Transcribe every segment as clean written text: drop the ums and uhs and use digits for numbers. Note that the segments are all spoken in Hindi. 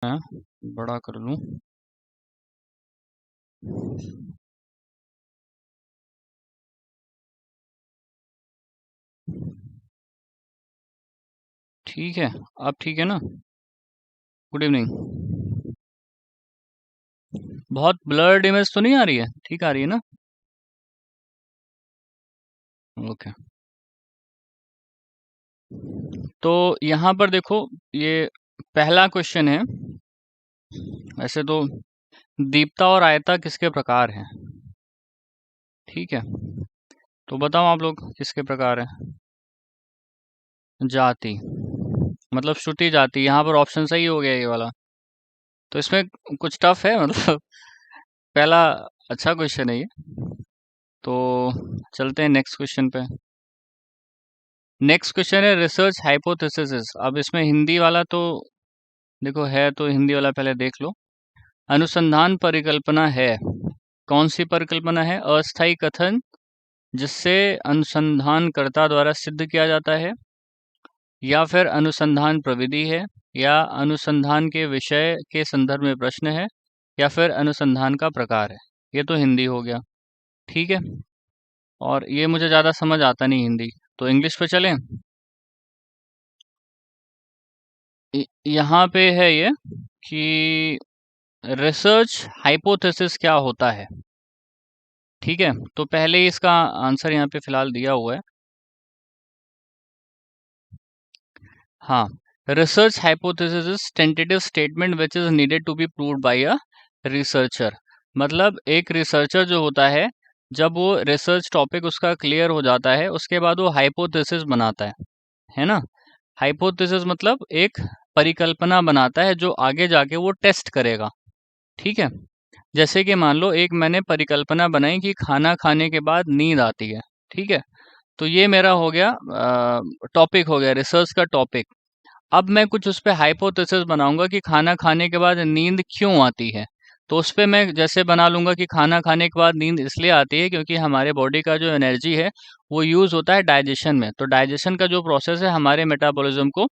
मैं बड़ा कर लूं। ठीक है, अब ठीक है ना? Good evening. बहुत ब्लर्ड इमेज तो नहीं आ रही है? ठीक आ रही है ना? ओके। तो यहाँ पर देखो, ये पहला क्वेश्चन है। वैसे तो दीप्ता और आयता किसके प्रकार हैं? ठीक है, तो बताओ आप लोग किसके प्रकार है? जाति, मतलब श्रुति जाति। यहाँ पर ऑप्शन सही हो गया ये वाला। तो इसमें कुछ टफ है मतलब पहला अच्छा क्वेश्चन है ये। तो चलते हैं नेक्स्ट क्वेश्चन पे। नेक्स्ट क्वेश्चन है रिसर्च हाइपोथेसिस। अब इसमें हिंदी वाला तो देखो है, तो हिंदी वाला पहले देख लो। अनुसंधान परिकल्पना है, कौन सी परिकल्पना है? अस्थायी कथन जिससे अनुसंधानकर्ता द्वारा सिद्ध किया जाता है, या फिर अनुसंधान प्रविधि है, या अनुसंधान के विषय के संदर्भ में प्रश्न है, या फिर अनुसंधान का प्रकार है। ये तो हिंदी हो गया। ठीक है, और ये मुझे ज़्यादा समझ आता नहीं हिंदी, तो इंग्लिश पे चलें। यहाँ पे है ये कि रिसर्च हाइपोथेसिस क्या होता है। ठीक है, तो पहले ही इसका आंसर यहाँ पे फिलहाल दिया हुआ है। हाँ, research hypothesis is tentative statement which is needed to be proved by a researcher. मतलब एक रिसर्चर जो होता है, जब वो रिसर्च टॉपिक उसका क्लियर हो जाता है, उसके बाद वो हाइपोथेसिस बनाता है ना? हाइपोथेसिस मतलब एक परिकल्पना बनाता है जो आगे जाके वो टेस्ट करेगा। ठीक है, जैसे कि मान लो एक मैंने परिकल्पना बनाई कि खाना खाने के बाद नींद आती है। ठीक है, तो ये मेरा हो गया टॉपिक, हो गया रिसर्च का टॉपिक। अब मैं कुछ उस पे हाइपोथेसिस बनाऊंगा कि खाना खाने के बाद नींद क्यों आती है। तो उस पे मैं जैसे बना लूंगा कि खाना खाने के बाद नींद इसलिए आती है क्योंकि हमारे बॉडी का जो एनर्जी है वो यूज होता है डाइजेशन में। तो डाइजेशन का जो प्रोसेस है हमारे मेटाबॉलिज्म को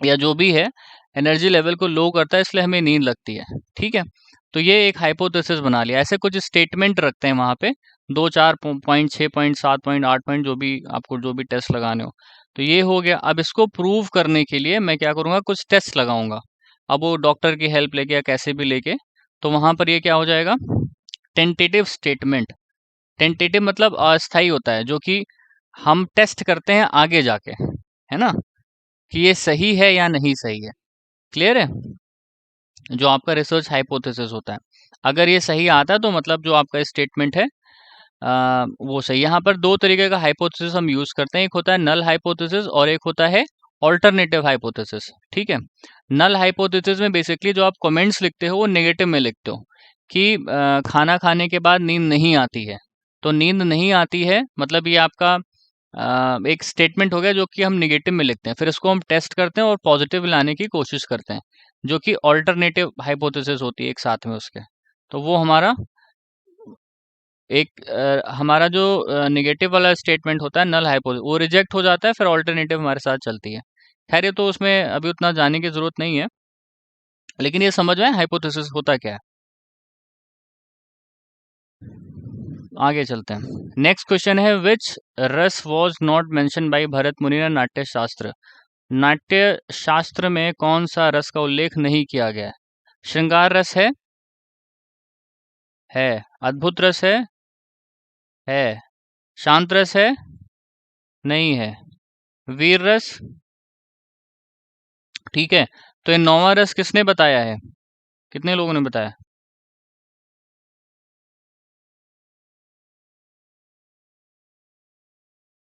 या जो भी है एनर्जी लेवल को लो करता है, इसलिए हमें नींद लगती है। ठीक है, तो ये एक हाइपोथेसिस बना लिया। ऐसे कुछ स्टेटमेंट रखते हैं वहां पे, 2 4 पॉइंट, 6 पॉइंट, 7 पॉइंट, 8 पॉइंट, जो भी आपको जो भी टेस्ट लगाने हो। तो ये हो गया। अब इसको प्रूव करने के लिए मैं क्या करूंगा, कुछ टेस्ट लगाऊंगा। अब वो डॉक्टर की हेल्प लेके या कैसे भी लेके, तो वहां पर ये क्या हो जाएगा, टेंटेटिव स्टेटमेंट। टेंटेटिव मतलब अस्थाई होता है, जो कि हम टेस्ट करते हैं आगे जाके, है ना, कि ये सही है या नहीं सही है। क्लियर है? जो आपका रिसर्च हाइपोथेसिस होता है, अगर ये सही आता है तो मतलब जो आपका स्टेटमेंट है वो सही। यहाँ पर दो तरीके का हाइपोथेसिस हम यूज करते हैं, एक होता है नल हाइपोथेसिस और एक होता है ऑल्टरनेटिव हाइपोथेसिस। ठीक है, नल हाइपोथेसिस में बेसिकली जो आप कमेंट्स लिखते हो वो नेगेटिव में लिखते हो कि खाना खाने के बाद नींद नहीं आती है। तो नींद नहीं आती है मतलब ये आपका एक स्टेटमेंट हो गया जो कि हम नेगेटिव में लिखते हैं, फिर इसको हम टेस्ट करते हैं और पॉजिटिव लाने की कोशिश करते हैं, जो कि ऑल्टरनेटिव हाइपोथेसिस होती है एक साथ में उसके। तो वो हमारा एक हमारा जो नेगेटिव वाला स्टेटमेंट होता है नल हाइपोथेसिस, वो रिजेक्ट हो जाता है, फिर ऑल्टरनेटिव हमारे साथ चलती है। खैर ये तो उसमें अभी उतना जाने की जरूरत नहीं है, लेकिन ये समझ में हाइपोथेसिस होता क्या है। आगे चलते हैं। नेक्स्ट क्वेश्चन है विच रस was not mention by Bharat मुनि ने नाट्य शास्त्र। नाट्य शास्त्र में कौन सा रस का उल्लेख नहीं किया गया है? श्रृंगार रस है, अद्भुत रस है, शांत रस है, नहीं है, वीर रस। ठीक है, तो ये नौवां रस किसने बताया है? कितने लोगों ने बताया?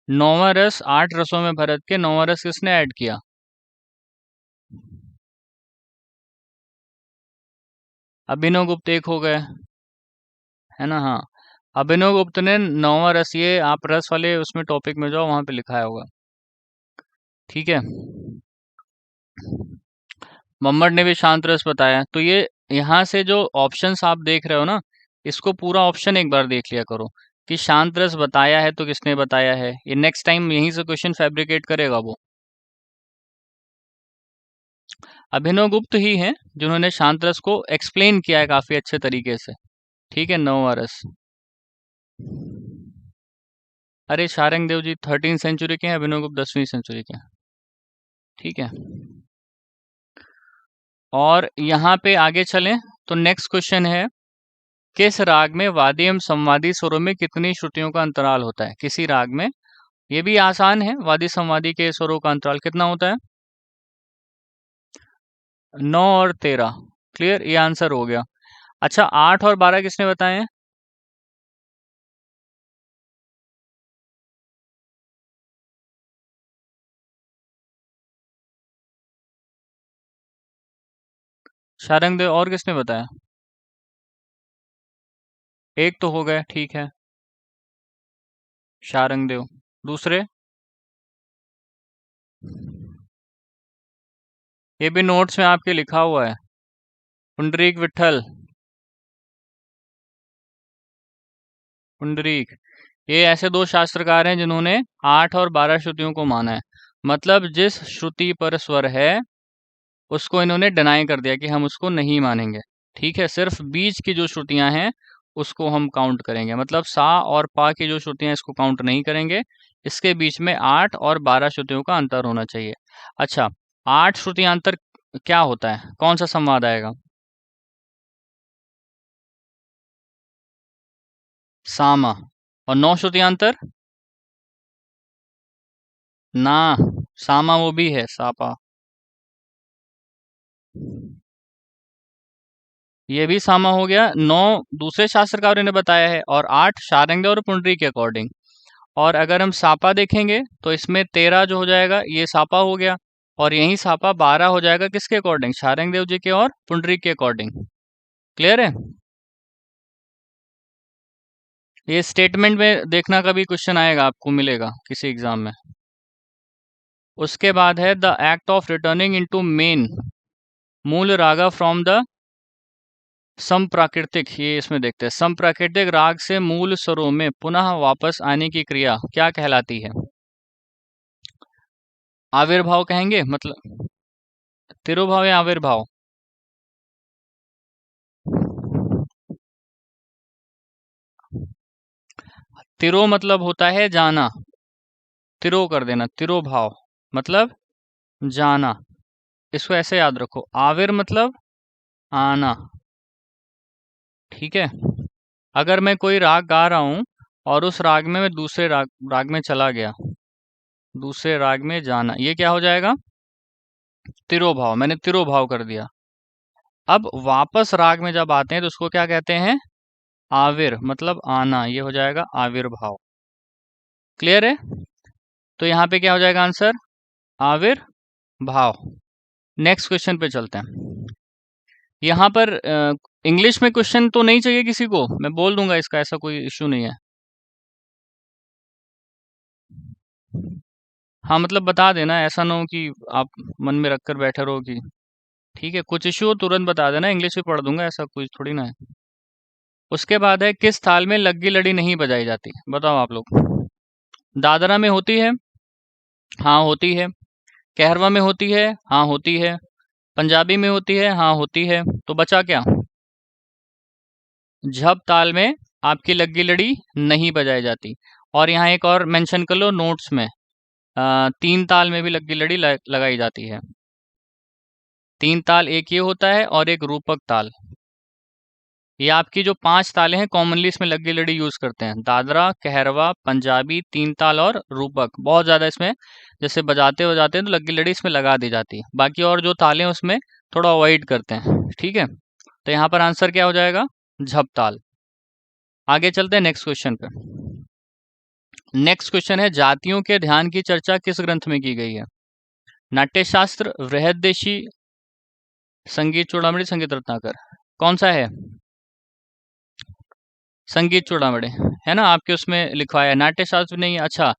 नौवां रस, 8 रसों में भरत के नौवां रस किसने ऐड किया? अभिनव गुप्त एक हो गए, है ना? हाँ, अभिनव गुप्त ने नौवां रस, ये आप रस वाले उसमें टॉपिक में जाओ, वहां पे लिखा है होगा। ठीक है, मम्मट ने भी शांत रस बताया। तो ये यहाँ से जो ऑप्शंस आप देख रहे हो ना, इसको पूरा ऑप्शन एक बार देख लिया करो कि शांत रस बताया है तो किसने बताया है। ये नेक्स्ट टाइम यहीं से क्वेश्चन फैब्रिकेट करेगा वो। अभिनव गुप्त ही हैं जिन्होंने शांत रस को एक्सप्लेन किया है काफी अच्छे तरीके से। ठीक है, नौवां रस। अरे शारंग देव जी 13 सेंचुरी के हैं, अभिनव गुप्त 10वीं सेंचुरी के हैं। ठीक है, और यहाँ पे आगे चलें तो नेक्स्ट क्वेश्चन है, किस राग में वादी एवं संवादी स्वरों में कितनी श्रुतियों का अंतराल होता है? किसी राग में, ये भी आसान है, वादी संवादी के स्वरों का अंतराल कितना होता है? 9 और 13। क्लियर, ये आंसर हो गया। अच्छा, 8 और 12 किसने बताए हैं? शारंग देव, और किसने बताया? एक तो हो गए, ठीक है, शारंग देव। दूसरे? ये भी नोट्स में आपके लिखा हुआ है, पुंडरीक विठल। पुंडरीक, ये ऐसे दो शास्त्रकार हैं जिन्होंने 8 और 12 श्रुतियों को माना है। मतलब जिस श्रुति पर स्वर है उसको इन्होंने डिनाई कर दिया कि हम उसको नहीं मानेंगे। ठीक है, सिर्फ बीच की जो श्रुतियां हैं उसको हम काउंट करेंगे। मतलब सा और पा की जो श्रुतियां, इसको काउंट नहीं करेंगे। इसके बीच में 8 और 12 श्रुतियों का अंतर होना चाहिए। अच्छा, 8 श्रुतियां अंतर क्या होता है? कौन सा संवाद आएगा? सामा। और 9 श्रुतियां अंतर? ना, सामा वो भी है, सापा। ये भी सामा हो गया। 9 दूसरे शास्त्रकारों ने बताया है और 8 शारंग और पुंडरी के अकॉर्डिंग। और अगर हम सापा देखेंगे तो इसमें 13 जो हो जाएगा ये सापा हो गया, और यही सापा 12 हो जाएगा किसके अकॉर्डिंग? शारंग देव जी के और पुंडरी के अकॉर्डिंग। क्लियर है? ये स्टेटमेंट में देखना, कभी क्वेश्चन आएगा आपको मिलेगा किसी एग्जाम में। उसके बाद है the act of returning into main मूल रागा फ्रॉम द समप्राकृतिक। ये इसमें देखते हैं, समप्राकृतिक राग से मूल स्वरों में पुनः वापस आने की क्रिया क्या कहलाती है? आविर्भाव कहेंगे, मतलब तिरुभाव या आविर्भाव? तिरो मतलब होता है जाना, तिरो कर देना, तिरोभाव मतलब जाना। इसको ऐसे याद रखो, आविर मतलब आना। ठीक है, अगर मैं कोई राग गा रहा हूं और उस राग में मैं दूसरे राग में चला गया, दूसरे राग में जाना, ये क्या हो जाएगा? तिरोभाव। मैंने तिरोभाव कर दिया। अब वापस राग में जब आते हैं तो उसको क्या कहते हैं? आविर मतलब आना, ये हो जाएगा आविर्भाव। क्लियर है? तो यहाँ पे क्या हो जाएगा आंसर? आविर भाव। नेक्स्ट क्वेश्चन पे चलते हैं। यहाँ पर इंग्लिश में क्वेश्चन तो नहीं चाहिए किसी को, मैं बोल दूंगा इसका, ऐसा कोई इश्यू नहीं है। हाँ, मतलब बता देना, ऐसा ना हो कि आप मन में रखकर बैठे रहो कि ठीक है, कुछ इश्यू हो तुरंत बता देना, इंग्लिश भी पढ़ दूंगा, ऐसा कुछ थोड़ी ना है। उसके बाद है, किस ताल में लग्गी लड़ी नहीं बजाई जाती? बताओ आप लोग। दादरा में होती है? हाँ होती है। कहरवा में होती है? हाँ होती है। पंजाबी में होती है? हाँ होती है। तो बचा क्या? झप ताल में आपकी लग्गी लड़ी नहीं बजाई जाती। और यहाँ एक और मेंशन कर लो नोट्स में, तीन ताल में भी लग्गी लड़ी लगाई जाती है। तीन ताल एक ये होता है और एक रूपक ताल। ये आपकी जो 5 तालें हैं कॉमनली इसमें लग्गी लड़ी यूज करते हैं, दादरा, कहरवा, पंजाबी, तीन ताल और रूपक। बहुत ज्यादा इसमें जैसे बजाते बजाते हैं तो लग्गी लड़ी इसमें लगा दी जाती है। बाकी और जो तालें उसमें थोड़ा अवॉइड करते हैं। ठीक है, तो यहाँ पर आंसर क्या हो जाएगा? झप ताल। आगे चलते हैं नेक्स्ट क्वेश्चन पे। नेक्स्ट क्वेश्चन है, जातियों के ध्यान की चर्चा किस ग्रंथ में की गई है? नाट्यशास्त्र, वृहददेशी, संगीत चूड़ामणि, संगीत रत्नाकर? कौन सा है? संगीत चूड़ामणि है ना, आपके उसमें लिखवाया है, नाट्यशास्त्र नहीं है। अच्छा,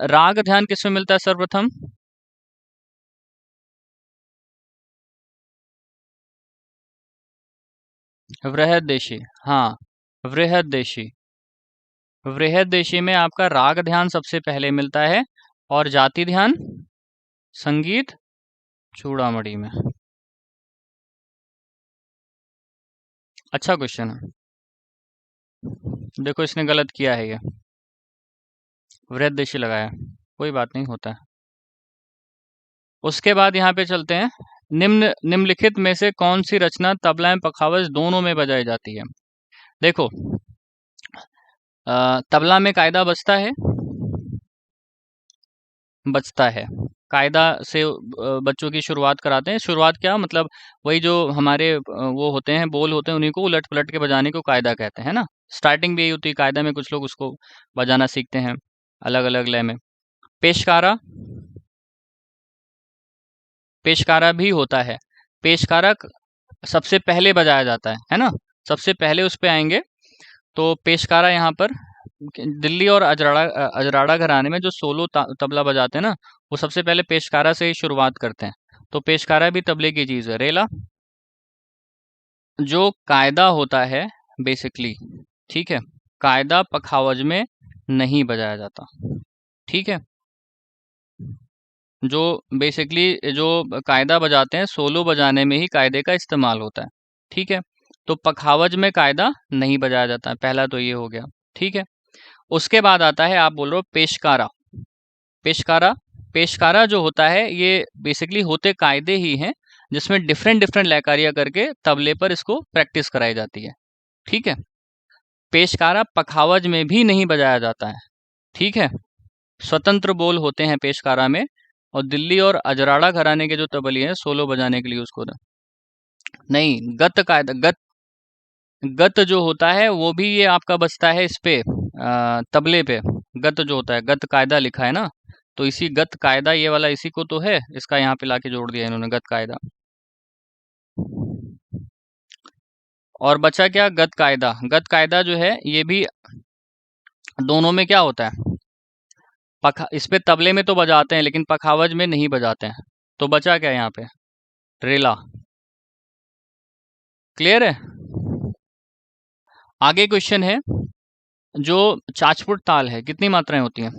राग ध्यान किसमें मिलता है सर्वप्रथम? वृहददेशी। हाँ, वृहददेशी। वृहददेशी में आपका राग ध्यान सबसे पहले मिलता है, और जाति ध्यान संगीत चूड़ामणि में। अच्छा क्वेश्चन है। देखो इसने गलत किया है ये, वृहददेशी लगाया, कोई बात नहीं, होता है। उसके बाद यहाँ पे चलते हैं, निम्नलिखित में से कौन सी रचना तबला एवं पखावज दोनों में बजाई जाती है? देखो, तबला में कायदा बजता है। कायदा से बच्चों की शुरुआत कराते हैं। शुरुआत क्या मतलब, वही जो हमारे वो होते हैं, बोल होते हैं, उन्हीं को उलट पलट के बजाने को कायदा कहते हैं ना। स्टार्टिंग भी यही होती है कायदा में, कुछ लोग उसको बजाना सीखते हैं अलग अलग लय में। पेशकारा, पेशकारा भी होता है। पेशकारा सबसे पहले बजाया जाता है ना, सबसे पहले उस पे आएंगे। तो पेशकारा यहाँ पर दिल्ली और अजराड़ा घराने में जो सोलो तबला बजाते हैं ना, वो सबसे पहले पेशकारा से ही शुरुआत करते हैं। तो पेशकारा भी तबले की चीज है। रेला, जो कायदा होता है बेसिकली, ठीक है, कायदा पखावज में नहीं बजाया जाता, ठीक है। जो बेसिकली जो कायदा बजाते हैं, सोलो बजाने में ही कायदे का इस्तेमाल होता है, ठीक है। तो पखावज में कायदा नहीं बजाया जाता है, पहला तो ये हो गया, ठीक है। उसके बाद आता है, आप बोल रहे हो पेशकारा। पेशकारा, पेशकारा जो होता है ये बेसिकली होते कायदे ही हैं, जिसमें डिफरेंट डिफरेंट लयकारियां करके तबले पर इसको प्रैक्टिस कराई जाती है, ठीक है। पेशकारा पखावज में भी नहीं बजाया जाता है, ठीक है। स्वतंत्र बोल होते हैं पेशकारा में, और दिल्ली और अजराड़ा घराने के जो तबली हैं सोलो बजाने के लिए उसको नहीं, गत कायदा, गत जो होता है वो भी ये आपका बजता है इस पे, तबले पे। गत जो होता है, गत कायदा लिखा है ना, तो इसी गत कायदा ये वाला इसी को तो है, इसका यहाँ पे लाके जोड़ दिया इन्होंने, गत कायदा। और बचा क्या, गत कायदा। गत कायदा जो है ये भी दोनों में क्या होता है, इस पे तबले में तो बजाते हैं लेकिन पखावज में नहीं बजाते हैं। तो बचा क्या यहाँ पे, रेला। क्लियर है। आगे क्वेश्चन है, जो चाचपुट ताल है कितनी मात्राएं होती हैं?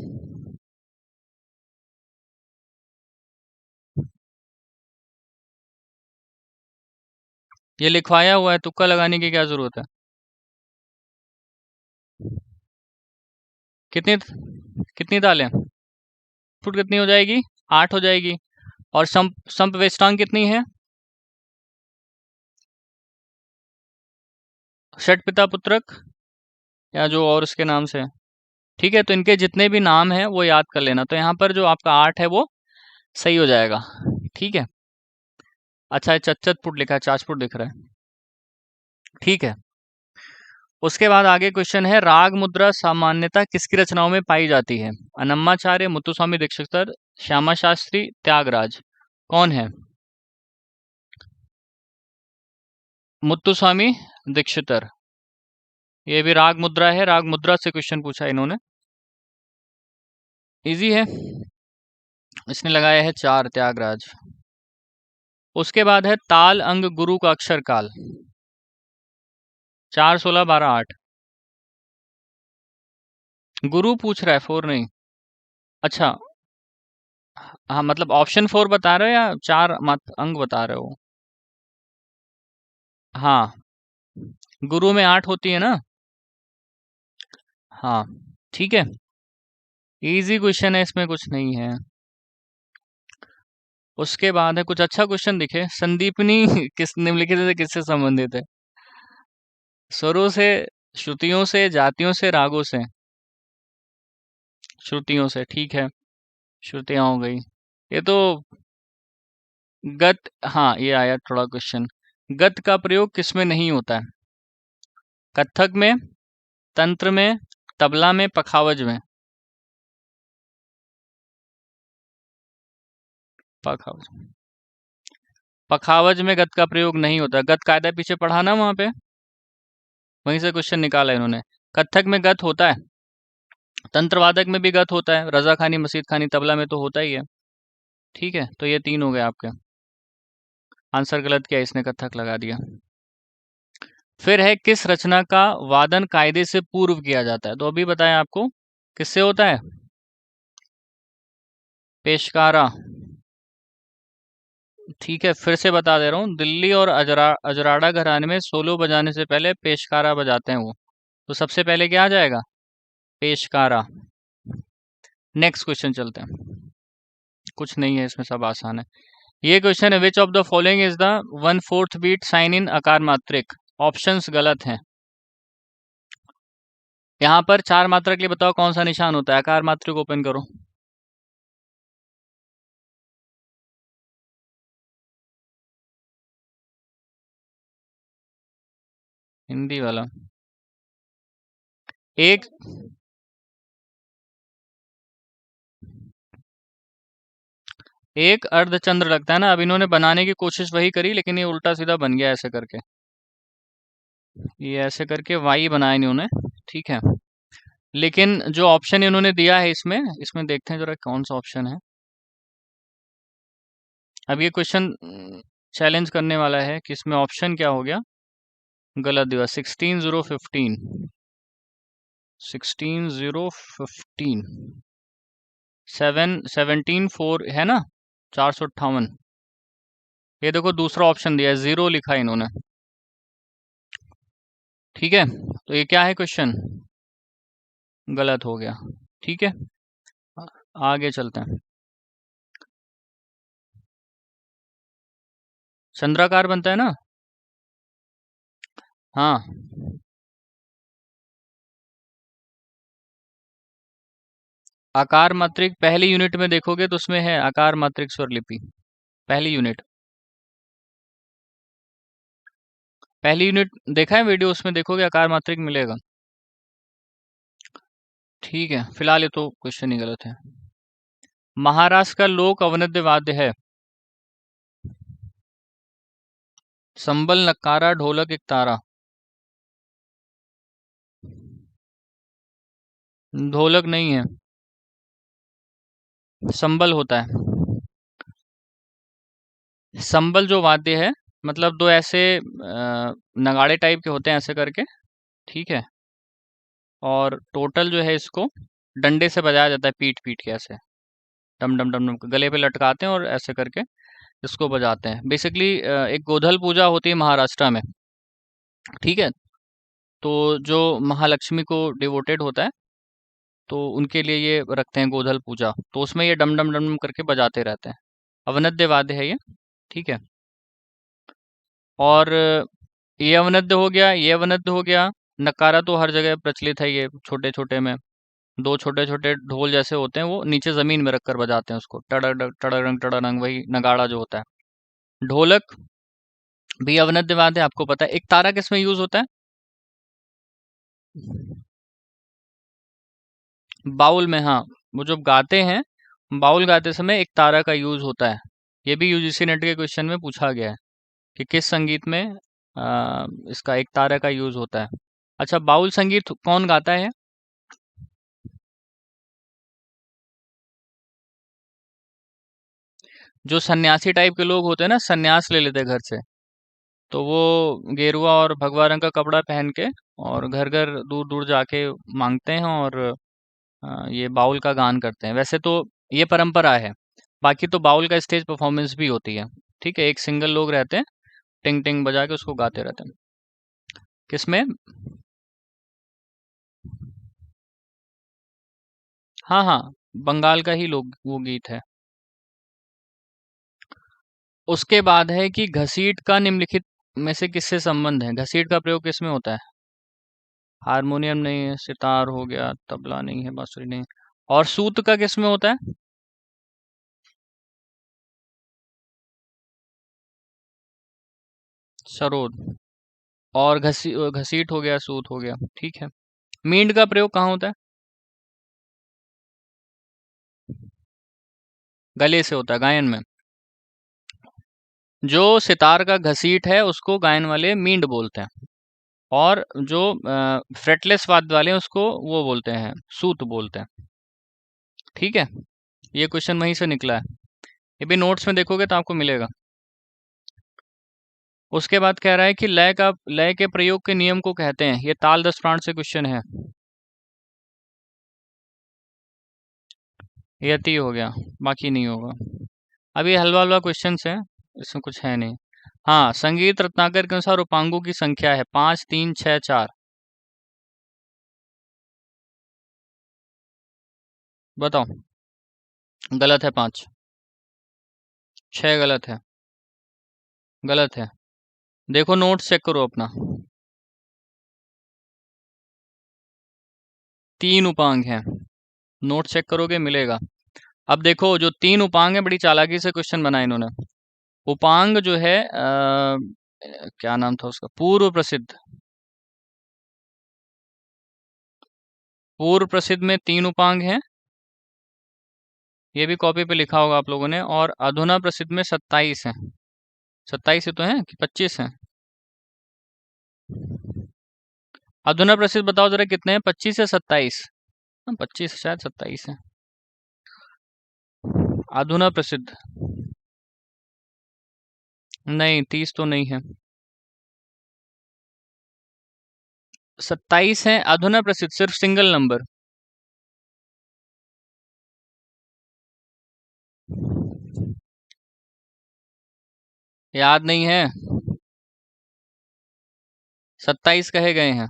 ये लिखवाया हुआ है, तुक्का लगाने की क्या जरूरत है? कितनी, कितनी ताल है? फुट कितनी हो जाएगी? 8 हो जाएगी। और संप वेस्टांग कितनी है? षट पिता पुत्रक, या जो और उसके नाम से, ठीक है। तो इनके जितने भी नाम हैं वो याद कर लेना। तो यहाँ पर जो आपका 8 है वो सही हो जाएगा, ठीक है। अच्छा है, चच्चत फुट लिखा है, चाच फुट दिख रहा है, ठीक है। उसके बाद आगे क्वेश्चन है, राग मुद्रा सामान्यता किसकी रचनाओं में पाई जाती है? अन्नमाचार्य, मुत्तुस्वामी दीक्षितर, श्यामा शास्त्री, त्यागराज, कौन है? मुत्तुस्वामी दीक्षितर। ये भी राग मुद्रा है, राग मुद्रा से क्वेश्चन पूछा इन्होंने, इजी है। इसने लगाया है 4, त्यागराज। उसके बाद है ताल अंग गुरु का अक्षर काल, 4, 16, 12, 8। गुरु पूछ रहा है, 4 नहीं। अच्छा, हाँ मतलब ऑप्शन 4 बता रहे हो या 4 मत अंग बता रहे हो? हाँ, गुरु में 8 होती है ना। हाँ, ठीक है, इजी क्वेश्चन है, इसमें कुछ नहीं है। उसके बाद है, कुछ अच्छा क्वेश्चन दिखे, संदीपनी किस निम्नलिखित से किससे संबंधित है? स्वरों से, श्रुतियों से, जातियों से, रागों से? श्रुतियों से, ठीक है, श्रुतियां हो गई। ये तो गत, हाँ ये आया थोड़ा क्वेश्चन, गत का प्रयोग किसमें नहीं होता है? कथक में, तंत्र में, तबला में, पखावज में? पखावज, पखावज में गत का प्रयोग नहीं होता। गत कायदा पीछे पढ़ा ना वहां पे, वहीं से क्वेश्चन निकाला इन्होंने। कथक में गत होता है, तंत्रवादक में भी गत होता है, रजा खानी, मसीद खानी, तबला में तो होता ही है, ठीक है। तो ये 3 हो गए आपके। आंसर गलत किया इसने, कथक लगा दिया। फिर है, किस रचना का वादन कायदे से पूर्व किया जाता है? तो अभी बताया आपको, किससे होता है? पेशकारा, ठीक है, फिर से बता दे रहा हूँ। दिल्ली और अजराड़ा घराने में सोलो बजाने से पहले पेशकारा बजाते हैं वो। तो सबसे पहले क्या आ जाएगा? पेशकारा। नेक्स्ट क्वेश्चन चलते हैं। कुछ नहीं है इसमें, सब आसान है। ये क्वेश्चन है, which of the following is the 1/4 beat sign in आकार मात्रिक? ऑप्शंस गलत हैं। यहाँ पर चार मात्रा के लिए बताओ कौन सा निशान होता है? आकार मात्रिक ओपन करो। हिंदी वाला। एक एक अर्धचंद्र लगता है ना। अब इन्होंने बनाने की कोशिश वही करी, लेकिन ये उल्टा सीधा बन गया ऐसे करके। ये ऐसे करके वाई बनाया इन्होंने, ठीक है। लेकिन जो ऑप्शन इन्होंने दिया है इसमें इसमें देखते हैं जरा कौन सा ऑप्शन है। अब ये क्वेश्चन चैलेंज करने वाला है कि इसमें ऑप्शन क्या हो गया, गलत दिया। 16/015, 16/015, 17/4 है ना, 458। ये देखो दूसरा ऑप्शन दिया है, जीरो लिखा है इन्होंने। ठीक है, तो ये क्या है क्वेश्चन? गलत हो गया। ठीक है, आ- आगे चलते हैं। चंद्राकार बनता है ना? हाँ। आकार मात्रिक पहली यूनिट में देखोगे तो उसमें है आकार मात्रिक स्वरलिपि। पहली यूनिट, पहली यूनिट देखा है वीडियो, उसमें देखोगे आकार मात्रिक मिलेगा। ठीक है, फिलहाल ये तो क्वेश्चन ही गलत है। महाराष्ट्र का लोक अवनद्य वाद्य है? संबल, नक्कारा, ढोलक, एक तारा। ढोलक नहीं है, संबल होता है। संबल जो वाद्य है, मतलब दो ऐसे नगाड़े टाइप के होते हैं ऐसे करके, ठीक है। और टोटल जो है इसको डंडे से बजाया जाता है, पीट पीट के ऐसे, डम डम डम डम, गले पे लटकाते हैं और ऐसे करके इसको बजाते हैं। बेसिकली एक गोधल पूजा होती है महाराष्ट्र में, ठीक है। तो जो महालक्ष्मी को डिवोटेड होता है, तो उनके लिए ये रखते हैं गोधल पूजा, तो उसमें ये डम डम डम डम करके बजाते रहते हैं। अवनद्य वाद्य है ये, ठीक है। और ये अवनद्य हो गया, ये अवनद्य हो गया। नकारा तो हर जगह प्रचलित है, ये छोटे छोटे में दो छोटे छोटे ढोल जैसे होते हैं, वो नीचे जमीन में रखकर बजाते हैं उसको, टड़क टड़रंग टड़रंग, वही नगाड़ा जो होता है। ढोलक भी अवनद्य वाद्य है, आपको पता है। एक तारा किस में यूज होता है? बाउल में, हाँ। वो जब गाते हैं, बाउल गाते समय एक तारा का यूज होता है। ये भी यूजीसी नेट के क्वेश्चन में पूछा गया है कि किस संगीत में इसका एक तारा का यूज होता है। अच्छा, बाउल संगीत कौन गाता है? जो सन्यासी टाइप के लोग होते हैं ना, सन्यास ले लेते हैं घर से, तो वो गेरुआ और भगवा रंग का कपड़ा पहन के और घर घर दूर दूर जाके मांगते हैं, और ये बाउल का गान करते हैं। वैसे तो ये परंपरा है, बाकी तो बाउल का स्टेज परफॉर्मेंस भी होती है। ठीक है, एक सिंगल लोग रहते हैं, टिंग टिंग बजा के उसको गाते रहते हैं। किसमें? हाँ हाँ, बंगाल का ही लोग वो गीत है। उसके बाद है कि घसीट का निम्नलिखित में से किससे संबंध है? घसीट का प्रयोग किसमें होता है? हारमोनियम नहीं है, सितार हो गया, तबला नहीं है, बांसुरी नहीं। और सूत का किसमें होता है? सरोद। और घसीट हो गया, सूत हो गया, ठीक है। मींड का प्रयोग कहाँ होता है? गले से होता है, गायन में। जो सितार का घसीट है उसको गायन वाले मींड बोलते हैं, और जो फ्रेटलेस वाद्य वाले हैं उसको वो बोलते हैं, सूत बोलते हैं। ठीक है, ये क्वेश्चन वहीं से निकला है। ये भी नोट्स में देखोगे तो आपको मिलेगा। उसके बाद कह रहा है कि लय के प्रयोग के नियम को कहते हैं। ये ताल दस प्राण से क्वेश्चन है। ये अति हो गया, बाकी नहीं होगा। अब ये हलवा हलवा क्वेश्चन है, इसमें कुछ है नहीं। हाँ, संगीत रत्नाकर के अनुसार उपांगों की संख्या है 5, 3, 6, 4। बताओ। गलत है 5। 6 गलत है। गलत है। देखो नोट्स चेक करो अपना। 3 उपांग हैं। नोट चेक करोगे मिलेगा। अब देखो जो 3 उपांग है, बड़ी चालाकी से क्वेश्चन बनाया इन्होंने। उपांग जो है क्या नाम था उसका, पूर्व प्रसिद्ध। पूर्व प्रसिद्ध में 3 उपांग हैं, ये भी कॉपी पे लिखा होगा आप लोगों ने। और अधुना प्रसिद्ध में 27 हैं। 27 ही तो हैं कि 25 हैं? अधुना प्रसिद्ध बताओ जरा कितने हैं, 25 या 27? 25 शायद 27 है। अधुना प्रसिद्ध नहीं, 30 तो नहीं है। 27 है अधुना प्रसिद्ध, सिर्फ सिंगल नंबर। याद नहीं है? 27 कहे गए हैं।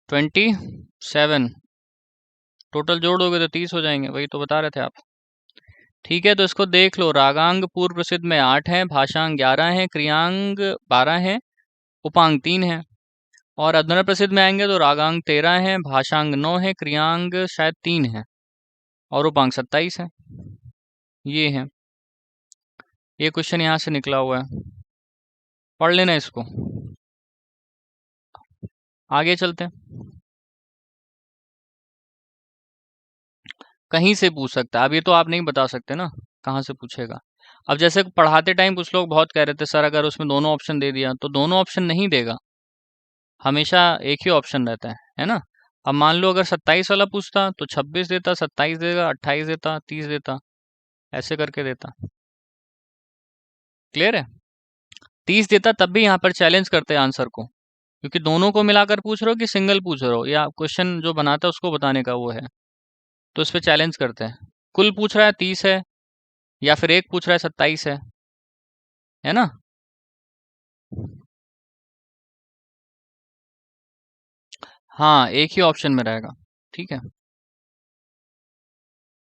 27 टोटल जोड़ोगे तो 30 हो जाएंगे, वही तो बता रहे थे आप। ठीक है, तो इसको देख लो। रागांग पूर्व प्रसिद्ध में 8 है, भाषांग 11 है, क्रियांग 12 है, उपांग 3 है। और अधुना प्रसिद्ध में आएंगे तो रागांग 13 है, भाषांग 9 है, क्रियांग शायद 3 है, और उपांग 27 है। ये है, ये क्वेश्चन यहाँ से निकला हुआ है, पढ़ लेना इसको। आगे चलते हैं। कहीं से पूछ सकता है, अब ये तो आप नहीं बता सकते ना कहाँ से पूछेगा। अब जैसे पढ़ाते टाइम कुछ लोग बहुत कह रहे थे सर अगर उसमें दोनों ऑप्शन दे दिया, तो दोनों ऑप्शन नहीं देगा, हमेशा एक ही ऑप्शन रहता है ना। अब मान लो अगर 27 वाला पूछता तो 26 देता, 27 देगा, 28 देता, 30 देता, ऐसे करके देता। क्लियर है? 30 देता तब भी यहाँ पर चैलेंज करते हैं आंसर को, क्योंकि दोनों को मिलाकर पूछ रहे हो कि सिंगल पूछ रहे हो, या क्वेश्चन जो बनाता है उसको बताने का वो है, तो इस पे चैलेंज करते हैं। कुल पूछ रहा है 30 है, या फिर एक पूछ रहा है 27 है ना। हाँ, एक ही ऑप्शन में रहेगा। ठीक है,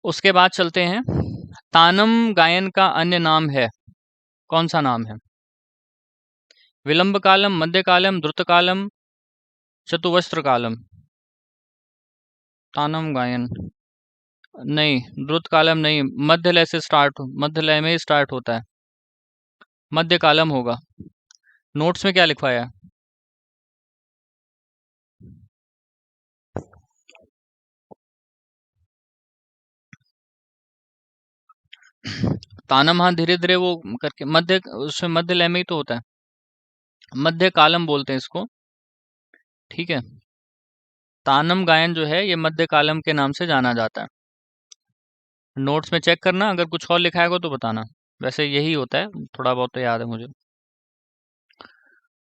उसके बाद चलते हैं। तानम गायन का अन्य नाम है, कौन सा नाम है? विलंब कालम, मध्य कालम, द्रुत कालम, चतुवस्त्र कालम। तानम गायन नहीं, द्रुत कालम नहीं, मध्य लय से स्टार्ट, मध्य लय में ही स्टार्ट होता है, मध्य कालम होगा। नोट्स में क्या लिखवाया है? तानम, हाँ धीरे धीरे वो करके मध्य, उसमें मध्य लय में ही तो होता है, मध्य कालम बोलते हैं इसको। ठीक है, तानम गायन जो है ये मध्य कालम के नाम से जाना जाता है। नोट्स में चेक करना, अगर कुछ और लिखा है तो बताना। वैसे यही होता है, थोड़ा बहुत तो याद है मुझे।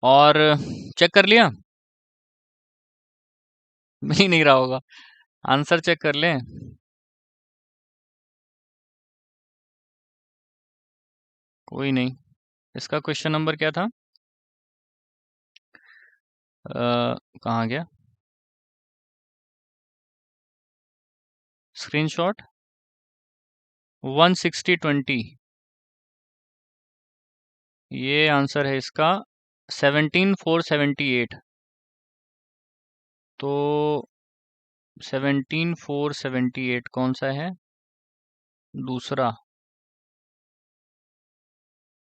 और चेक कर लिया? मिल ही नहीं रहा होगा, आंसर चेक कर लें। कोई नहीं, इसका क्वेश्चन नंबर क्या था? कहाँ गया स्क्रीनशॉट? 160/20, ये आंसर है इसका। 17,478, तो 17,478 कौन सा है? दूसरा,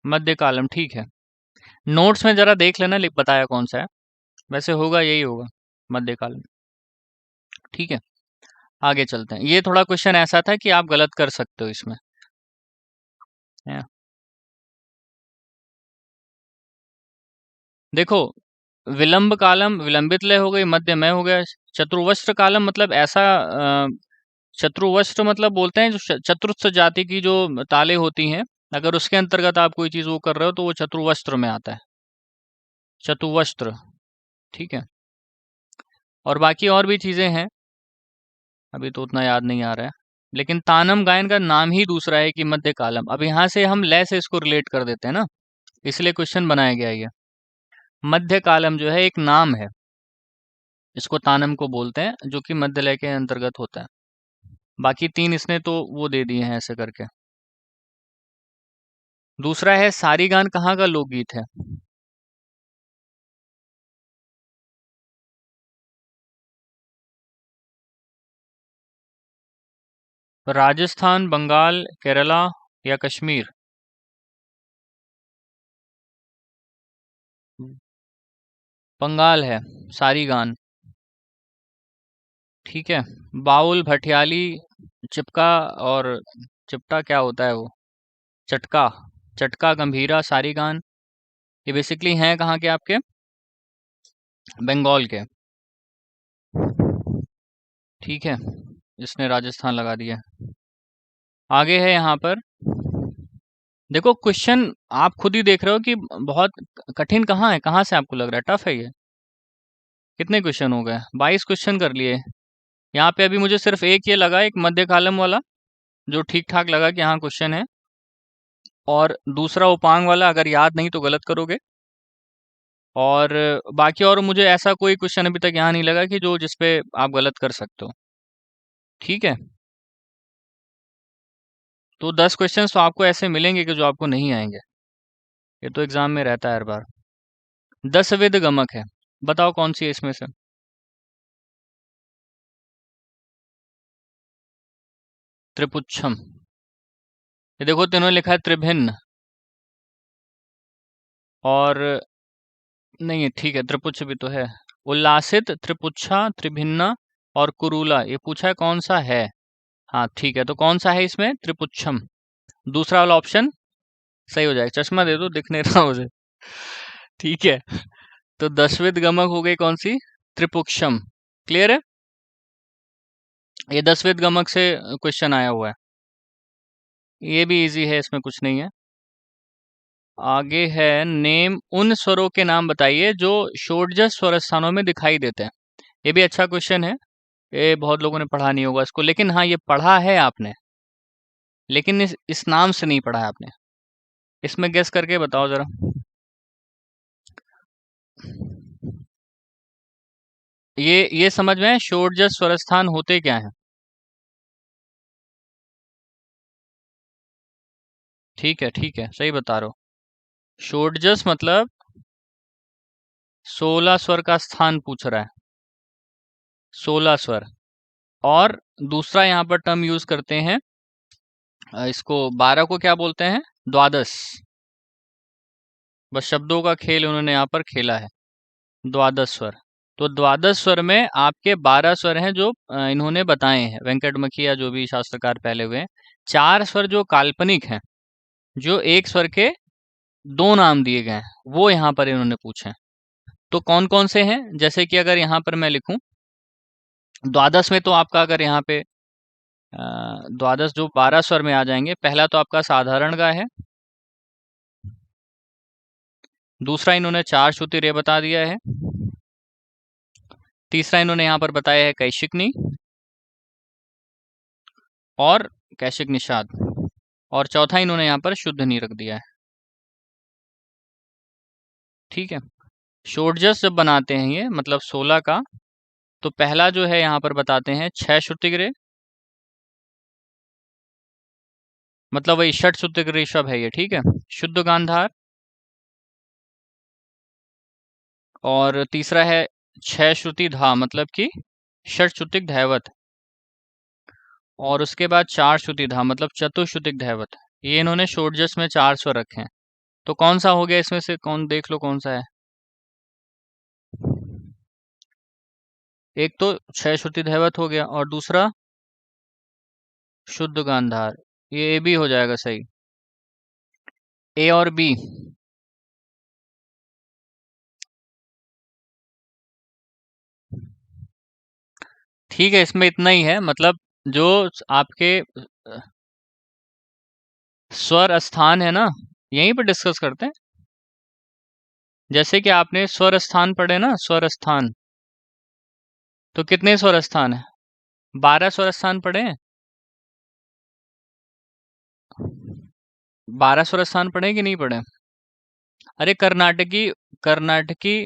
मध्य कालम। ठीक है, नोट्स में जरा देख लेना, लिख बताया कौन सा है। वैसे होगा, यही होगा, मध्य कालम। ठीक है, आगे चलते हैं। ये थोड़ा क्वेश्चन ऐसा था कि आप गलत कर सकते हो इसमें, है। देखो, विलंब कालम विलंबित लय हो गई, मध्य में हो गया। चतुर्वस्त्र कालम मतलब ऐसा, चतुर्वस्त्र मतलब बोलते हैं जो चतुर्थ जाति की जो ताले होती हैं, अगर उसके अंतर्गत आप कोई चीज वो कर रहे हो तो वो चतुर्वस्त्र में आता है, चतुर्वस्त्र। ठीक है, और बाकी और भी चीजें हैं, अभी तो उतना याद नहीं आ रहा है। लेकिन तानम गायन का नाम ही दूसरा है कि मध्य कालम। अब यहाँ से हम लय से इसको रिलेट कर देते हैं ना, इसलिए क्वेश्चन बनाया गया ये। मध्य कालम जो है एक नाम है, इसको तानम को बोलते हैं, जो कि मध्य लय के अंतर्गत होता है। बाकी तीन इसने तो वो दे दिए हैं ऐसे करके। दूसरा है सारीगान कहाँ का लोकगीत है? राजस्थान, बंगाल, केरला या कश्मीर? बंगाल है सारीगान। ठीक है। बाउल, भटियाली, चिपका और चिपटा क्या होता है वो, चटका, चटका, गंभीरा, सारीगान, ये बेसिकली हैं कहाँ के आपके, बंगाल के। ठीक है, इसने राजस्थान लगा दिया। आगे है यहाँ पर, देखो क्वेश्चन आप खुद ही देख रहे हो कि बहुत कठिन कहाँ है, कहाँ से आपको लग रहा है टफ है ये? कितने क्वेश्चन हो गए? 22 क्वेश्चन कर लिए। यहाँ पे अभी मुझे सिर्फ एक ये लगा, एक मध्य कालम वाला जो ठीक ठाक लगा कि हाँ क्वेश्चन है, और दूसरा उपांग वाला अगर याद नहीं तो गलत करोगे, और बाकी और मुझे ऐसा कोई क्वेश्चन अभी तक यहाँ नहीं लगा कि जो जिसपे आप गलत कर सकते हो। ठीक है, तो 10 क्वेश्चन तो आपको ऐसे मिलेंगे कि जो आपको नहीं आएंगे, ये तो एग्जाम में रहता है हर बार। 10 विद गमक है, बताओ कौन सी है इसमें से? त्रिपुच्छम, ये देखो तीनों लिखा है त्रिभिन्न, और नहीं है, ठीक है त्रिपुच्छ भी तो है। उल्लासित, त्रिपुच्छा, त्रिभिन्ना और कुरूला, ये पूछा है कौन सा है। हाँ ठीक है, तो कौन सा है इसमें? त्रिपुच्छम, दूसरा वाला ऑप्शन सही हो जाएगा। चश्मा दे दो, दिख नहीं रहा मुझे। ठीक है, तो दसविध गमक हो गई कौन सी? त्रिपुक्षम। क्लियर है, ये दसविध गमक से क्वेश्चन आया हुआ है, ये भी इजी है, इसमें कुछ नहीं है। आगे है, नेम उन स्वरों के नाम बताइए जो षोडश स्वर स्थानों में दिखाई देते हैं। ये भी अच्छा क्वेश्चन है, ये बहुत लोगों ने पढ़ा नहीं होगा इसको, लेकिन हाँ ये पढ़ा है आपने, लेकिन इस नाम से नहीं पढ़ा है आपने। इसमें गेस करके बताओ जरा। ये समझ में है षोडश स्वर स्थान होते क्या हैं? ठीक है सही बता रहे हो। षोडश मतलब 16 स्वर का स्थान पूछ रहा है, 16 स्वर। और दूसरा यहाँ पर टर्म यूज करते हैं, इसको 12 को क्या बोलते हैं? द्वादश। बस शब्दों का खेल उन्होंने यहाँ पर खेला है, द्वादश स्वर। तो द्वादश स्वर में आपके 12 स्वर हैं जो इन्होंने बताए हैं, वेंकटमखी या जो भी शास्त्रकार पहले हुए हैं। 4 स्वर जो काल्पनिक हैं, जो एक स्वर के 2 नाम दिए गए हैं, वो यहाँ पर इन्होंने पूछे हैं। तो कौन कौन से हैं? जैसे कि अगर यहाँ पर मैं लिखूं, द्वादश में तो आपका अगर यहाँ पे द्वादश जो 12 स्वर में आ जाएंगे, पहला तो आपका साधारण गा है, दूसरा इन्होंने 4 श्रुति रे बता दिया है, तीसरा इन्होंने यहाँ पर बताया है कैशिकनी और कैशिक निषाद, और चौथा इन्होंने यहाँ पर शुद्ध नी रख दिया है। ठीक है, षोडश जब बनाते हैं ये मतलब 16 का, तो पहला जो है यहाँ पर बताते हैं 6 श्रुतिग्रह, मतलब वही षट श्रुतिग्रह ऋषभ है ये। ठीक है, शुद्ध गांधार, और तीसरा है 6 श्रुति धा, मतलब कि षट श्रुतिक धैवत, और उसके बाद 4 श्रुति धा मतलब चतुश्रुतिक धैवत। ये इन्होंने षोडश में 4 स्वर रखे हैं। तो कौन सा हो गया इसमें से, कौन देख लो कौन सा है? एक तो 6 श्रुति धैवत हो गया, और दूसरा शुद्ध गांधार, ये ए भी हो जाएगा सही, ए और बी। ठीक है, इसमें इतना ही है, मतलब जो आपके स्वर स्थान है ना, यहीं पर डिस्कस करते हैं। जैसे कि आपने स्वर स्थान पढ़े ना, स्वर स्थान, तो कितने स्वर स्थान है? 12 स्वर स्थान पढ़े हैं। 12 स्वर स्थान पढ़े कि नहीं पढ़े? अरे कर्नाटकी, कर्नाटकी,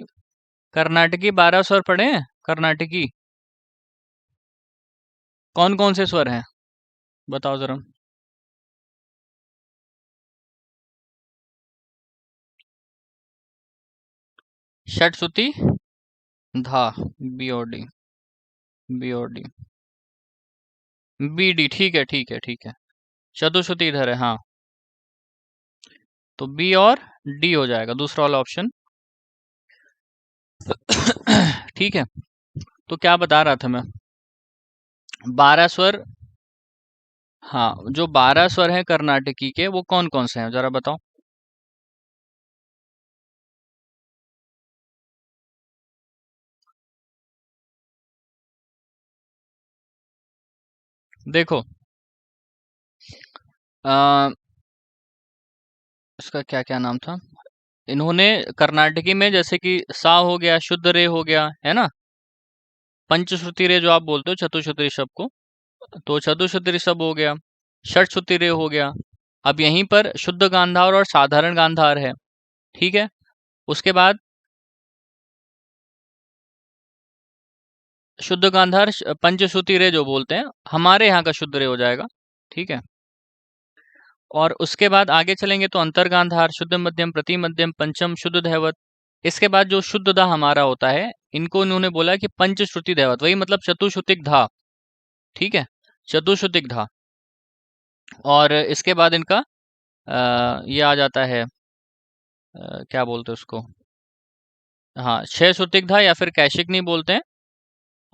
कर्नाटकी 12 स्वर पढ़े हैं? कर्नाटकी कौन कौन से स्वर हैं बताओ जरा। षट श्रुति धा, बी और डी, बी और डी, बी डी, ठीक है ठीक है ठीक है। चतुश्रुति इधर है, हाँ। तो बी और डी हो जाएगा दूसरा वाला ऑप्शन। ठीक है। तो क्या बता रहा था मैं, 12 स्वर। हाँ, जो 12 स्वर हैं कर्नाटकी के वो कौन कौन से हैं जरा बताओ। देखो, आ, इसका क्या क्या नाम था, इन्होंने कर्नाटकी में जैसे कि सा हो गया, शुद्ध रे हो गया, है ना, पंचश्रुति रे जो आप बोलते हो चतुश्रुति ऋषभ को, तो चतुश्रुति ऋषभ हो गया, षट श्रुति रे हो गया। अब यहीं पर शुद्ध गांधार और साधारण गांधार है, ठीक है। उसके बाद शुद्ध गांधार पंचश्रुति रे जो बोलते हैं, हमारे यहाँ का शुद्ध रे हो जाएगा, ठीक है। और उसके बाद आगे चलेंगे तो अंतर गांधार, शुद्ध मध्यम, प्रति मध्यम, पंचम, शुद्ध दैवत। इसके बाद जो शुद्ध दा हमारा होता है, इनको इन्होंने बोला कि पंचश्रुति दैवत, वही मतलब चतुश्रुतिक धा, ठीक है, चतुश्रुतिक धा। और इसके बाद इनका ये आ जाता है, क्या बोलते हैं उसको, हाँ, छह श्रुतिक धा या फिर कैशिक नहीं बोलते हैं।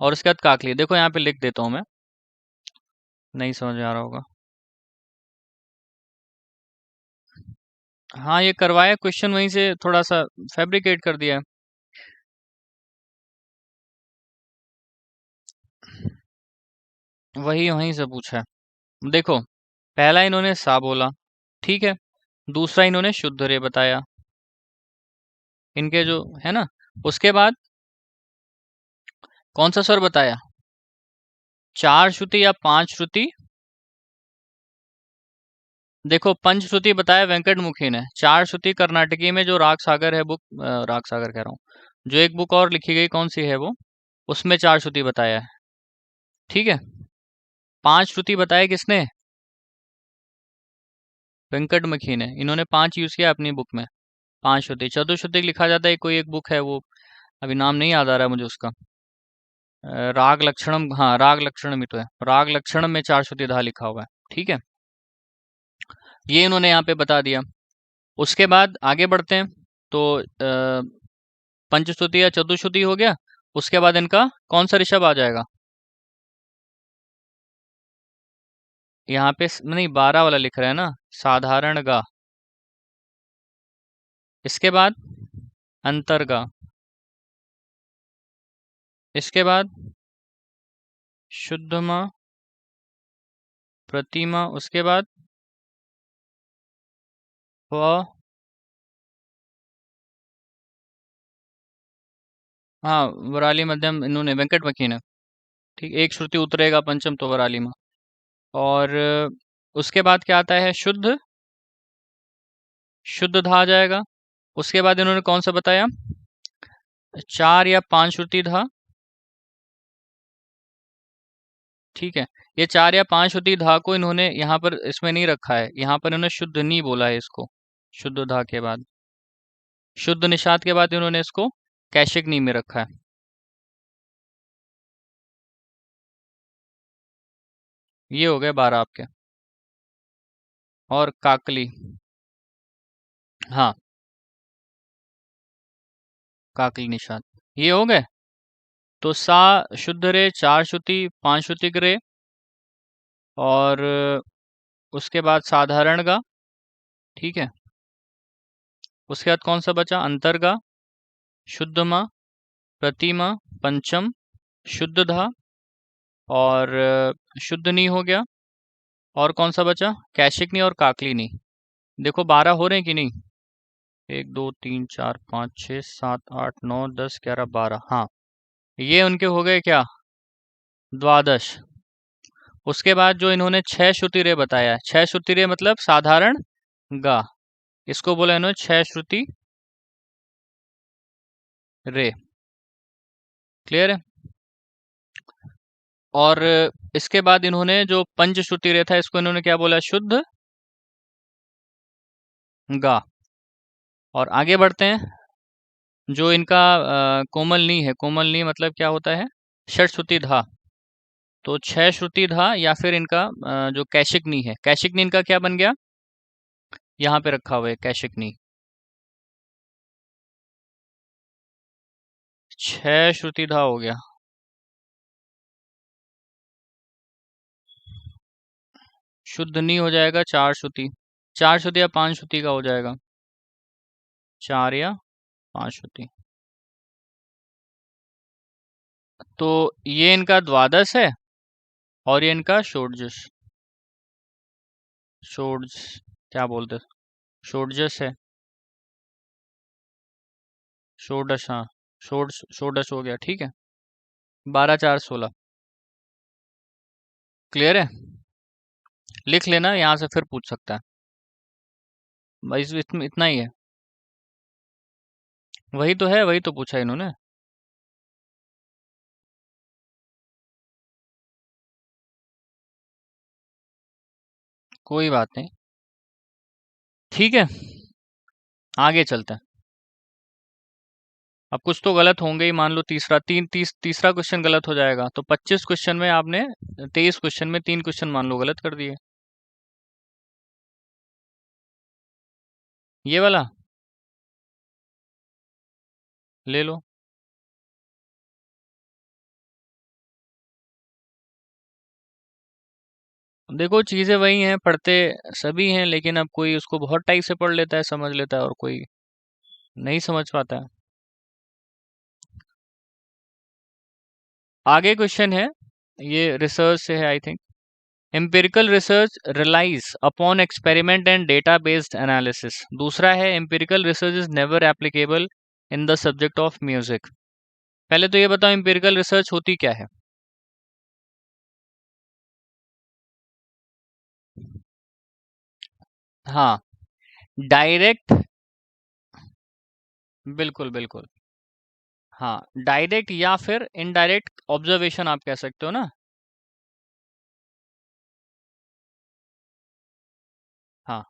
और उसके बाद काकली, देखो यहाँ पे लिख देता हूँ मैं, नहीं समझ में आ रहा होगा। हाँ, ये करवाया क्वेश्चन वहीं से, थोड़ा सा फैब्रिकेट कर दिया है। वही वहीं से पूछा है। देखो, पहला इन्होंने सा बोला, ठीक है, दूसरा इन्होंने शुद्ध रे बताया, इनके जो है ना। उसके बाद कौन सा स्वर बताया, चार श्रुति या पांच श्रुति। देखो, पंचश्रुति बताया वेंकट मुखी ने, चार श्रुति कर्नाटकी में जो राग सागर है बुक, राग सागर कह रहा हूँ, जो एक बुक और लिखी गई कौन सी है वो, उसमें चार श्रुति बताया है, ठीक है। पांच श्रुति बताया किसने, वेंकट मुखी ने, इन्होंने पांच यूज किया अपनी बुक में, पांच श्रुति। चतुश्रुति लिखा जाता है, कोई एक बुक है वो, अभी नाम नहीं याद आ रहा है मुझे उसका, राग लक्षणम, हाँ राग लक्षणम ही तो है, राग लक्षणम में चार श्रुति धा लिखा हुआ है, ठीक है। ये इन्होंने यहाँ पे बता दिया। उसके बाद आगे बढ़ते हैं, तो पंचश्रुति या चतुश्रुति हो गया। उसके बाद इनका कौन सा ऋषभ आ जाएगा, यहाँ पे नहीं 12 वाला लिख रहा है ना, साधारण गा। इसके बाद अंतर्गा। इसके बाद शुद्धमा, प्रतिमा। उसके बाद व, हाँ वराली मध्यम इन्होंने वेंकट मखी ने, ठीक, एक श्रुति उतरेगा पंचम तो वराली में। और उसके बाद क्या आता है, शुद्ध, शुद्ध धा आ जाएगा। उसके बाद इन्होंने कौन सा बताया, चार या पांच श्रुति धा, ठीक है। ये चार या पांच श्रुति धा को इन्होंने यहाँ पर इसमें नहीं रखा है, यहाँ पर इन्होंने शुद्ध नहीं बोला है इसको, शुद्ध धा के बाद, शुद्ध निषाद के बाद इन्होंने इसको कैशिक नी में रखा है। ये हो गए 12 आपके। और काकली, हाँ काकली निषाद, ये हो गए। तो सा, शुद्ध रे, चार श्रुति, पांच श्रुति रे, और उसके बाद साधारण गा, ठीक है। उसके बाद कौन सा बचा, अंतरगा, शुद्ध मा, प्रतिमा, पंचम, शुद्ध धा, और शुद्ध नी हो गया। और कौन सा बचा, कैशिक नी और काकली नी। देखो 12 हो रहे हैं कि नहीं, एक दो तीन चार पाँच छः सात आठ नौ 10 11 12, हाँ ये उनके हो गए क्या, द्वादश। उसके बाद जो इन्होंने छह श्रुति रे बताया है, छह श्रुति रे मतलब साधारण, गा, इसको बोला इन्होंने छह श्रुति रे। क्लियर है? और इसके बाद इन्होंने जो पंचश्रुति रे था, इसको इन्होंने क्या बोला? शुद्ध गा। और आगे बढ़ते हैं। जो इनका कोमल नी है, कोमल नी मतलब क्या होता है? षट श्रुति धा। तो छह श्रुति धा या फिर इनका जो कैशिक नी है, कैशिक नी इनका क्या बन गया? यहाँ पे रखा हुआ है कैशिक नी। छह श्रुति धा हो गया। शुद्ध नी हो जाएगा चार श्रुति, चार श्रुति या पांच श्रुति का हो जाएगा, चार या पांच श्रुति। तो ये इनका द्वादश है और ये इनका षोडश, षोडश क्या बोलते हैं? षोडश है, षोडश, हाँ। षोडश, षोडश हो गया, ठीक है। 12 4 16। क्लियर है? लिख लेना, यहाँ से फिर पूछ सकता है। बस इतना ही है। वही तो है, वही तो पूछा इन्होंने। कोई बात नहीं, ठीक है। आगे चलते हैं। अब कुछ तो गलत होंगे ही, मान लो तीसरा क्वेश्चन गलत हो जाएगा, तो 25 क्वेश्चन में आपने 23 क्वेश्चन में 3 क्वेश्चन मान लो गलत कर दिए। ये वाला ले लो। देखो चीजें वही हैं, पढ़ते सभी हैं, लेकिन अब कोई उसको बहुत टाइप से पढ़ लेता है, समझ लेता है, और कोई नहीं समझ पाता है। आगे क्वेश्चन है, ये रिसर्च से है I think. Empirical research relies upon experiment and data based analysis. दूसरा है empirical research is never applicable in the subject of music. पहले तो ये बताओ एम्पिरिकल रिसर्च होती क्या है? हाँ, डायरेक्ट, बिल्कुल बिल्कुल। हाँ, डायरेक्ट या फिर इनडायरेक्ट ऑब्जर्वेशन आप कह सकते हो ना। हाँ,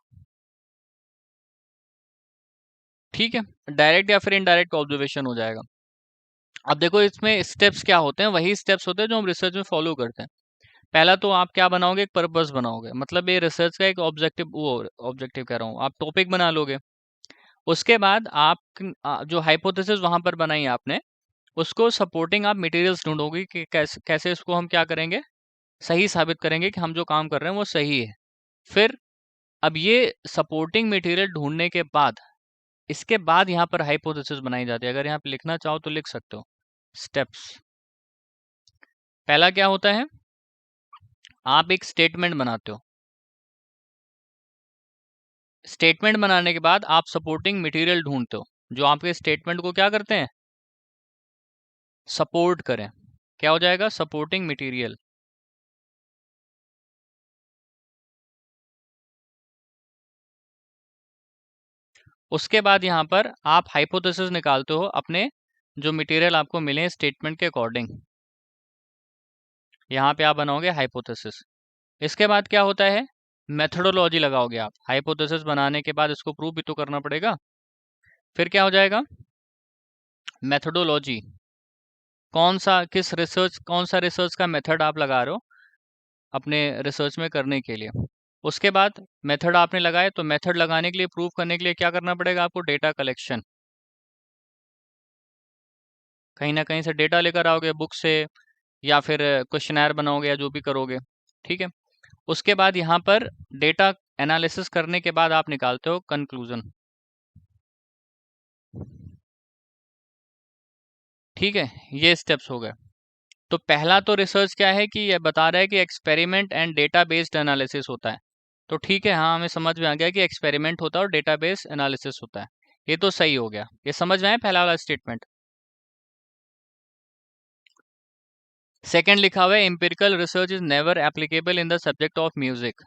ठीक है, डायरेक्ट या फिर इनडायरेक्ट ऑब्जर्वेशन हो जाएगा। अब देखो इसमें स्टेप्स क्या होते हैं, वही स्टेप्स होते हैं जो हम रिसर्च में फॉलो करते हैं। पहला तो आप क्या बनाओगे? एक पर्पस बनाओगे, मतलब ये रिसर्च का एक ऑब्जेक्टिव, वो ऑब्जेक्टिव कह रहा हूँ, आप टॉपिक बना लोगे। उसके बाद आप जो हाइपोथेसिस वहां पर बनाई आपने, उसको सपोर्टिंग आप मटेरियल्स ढूंढोगे कि कैसे कैसे इसको हम क्या करेंगे, सही साबित करेंगे कि हम जो काम कर रहे हैं वो सही है। फिर अब ये सपोर्टिंग मटेरियल ढूंढने के बाद, इसके बाद यहाँ पर हाइपोथेसिस बनाई जाती है। अगर यहाँ पे लिखना चाहो तो लिख सकते हो स्टेप्स। पहला क्या होता है? आप एक स्टेटमेंट बनाते हो। स्टेटमेंट बनाने के बाद आप सपोर्टिंग मटेरियल ढूंढते हो जो आपके स्टेटमेंट को क्या करते हैं? सपोर्ट करें। क्या हो जाएगा? Supporting material. उसके बाद यहाँ पर आप हाइपोथेसिस निकालते हो अपने, जो मटेरियल आपको मिले स्टेटमेंट के अकॉर्डिंग। यहाँ पे आप बनाओगे हाइपोथेसिस। इसके बाद क्या होता है? मेथोडोलॉजी लगाओगे आप। हाइपोथेसिस बनाने के बाद इसको प्रूव भी तो करना पड़ेगा। फिर क्या हो जाएगा? मेथोडोलॉजी। कौन सा रिसर्च का मेथड आप लगा रहे हो अपने रिसर्च में करने के लिए। उसके बाद मेथड आपने लगाए, तो मेथड लगाने के लिए, प्रूव करने के लिए क्या करना पड़ेगा आपको? Data collection. कहीं ना कहीं से डेटा लेकर आओगे, बुक से, या फिर क्वेश्चनर बनाओगे, या जो भी करोगे। ठीक है। उसके बाद यहाँ पर डेटा एनालिसिस करने के बाद आप निकालते हो कंक्लूजन। ठीक है, ये स्टेप्स हो गए। तो पहला तो रिसर्च क्या है कि ये बता रहा है कि experiment and data based analysis होता है। तो ठीक है, हाँ, हमें समझ में आ गया कि एक्सपेरिमेंट होता है और डेटा बेस्ड एनालिसिस होता है। ये तो सही हो गया, ये समझ में आया पहला वाला स्टेटमेंट। सेकंड लिखा हुआ है empirical research is never applicable in the subject of music.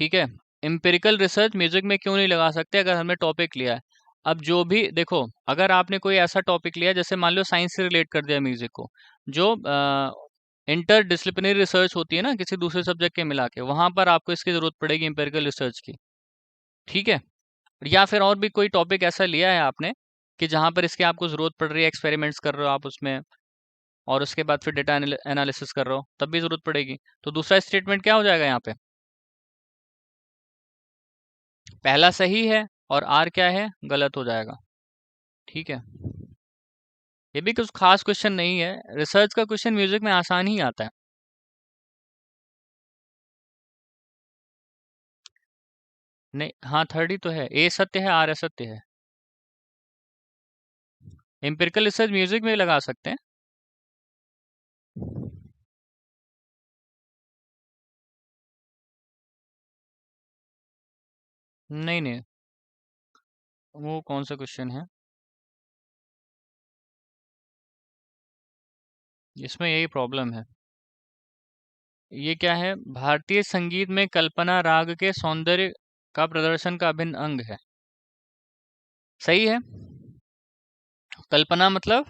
ठीक है। एम्पिरिकल रिसर्च म्यूजिक में क्यों नहीं लगा सकते अगर हमने टॉपिक लिया है। अब जो भी देखो, अगर आपने कोई ऐसा टॉपिक लिया जैसे मान लो साइंस से रिलेट कर दिया म्यूजिक को, जो इंटर डिसिप्लिनरी रिसर्च होती है ना किसी दूसरे सब्जेक्ट के मिला के, वहां पर आपको इसकी जरूरत पड़ेगी एम्पिरिकल रिसर्च की। ठीक है। या फिर और भी कोई टॉपिक ऐसा लिया है आपने कि जहां पर इसकी आपको जरूरत पड़ रही है, एक्सपेरिमेंट्स कर रहे हो आप उसमें, और उसके बाद फिर डेटा एनालिसिस कर रहे हो, तब भी जरूरत पड़ेगी। तो दूसरा स्टेटमेंट क्या हो जाएगा यहाँ पे, पहला सही है और आर क्या है, गलत हो जाएगा। ठीक है। ये भी कुछ खास क्वेश्चन नहीं है, रिसर्च का क्वेश्चन म्यूजिक में आसान ही आता है। नहीं, हाँ थर्ड ही तो है, ए सत्य है आर असत्य है। एम्पिरिकल रिसर्च म्यूजिक में भी लगा सकते हैं। नहीं नहीं, वो कौन सा क्वेश्चन है, इसमें यही प्रॉब्लम है। ये क्या है, भारतीय संगीत में कल्पना राग के सौंदर्य का प्रदर्शन का अभिन्न अंग है। सही है। कल्पना मतलब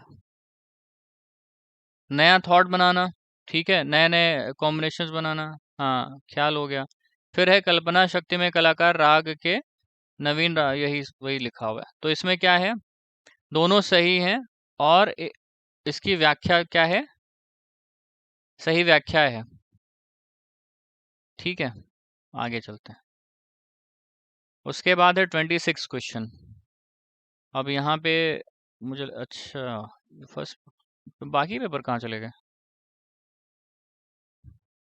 नया थॉट बनाना, ठीक है, नए नए कॉम्बिनेशंस बनाना। हाँ, ख्याल हो गया। फिर है कल्पना शक्ति में कलाकार राग के नवीन राग, यही वही लिखा हुआ है। तो इसमें क्या है, दोनों सही हैं, और इसकी व्याख्या क्या है, सही व्याख्या है। ठीक है, आगे चलते हैं। उसके बाद है 26 क्वेश्चन। अब यहाँ पे मुझे अच्छा, फर्स्ट, बाकी पेपर कहाँ चले गए।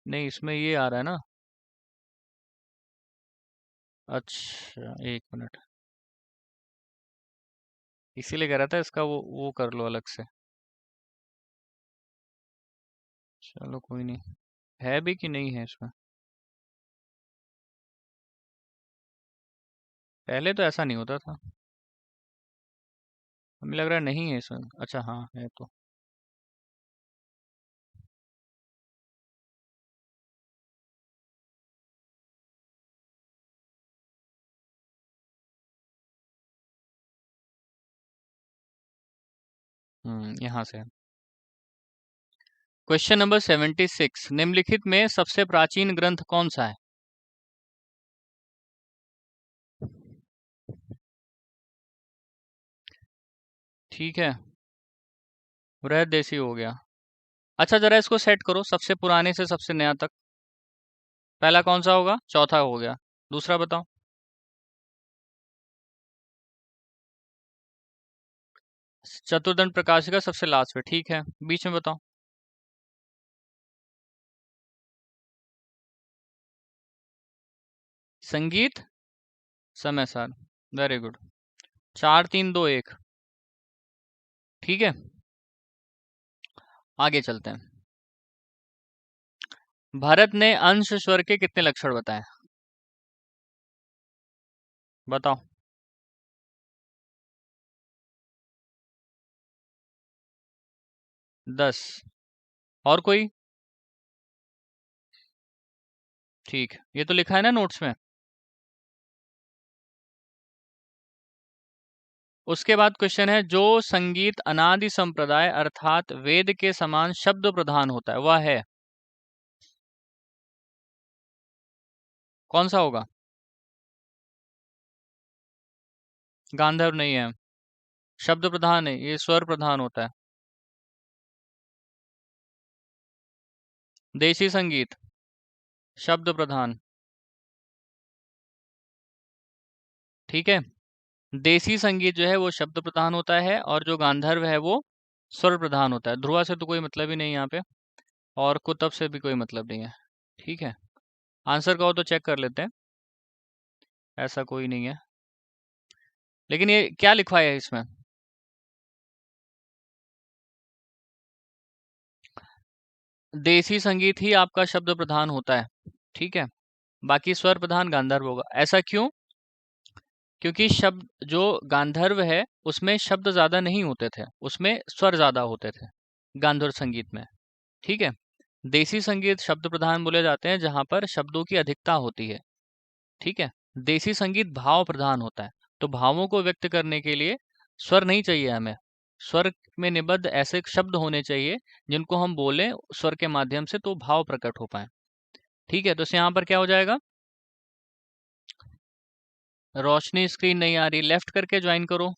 नहीं, इसमें ये आ रहा है ना। अच्छा, एक मिनट, इसीलिए कह रहा था इसका वो कर लो अलग से। चलो कोई नहीं, है भी कि नहीं है इसमें, पहले तो ऐसा नहीं होता था। हमें लग रहा है नहीं है इसमें, अच्छा हाँ है तो। यहाँ से है। क्वेश्चन नंबर 76, निम्नलिखित में सबसे प्राचीन ग्रंथ कौन सा है। ठीक है, बृहदेशी हो गया। अच्छा जरा इसको सेट करो, सबसे पुराने से सबसे नया तक, पहला कौन सा होगा, चौथा हो गया, दूसरा बताओ। चतुर्दंड प्रकाशिका सबसे लास्ट में, ठीक है, बीच में बताओ। संगीत समय सार, वेरी गुड। 4 3 2 1, ठीक है। आगे चलते हैं। भारत ने अंश स्वर के कितने लक्षण बताए, बताओ। 10, और कोई। ठीक, ये तो लिखा है ना नोट्स में। उसके बाद क्वेश्चन है, जो संगीत अनादि संप्रदाय अर्थात वेद के समान शब्द प्रधान होता है वह है, कौन सा होगा। गांधर्व नहीं है, शब्द प्रधान है, ये स्वर प्रधान होता है। देशी संगीत शब्द प्रधान, ठीक है। देसी संगीत जो है वो शब्द प्रधान होता है, और जो गांधर्व है वो स्वर प्रधान होता है। ध्रुवा से तो कोई मतलब ही नहीं यहाँ पे, और कुतब से भी कोई मतलब नहीं है। ठीक है, आंसर कहो तो चेक कर लेते हैं, ऐसा कोई नहीं है। लेकिन ये क्या लिखवाया है इसमें, देसी संगीत ही आपका शब्द प्रधान होता है, ठीक है। बाकी स्वर प्रधान गांधर्व होगा, ऐसा क्यों, क्योंकि शब्द जो गांधर्व है उसमें शब्द ज्यादा नहीं होते थे, उसमें स्वर ज्यादा होते थे गांधर्व संगीत में। ठीक है। देसी संगीत शब्द प्रधान बोले जाते हैं जहां पर शब्दों की अधिकता होती है। ठीक है। देसी संगीत भाव प्रधान होता है, तो भावों को व्यक्त करने के लिए स्वर नहीं चाहिए हमें। स्वर में निबद्ध ऐसे शब्द होने चाहिए जिनको हम बोलें स्वर के माध्यम से, तो भाव प्रकट हो पाए। ठीक है, तो यहाँ पर क्या हो जाएगा? रोशनी स्क्रीन नहीं आ रही, लेफ्ट करके ज्वाइन करो।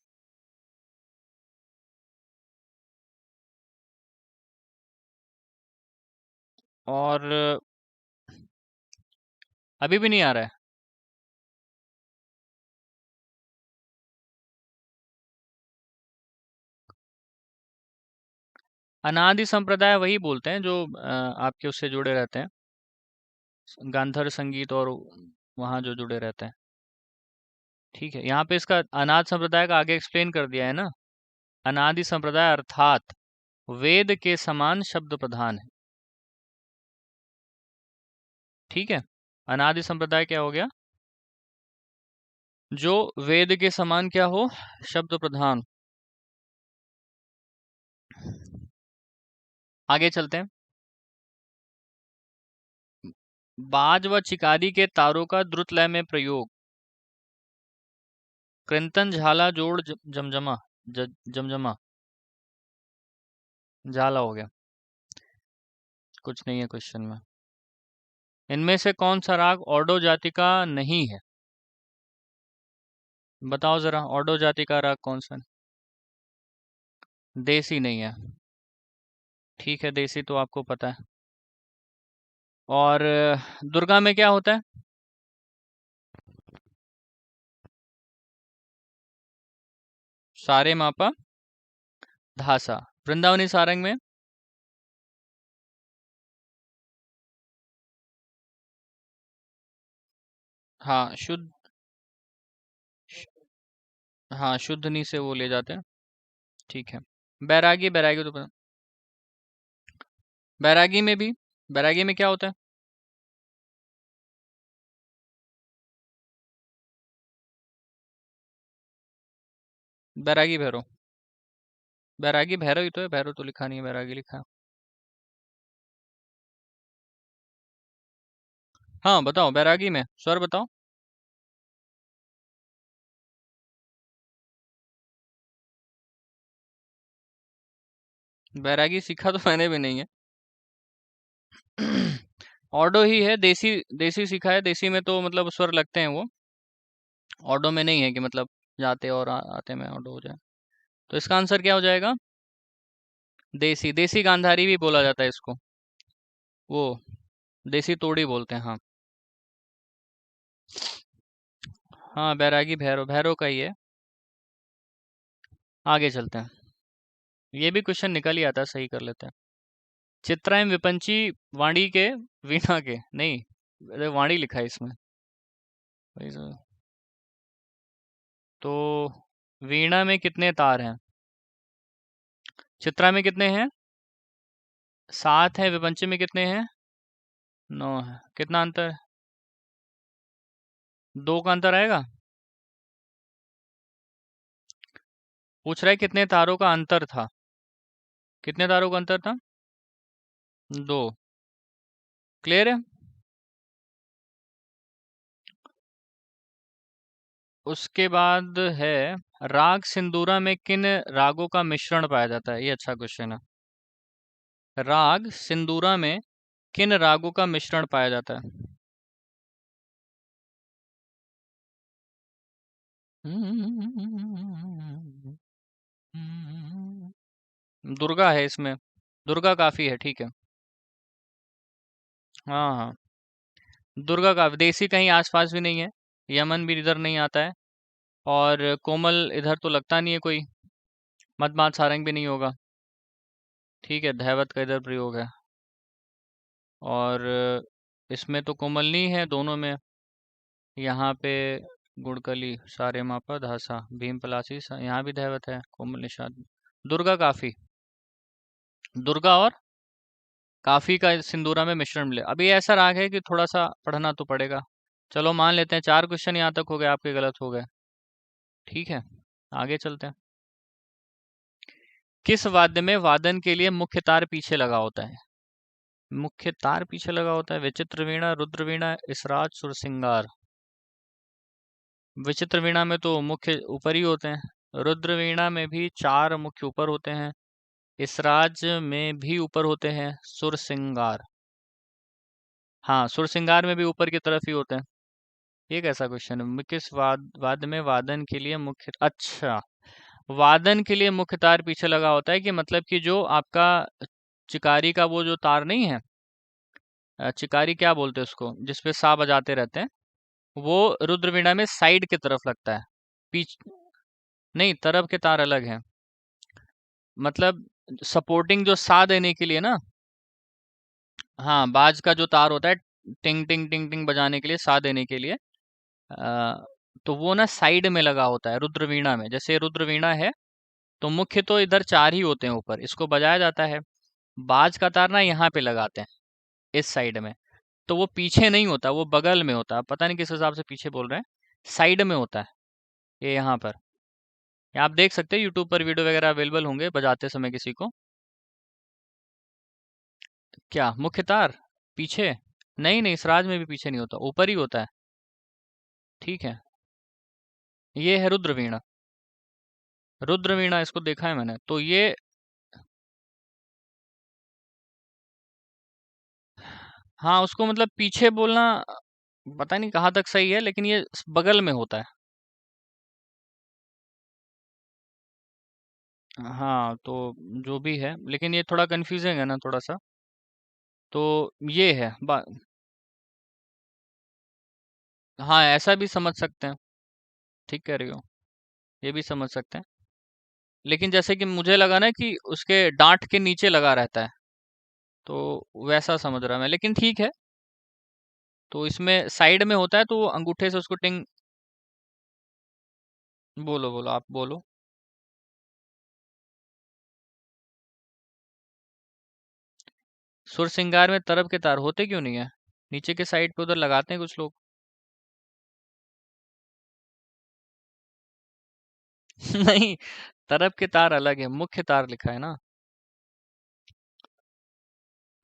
और अभी भी नहीं आ रहा है? अनादि संप्रदाय वही बोलते हैं जो आपके उससे जुड़े रहते हैं, गांधार संगीत, और वहाँ जो जुड़े रहते हैं। ठीक है, यहाँ पे इसका अनादि संप्रदाय का आगे एक्सप्लेन कर दिया है ना। अनादि संप्रदाय अर्थात वेद के समान शब्द प्रधान है। ठीक है, अनादि संप्रदाय क्या हो गया? जो वेद के समान क्या हो? शब्द प्रधान। आगे चलते हैं। बाज व चिकारी के तारों का द्रुत लय में प्रयोग। कृंतन झाला जोड़ जमजमा, जमजमा, झाला हो गया। कुछ नहीं है क्वेश्चन में। इनमें से कौन सा राग ऑडो जाति का नहीं है? बताओ जरा, ऑडो जाति का राग कौन सा है? देसी नहीं है। ठीक है, देसी तो आपको पता है। और दुर्गा में क्या होता है? सारे मापा धासा। वृंदावनी सारंग में? हाँ शुद्ध, हाँ शुद्धनी से वो ले जाते हैं। ठीक है। बैरागी, बैरागी तो पता। बैरागी में भी, बैरागी में क्या होता है? बैरागी भैरव, बैरागी भैरव ही तो है, भैरव तो लिखा नहीं है, बैरागी लिखा है। हाँ बताओ, बैरागी में स्वर बताओ। बैरागी सीखा तो मैंने भी नहीं है। ऑडो ही है, देसी, देसी सीखा है। देसी में तो मतलब स्वर लगते हैं वो, ऑडो में नहीं है कि मतलब जाते और आते में ऑडो हो जाए। तो इसका आंसर क्या हो जाएगा? देसी, देसी गांधारी भी बोला जाता है इसको, वो देसी तोड़ी बोलते हैं, हाँ। हाँ बैरागी भैरव, भैरव का ही है। आगे चलते हैं, ये भी क्वेश्चन निकल ही आता है, सही कर लेते हैं। चित्राएं विपंची वाणी के, वीणा के नहीं, अरे वाणी लिखा है इसमें। वही तो वीणा में कितने तार हैं? चित्रा में कितने हैं? 7 है। विपंची में कितने हैं? 9 है। कितना अंतर? 2 का अंतर आएगा। पूछ रहा है कितने तारों का अंतर था, कितने तारों का अंतर था? 2। क्लियर है। उसके बाद है, राग सिंदूरा में किन रागों का मिश्रण पाया जाता है? ये अच्छा क्वेश्चन है। राग सिंदूरा में किन रागों का मिश्रण पाया जाता है? दुर्गा है इसमें, दुर्गा काफी है। ठीक है, हाँ हाँ, दुर्गा का देसी कहीं आसपास भी नहीं है, यमन भी इधर नहीं आता है, और कोमल इधर तो लगता नहीं है कोई, मदमात सारंग भी नहीं होगा। ठीक है, धैवत का इधर प्रयोग है। और इसमें तो कोमल नहीं है दोनों में। यहाँ पे गुड़कली, सारे मापा धासा, भीम पलासी यहाँ भी धैवत है, कोमल निषाद। दुर्गा काफी, दुर्गा और काफी का सिंदूरा में मिश्रण मिले। अभी ऐसा राग है कि थोड़ा सा पढ़ना तो पड़ेगा। चलो मान लेते हैं 4 क्वेश्चन यहाँ तक हो गए, आपके गलत हो गए। ठीक है, आगे चलते हैं। किस वाद्य में वादन के लिए मुख्य तार पीछे लगा होता है? मुख्य तार पीछे लगा होता है, विचित्र वीणा, रुद्र वीणा, इसराज, सुरसिंगार। विचित्र वीणा में तो मुख्य ऊपर ही होते हैं। रुद्र वीणा में भी 4 मुख्य ऊपर होते हैं। इसराज में भी ऊपर होते हैं। सुर सिंगार, हाँ सुर सिंगार में भी ऊपर की तरफ ही होते हैं। ये कैसा क्वेश्चन है? किस वाद्य में वादन के लिए मुख्य, अच्छा, वादन के लिए मुख्य तार पीछे लगा होता है कि मतलब कि जो आपका चिकारी का वो जो तार नहीं है, चिकारी क्या बोलते हैं उसको, जिसपे सा बजाते रहते हैं, वो रुद्र वीणा में साइड की तरफ लगता है। पीछ नहीं, तरफ के तार अलग हैं। मतलब सपोर्टिंग जो सा देने के लिए ना, हाँ बाज का जो तार होता है, टिंग टिंग टिंग टिंग बजाने के लिए, सा देने के लिए, अ, तो वो ना साइड में लगा होता है रुद्र वीणा में। जैसे रुद्र वीणा है तो मुख्य तो इधर 4 ही होते हैं ऊपर, इसको बजाया जाता है। बाज का तार ना यहाँ पे लगाते हैं, इस साइड में। तो वो पीछे नहीं होता, वो बगल में होता है। पता नहीं किस हिसाब से पीछे बोल रहे हैं, साइड में होता है ये यहाँ पर। ये आप देख सकते हैं यूट्यूब पर, वीडियो वगैरह अवेलेबल होंगे बजाते समय किसी को। क्या मुख्य तार पीछे? नहीं नहीं, इसराज में भी पीछे नहीं होता, ऊपर ही होता है। ठीक है, ये है रुद्र वीणा। रुद्र वीणा इसको देखा है मैंने, तो ये, हाँ उसको मतलब पीछे बोलना पता नहीं कहाँ तक सही है, लेकिन ये बगल में होता है। हाँ तो जो भी है, लेकिन ये थोड़ा कंफ्यूजिंग है ना थोड़ा सा। तो ये है हाँ ऐसा भी समझ सकते हैं, ठीक कह रही हो, ये भी समझ सकते हैं। लेकिन जैसे कि मुझे लगा ना कि उसके डांट के नीचे लगा रहता है, तो वैसा समझ रहा मैं, लेकिन ठीक है। तो इसमें साइड में होता है तो वो अंगूठे से उसको टिंग, बोलो बोलो आप बोलो। सुर सिंगार में तरफ के तार होते क्यों नहीं है? नीचे के साइड पे उधर लगाते हैं कुछ लोग। नहीं, तरफ के तार अलग है, मुख्य तार लिखा है ना,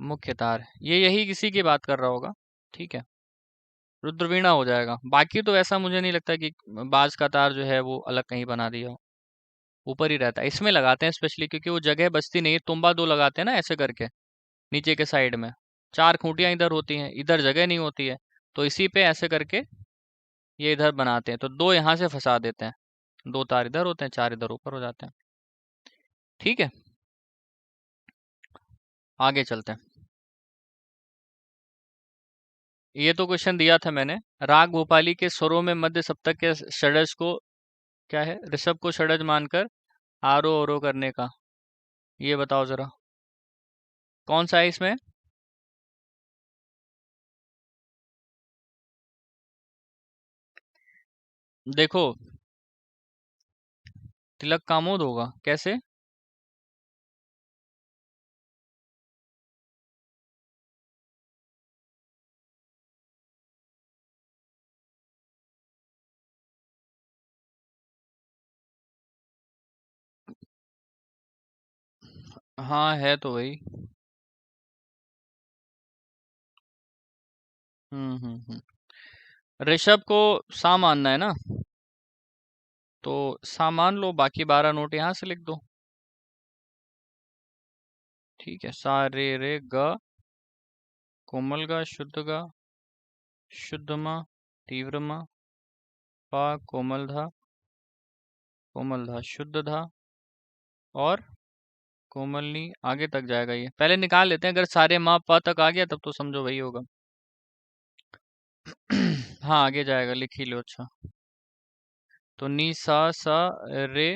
मुख्य तार। ये यही किसी की बात कर रहा होगा, ठीक है। रुद्रवीणा हो जाएगा। बाकी तो ऐसा मुझे नहीं लगता कि बाज का तार जो है वो अलग कहीं बना दिया हो, ऊपर ही रहता है। इसमें लगाते हैं स्पेशली क्योंकि वो जगह बचती नहीं है। तुम्बा दो लगाते हैं ना ऐसे करके, नीचे के साइड में 4 खूंटियां इधर होती हैं, इधर जगह नहीं होती है, तो इसी पे ऐसे करके ये इधर बनाते हैं, तो 2 यहाँ से फंसा देते हैं। 2 तार इधर होते हैं, 4 इधर ऊपर हो जाते हैं। ठीक है, आगे चलते हैं। ये तो क्वेश्चन दिया था मैंने। राग भोपाली के स्वरों में मध्य सप्तक के षड्ज को क्या है, ऋषभ को षड्ज मानकर आरोह अवरोह करने का, ये बताओ जरा कौन सा है इसमें? देखो, तिलक कामोद होगा कैसे? हाँ है तो वही। हम्म। ऋषभ को सा मानना है ना, तो सा मान लो, बाकी 12 नोट यहाँ से लिख दो। ठीक है, सा रे रे ग, कोमल गा, शुद्ध गा, शुद्ध मा, तीव्र मा, पा, कोमल धा, कोमल धा, शुद्ध धा, और कोमलनी, आगे तक जाएगा। ये पहले निकाल लेते हैं, अगर सारे माँ प तक आ गया तब तो समझो वही होगा। हाँ आगे जाएगा, लिख ही लो। अच्छा, तो नी सा रे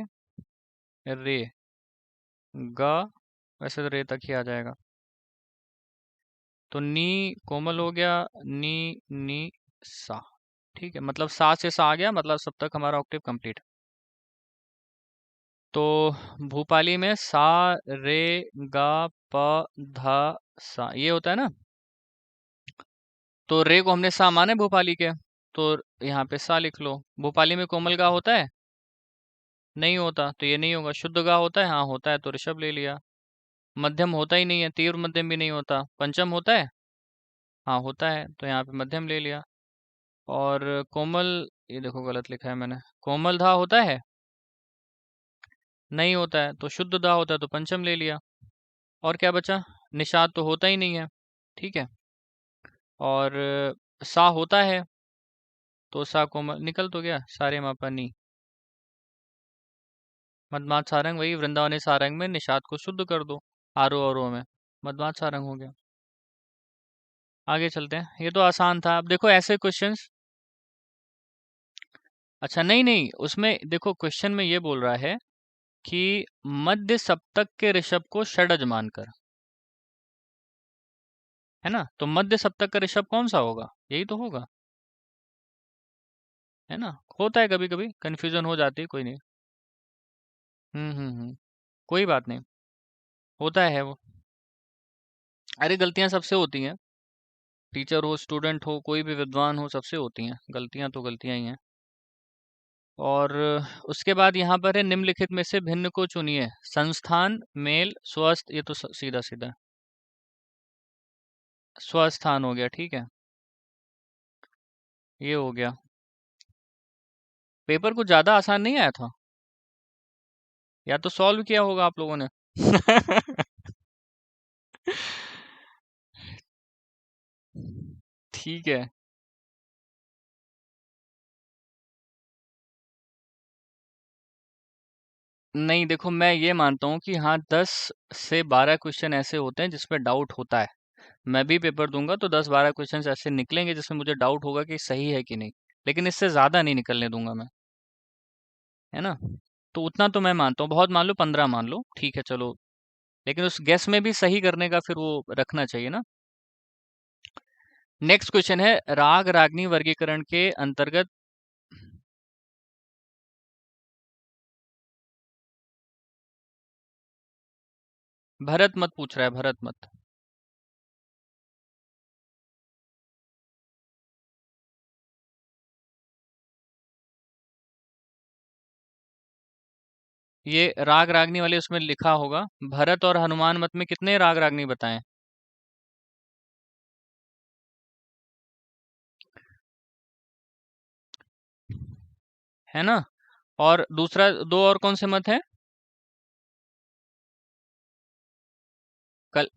रे गा, वैसे तो रे तक ही आ जाएगा। तो नी कोमल हो गया, नी नी सा, ठीक है, मतलब सा से सा आ गया, मतलब सब तक हमारा ऑक्टेव कंप्लीट। तो भूपाली में सा रे गा प धा सा, ये होता है ना। तो रे को हमने सा माने भोपाली के, तो यहाँ पे सा लिख लो। भोपाली में कोमल गा होता है? नहीं होता, तो ये नहीं होगा। शुद्ध गा होता है? हाँ होता है, तो ऋषभ ले लिया। मध्यम होता ही नहीं है, तीव्र मध्यम भी नहीं होता। पंचम होता है? हाँ होता है, तो यहाँ पे मध्यम ले लिया। और कोमल ये देखो गलत लिखा है मैंने। कोमल धा होता है? नहीं होता है, तो शुद्ध धा होता है तो पंचम ले लिया। और क्या बचा? निषाद तो होता ही नहीं है। ठीक है। और सा होता है, तो सा कोमल निकल तो गया, सारे मापा नी। मदमात सारंग, वही वृंदावनी सारंग में निषाद को शुद्ध कर दो, आरो और ओ में मदमात सारंग हो गया। आगे चलते हैं, ये तो आसान था। अब देखो ऐसे क्वेश्चंस। अच्छा नहीं नहीं, उसमें देखो क्वेश्चन में ये बोल रहा है कि मध्य सप्तक के ऋषभ को षडज मानकर, है ना? तो मध्य सप्तक का ऋषभ कौन सा होगा? यही तो होगा, है ना? होता है कभी कभी कंफ्यूजन हो जाती है, कोई नहीं। कोई बात नहीं, होता है वो। अरे गलतियां सबसे होती हैं, टीचर हो, स्टूडेंट हो, कोई भी विद्वान हो, सबसे होती हैं गलतियां, तो गलतियां ही हैं। और उसके बाद यहाँ पर है निम्नलिखित में से भिन्न को चुनिए। संस्थान, मेल, स्वस्थ, ये तो सीधा सीधा स्वस्थान हो गया। ठीक है, ये हो गया। पेपर कुछ ज्यादा आसान नहीं आया था, या तो सॉल्व किया होगा आप लोगों ने। ठीक है। नहीं देखो, मैं ये मानता हूँ कि हाँ 10 से 12 क्वेश्चन ऐसे होते हैं जिसमें डाउट होता है। मैं भी पेपर दूंगा तो 10-12 क्वेश्चन ऐसे निकलेंगे जिसमें मुझे डाउट होगा कि सही है कि नहीं, लेकिन इससे ज्यादा नहीं निकलने दूंगा मैं, है ना? तो उतना तो मैं मानता हूँ, बहुत मान लो 15 मान लो, ठीक है चलो। लेकिन उस गेस में भी सही करने का फिर वो रखना चाहिए ना। नेक्स्ट क्वेश्चन है राग रागनी वर्गीकरण के अंतर्गत। भरत मत पूछ रहा है, भरत मत। ये राग रागनी वाले उसमें लिखा होगा, भरत और हनुमान मत में कितने राग रागनी बताएं? है ना? और दूसरा दो और कौन से मत है? कल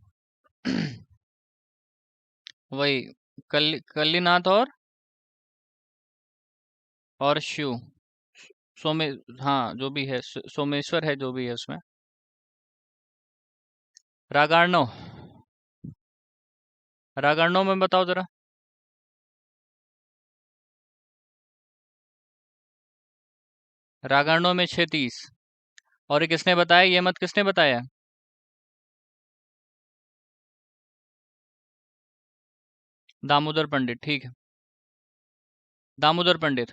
वही कल्लीनाथ और शिव, सोमे, हाँ जो भी है, सोमेश्वर है जो भी है उसमें। रागार्णव, रागार्णव में बताओ जरा। रागार्णव में 36। और ये किसने बताया, ये मत किसने बताया? दामोदर पंडित, ठीक है। दामोदर पंडित।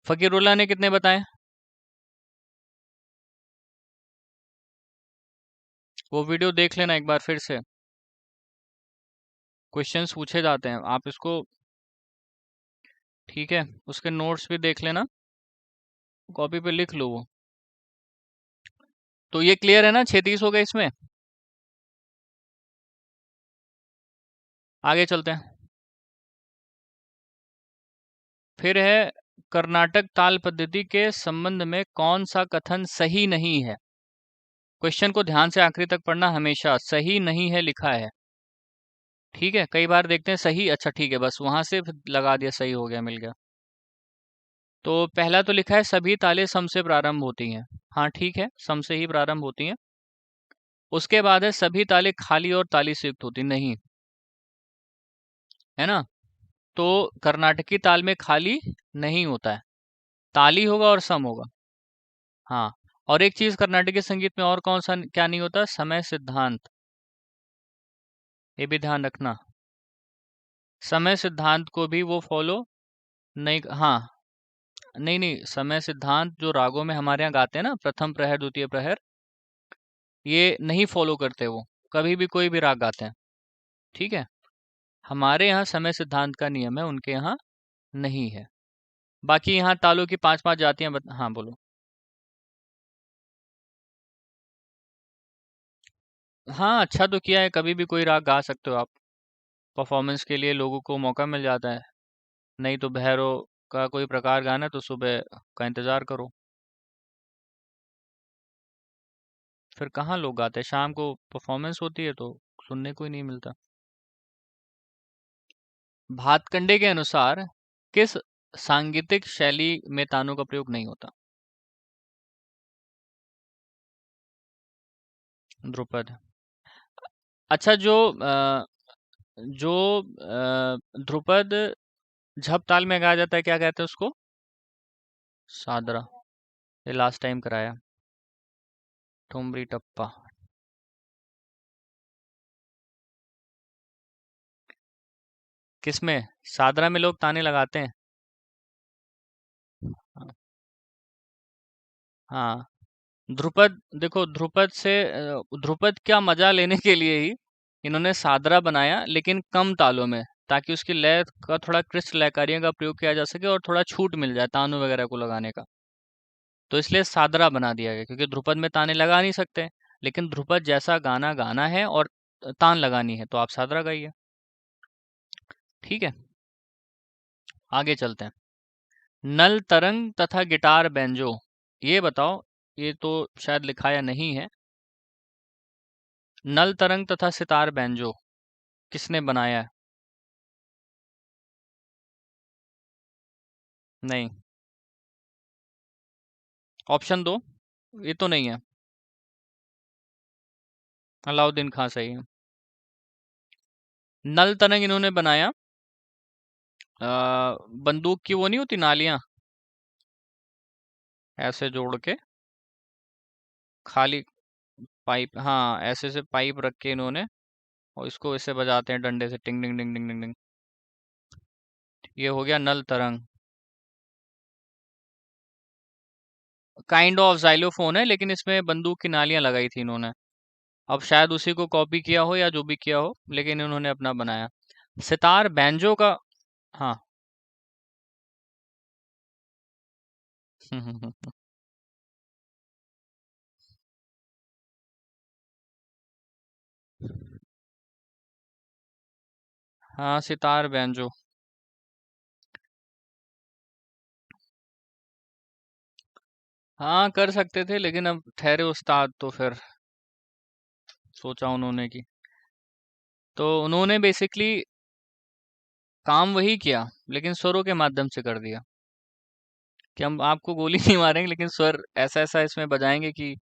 फकीरुल्लाह ने कितने बताए? वो वीडियो देख लेना एक बार फिर से, क्वेश्चंस पूछे जाते हैं, आप इसको, ठीक है, उसके नोट्स भी देख लेना, कॉपी पे लिख लो वो। तो ये क्लियर है ना, 36 हो गए इसमें। आगे चलते हैं। फिर है कर्नाटक ताल पद्धति के संबंध में कौन सा कथन सही नहीं है? क्वेश्चन को ध्यान से आखिरी तक पढ़ना, हमेशा सही नहीं है लिखा है। ठीक है, कई बार देखते हैं सही, अच्छा ठीक है, बस वहां से फिर लगा दिया, सही हो गया, मिल गया। तो पहला तो लिखा है सभी ताले सम से प्रारंभ होती हैं। हाँ ठीक है, सम से ही प्रारंभ होती हैं। उसके बाद है सभी ताले खाली और ताली से युक्त होती नहीं, है ना? तो कर्नाटकी ताल में खाली नहीं होता है, ताली होगा और सम होगा। हाँ। और एक चीज कर्नाटकी संगीत में और कौन सा क्या नहीं होता, समय सिद्धांत, ये भी ध्यान रखना। समय सिद्धांत को भी वो फॉलो नहीं, हाँ, नहीं नहीं, समय सिद्धांत जो रागों में हमारे यहाँ गाते हैं ना, प्रथम प्रहर द्वितीय प्रहर, ये नहीं फॉलो करते वो, कभी भी कोई भी राग गाते हैं। ठीक है, हमारे यहाँ समय सिद्धांत का नियम है, उनके यहाँ नहीं है। बाकी यहाँ तालों की 5-5 जातियां हाँ बोलो। हाँ अच्छा तो किया है, कभी भी कोई राग गा सकते हो आप, परफॉर्मेंस के लिए लोगों को मौका मिल जाता है। नहीं तो भैरव, का कोई प्रकार गाना है तो सुबह का इंतजार करो। फिर कहाँ लोग गाते हैं, शाम को परफॉर्मेंस होती है तो सुनने को ही नहीं मिलता। भातखंडे के अनुसार किस सांगीतिक शैली में तानों का प्रयोग नहीं होता? ध्रुपद। अच्छा, जो ध्रुपद झप ताल में गाया जाता है, क्या कहते हैं उसको? सादरा। ये लास्ट टाइम कराया। ठुमरी टप्पा। किसमें? सादरा में लोग ताने लगाते हैं। हाँ। हाँ। ध्रुपद, देखो ध्रुपद से ध्रुपद का मजा लेने के लिए ही इन्होंने सादरा बनाया, लेकिन कम तालों में, ताकि उसकी लय का थोड़ा क्रिस्ट लयकारियों का प्रयोग किया जा सके और थोड़ा छूट मिल जाए तानों वगैरह को लगाने का। तो इसलिए सादरा बना दिया गया, क्योंकि ध्रुपद में ताने लगा नहीं सकते, लेकिन ध्रुपद जैसा गाना गाना है और तान लगानी है तो आप सादरा गाइए। ठीक है, आगे चलते हैं। नल तरंग तथा गिटार बैंजो, ये बताओ, ये तो शायद लिखा या नहीं है। नल तरंग तथा सितार बैंजो किसने बनाया है? नहीं। ऑप्शन दो। ये तो नहीं है। अलाउद्दीन खां सही है। नल तरंग इन्होंने बनाया, बंदूक की वो नहीं होती नालियां, ऐसे जोड़ के, खाली पाइप, हाँ ऐसे से पाइप रख के इन्होंने, और इसको ऐसे बजाते हैं डंडे से, टिंग टिंग टिंग टिंग टिंग टिंग। ये हो गया नल तरंग। काइंड ऑफ जाइलोफोन है, लेकिन इसमें बंदूक की नालियां लगाई थी इन्होंने। अब शायद उसी को कॉपी किया हो या जो भी किया हो, लेकिन इन्होंने अपना बनाया। सितार बैंजो का। हाँ। हाँ, सितार बैंजो। हाँ कर सकते थे, लेकिन अब ठहरे उस्ताद तो फिर सोचा उन्होंने कि, तो उन्होंने बेसिकली काम वही किया, लेकिन स्वरों के माध्यम से कर दिया, कि हम आपको गोली नहीं मारेंगे, लेकिन स्वर ऐसा ऐसा इसमें बजाएंगे कि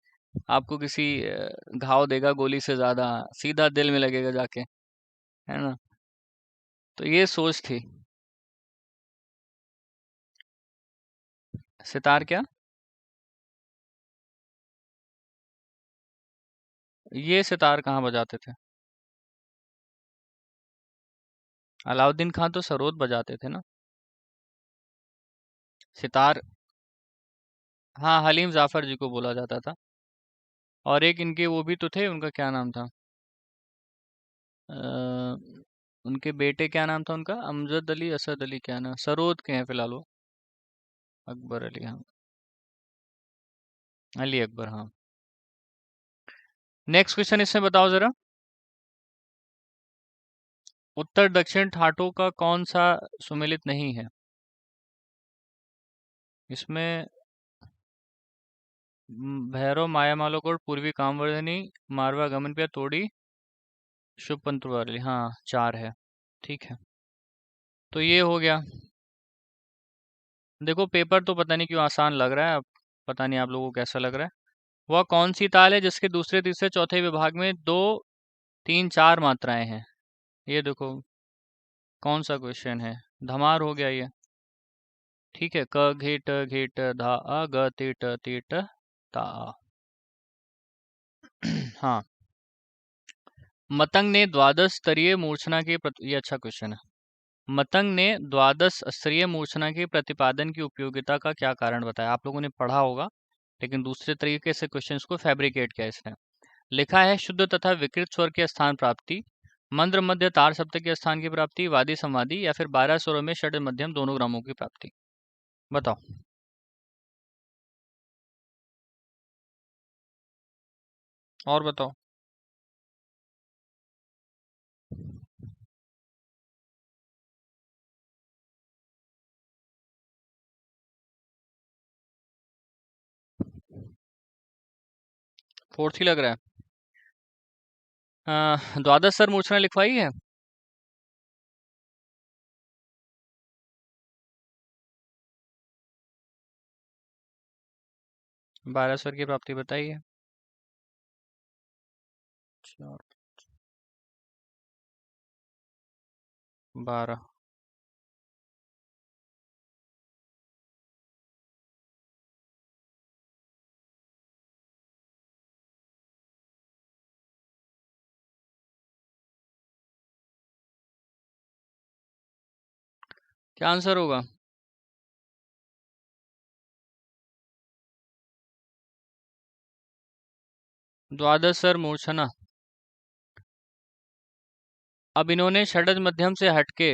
आपको किसी घाव देगा गोली से ज्यादा, सीधा दिल में लगेगा जाके, है ना? तो ये सोच थी। सितार क्या? ये सितार कहाँ बजाते थे? अलाउद्दीन खान तो सरोद बजाते थे ना। सितार, हाँ हलीम जाफर जी को बोला जाता था। और एक इनके वो भी तो थे, उनका क्या नाम था? अ, उनके बेटे क्या नाम था उनका? अमजद अली, असद अली, क्या नाम, सरोद के हैं फिलहाल वो। अकबर अली, हाँ। अली अकबर, हाँ। नेक्स्ट क्वेश्चन इसमें बताओ जरा। उत्तर दक्षिण ठाटों का कौन सा सुमेलित नहीं है? इसमें भैरव, माया मालोकोट, पूर्वी कामवर्धिनी, मारवा गमन पिया तोड़ी, शुभ पंतुवाली, हाँ चार है। ठीक है, तो ये हो गया। देखो पेपर तो पता नहीं क्यों आसान लग रहा है, अब पता नहीं आप लोगों को कैसा लग रहा है। वह कौन सी ताल है जिसके दूसरे तीसरे चौथे विभाग में दो तीन चार मात्राएं हैं? ये देखो कौन सा क्वेश्चन है। धमार हो गया ये। ठीक है, क घे ट घे ट धा आ ग ते ट ता आ। हाँ। मतंग ने द्वादश स्तरीय मूर्छना के ये अच्छा क्वेश्चन है। मतंग ने द्वादश स्तरीय मूर्छना के प्रतिपादन की उपयोगिता का क्या कारण बताया? आप लोगों ने पढ़ा होगा, लेकिन दूसरे तरीके से क्वेश्चंस को फैब्रिकेट किया इसने। लिखा है शुद्ध तथा विकृत स्वर के स्थान प्राप्ति, मंद्र मध्य तार सप्तक के स्थान की प्राप्ति, वादी संवादी, या फिर 12 स्वरों में षड मध्यम दोनों ग्रामों की प्राप्ति। बताओ। और बताओ। फोर्थ ही लग रहा है। द्वादश सर मूर्छना लिखवाई है? 12 स्वर की प्राप्ति बताइए। 4, 12। क्या आंसर होगा? द्वादश सर मूर्छना। अब इन्होंने षडज मध्यम से हटके,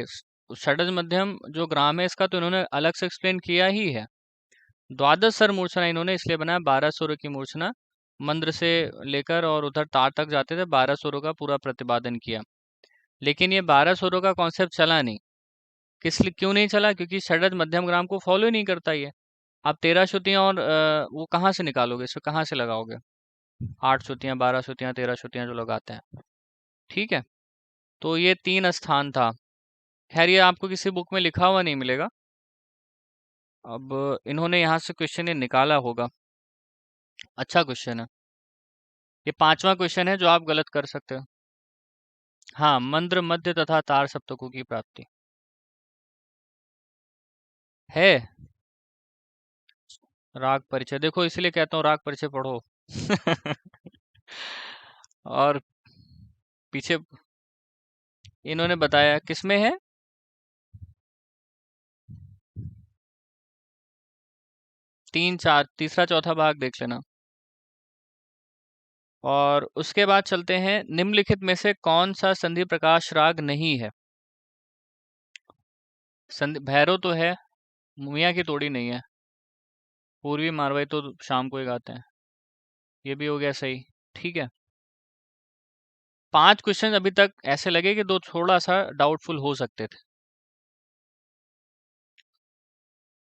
षडज मध्यम जो ग्राम है इसका तो इन्होंने अलग से एक्सप्लेन किया ही है। द्वादश सर मूर्छना इन्होंने इसलिए बनाया, 12 सुरों की मूर्छना, मंद्र से लेकर और उधर तार तक जाते थे, 12 सुरों का पूरा प्रतिपादन किया। लेकिन ये 12 सुरों का कॉन्सेप्ट चला नहीं। किस लिए क्यों नहीं चला? क्योंकि षडज मध्यम ग्राम को फॉलो ही नहीं करता ये। आप 13 श्रुतियां और वो कहाँ से निकालोगे, इसको कहाँ से लगाओगे? 8 श्रुतियां, 12 श्रुतियां, 13 श्रुतियां जो लगाते हैं। ठीक है, तो ये 3 स्थान था। खैर ये आपको किसी बुक में लिखा हुआ नहीं मिलेगा। अब इन्होंने यहाँ से क्वेश्चन ये निकाला होगा। अच्छा क्वेश्चन है ये, 5वां क्वेश्चन है जो आप गलत कर सकते हो। हाँ, मंद्र मध्य तथा तार सप्तकों की प्राप्ति है। राग परिचय देखो, इसलिए कहता हूँ राग परिचय पढ़ो। और पीछे इन्होंने बताया किसमें है? 3, 4, तीसरा चौथा भाग देख लेना। और उसके बाद चलते हैं, निम्नलिखित में से कौन सा संधि प्रकाश राग नहीं है? संधि भैरव तो है, मियाँ की तोड़ी नहीं है, पूर्वी मारवाई तो शाम को ही गाते हैं, ये भी हो गया सही। ठीक है, 5 क्वेश्चन अभी तक ऐसे लगे कि दो थोड़ा सा डाउटफुल हो सकते थे।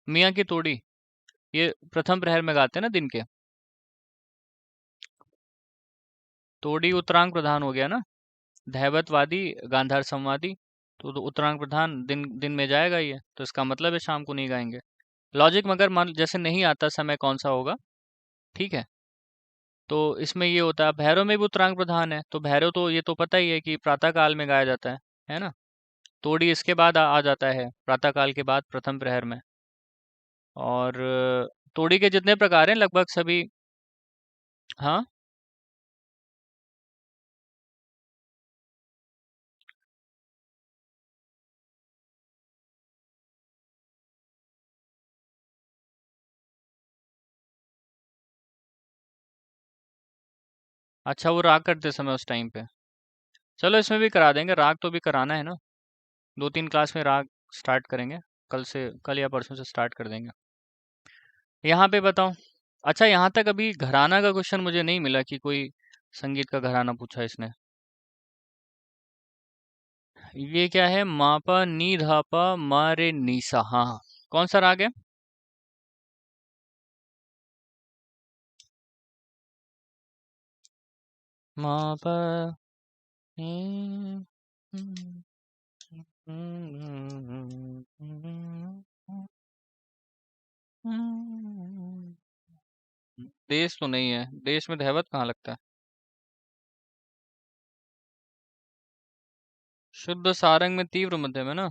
मियाँ की तोड़ी ये प्रथम प्रहर में गाते हैं ना दिन के। तोड़ी उत्तरांग प्रधान हो गया ना, धैवतवादी गांधार संवादी, तो उत्तरांग प्रधान दिन दिन में जाएगा ये, तो इसका मतलब है शाम को नहीं गाएंगे। लॉजिक मगर मान जैसे नहीं आता समय कौन सा होगा। ठीक है, तो इसमें ये होता है, भैरव में भी उत्तरांग प्रधान है, तो भैरव तो ये तो पता ही है कि प्रातः काल में गाया जाता है ना। तोड़ी इसके बाद आ जाता है, प्रातः काल के बाद प्रथम प्रहर में। और तोड़ी के जितने प्रकार हैं लगभग सभी। हाँ, अच्छा वो राग करते समय उस टाइम पे, चलो इसमें भी करा देंगे, राग तो भी कराना है ना। 2-3 क्लास में राग स्टार्ट करेंगे, कल से, कल या परसों से स्टार्ट कर देंगे। यहाँ पे बताओ। अच्छा यहाँ तक अभी घराना का क्वेश्चन मुझे नहीं मिला कि कोई संगीत का घराना पूछा इसने। ये क्या है? मा पा नी धा पा मा रे नी सा। हाँ हाँ। कौन सा राग है? मा पा नी- देश तो नहीं है, देश में धैवत कहाँ लगता है? शुद्ध सारंग में तीव्र मध्यम है ना।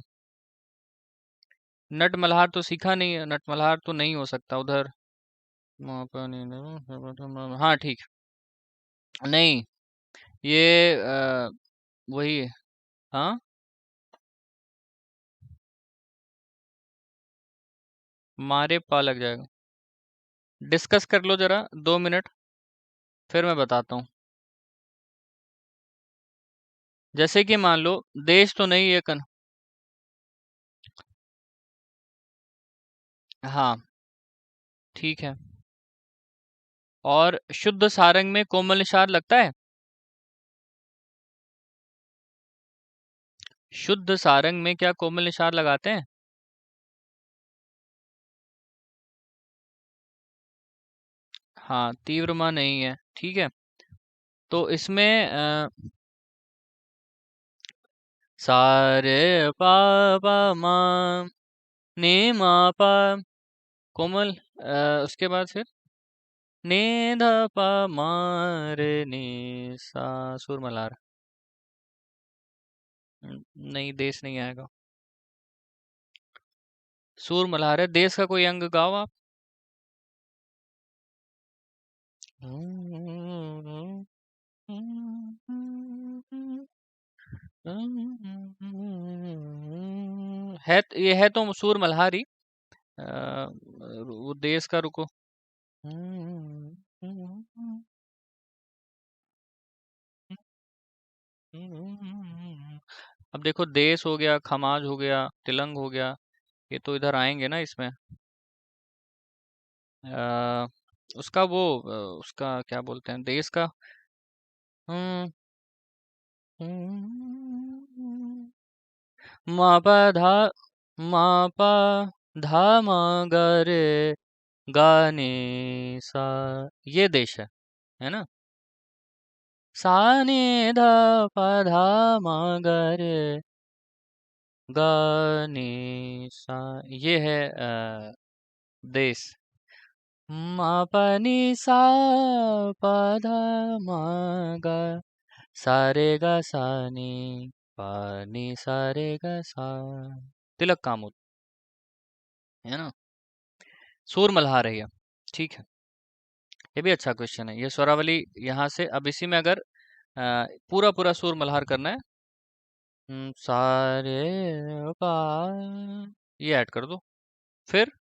नट मल्हार तो सीखा नहीं है, नट मल्हार तो नहीं हो सकता उधर। हाँ ठीक। नहीं, ये वही है। हाँ, मारे पा लग जाएगा। डिस्कस कर लो जरा 2 मिनट, फिर मैं बताता हूँ। जैसे कि मान लो देश तो नहीं है कन। हाँ ठीक है। और शुद्ध सारंग में कोमल निषाद लगता है? शुद्ध सारंग में क्या कोमल निषाद लगाते हैं? हाँ, तीव्र माँ नहीं है। ठीक है, तो इसमें सारे पा पा मा नी मा पा कोमल, उसके बाद फिर नी ध पा मा रे नी सा, सुर मल्हार। नहीं, देश नहीं आएगा। सुर मल्हार है, देश का कोई अंग गाओ आप। ये है तो सुर मल्हारी। वो देश का रुको। अब देखो, देश हो गया, खमाज हो गया, तिलंग हो गया, ये तो इधर आएंगे ना इसमें। अ, उसका वो उसका क्या बोलते हैं देश का। हम्म, मा पा धा, मा पा धा मा गा रे गा नी सा, ये देश है ना। सा नी धा पा धा मा गा रे गा नी सा, ये है देश। मा पा नी सा पा धा मा गा, सा रे गा सा नी पा नी सा रे गा सा, तिलक कामुत, है ना। सूर मल्हार है ये। ठीक है, ये भी अच्छा क्वेश्चन है। ये स्वरावली यहाँ से, अब इसी में अगर पूरा पूरा सूर मल्हार करना है, सारे पा, ये ऐड कर दो। फिर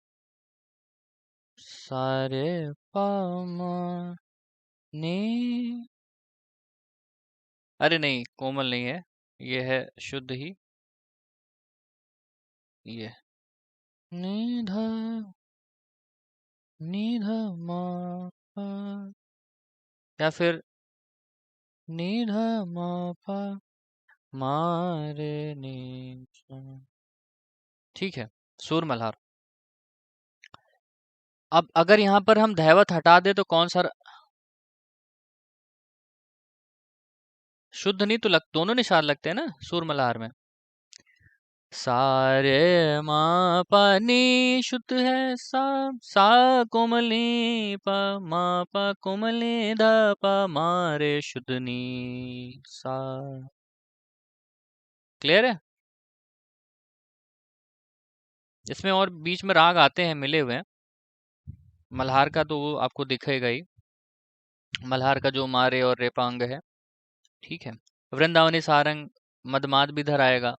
सारे पा मा नी, अरे नहीं, कोमल नहीं है, ये है शुद्ध ही, ये नी धा, नी धा मा पा, या फिर नी धा मा पा मा रे नी सा। ठीक है, सूर मल्हार। अब अगर यहाँ पर हम धैवत हटा दे तो कौन सा शुद्ध नहीं तो लग, दोनों निशान लगते हैं ना सूर मल्हार में। सारे मा पा नी शुद्ध है, सा सा कोमली पा, मा पा कोमली धा पा मा रे शुद्ध नी सा। क्लियर है। इसमें और बीच में राग आते हैं, मिले हुए हैं। मल्हार का तो वो आपको दिखेगा ही, मल्हार का जो मारे और रेपांग है। ठीक है, वृंदावनी सारंग, मदमाद भी इधर आएगा।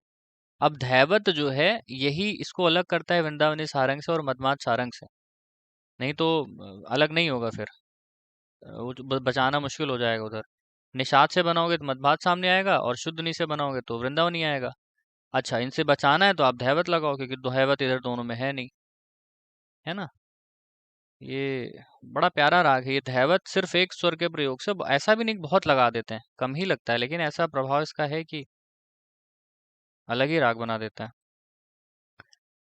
अब धैवत जो है, यही इसको अलग करता है वृंदावनी सारंग से और मदमाद सारंग से। नहीं तो अलग नहीं होगा फिर। वो जो बचाना मुश्किल हो जाएगा उधर। निषाद से बनाओगे तो मदमाद सामने आएगा, और शुद्धनी से बनाओगे तो वृंदावनी आएगा। अच्छा, इनसे बचाना है तो आप धैवत लगाओ, क्योंकि धैवत इधर दोनों में है नहीं, है ना। ये बड़ा प्यारा राग है ये धैवत, सिर्फ एक स्वर के प्रयोग से। ऐसा भी नहीं कि बहुत लगा देते हैं, कम ही लगता है, लेकिन ऐसा प्रभाव इसका है कि अलग ही राग बना देता है।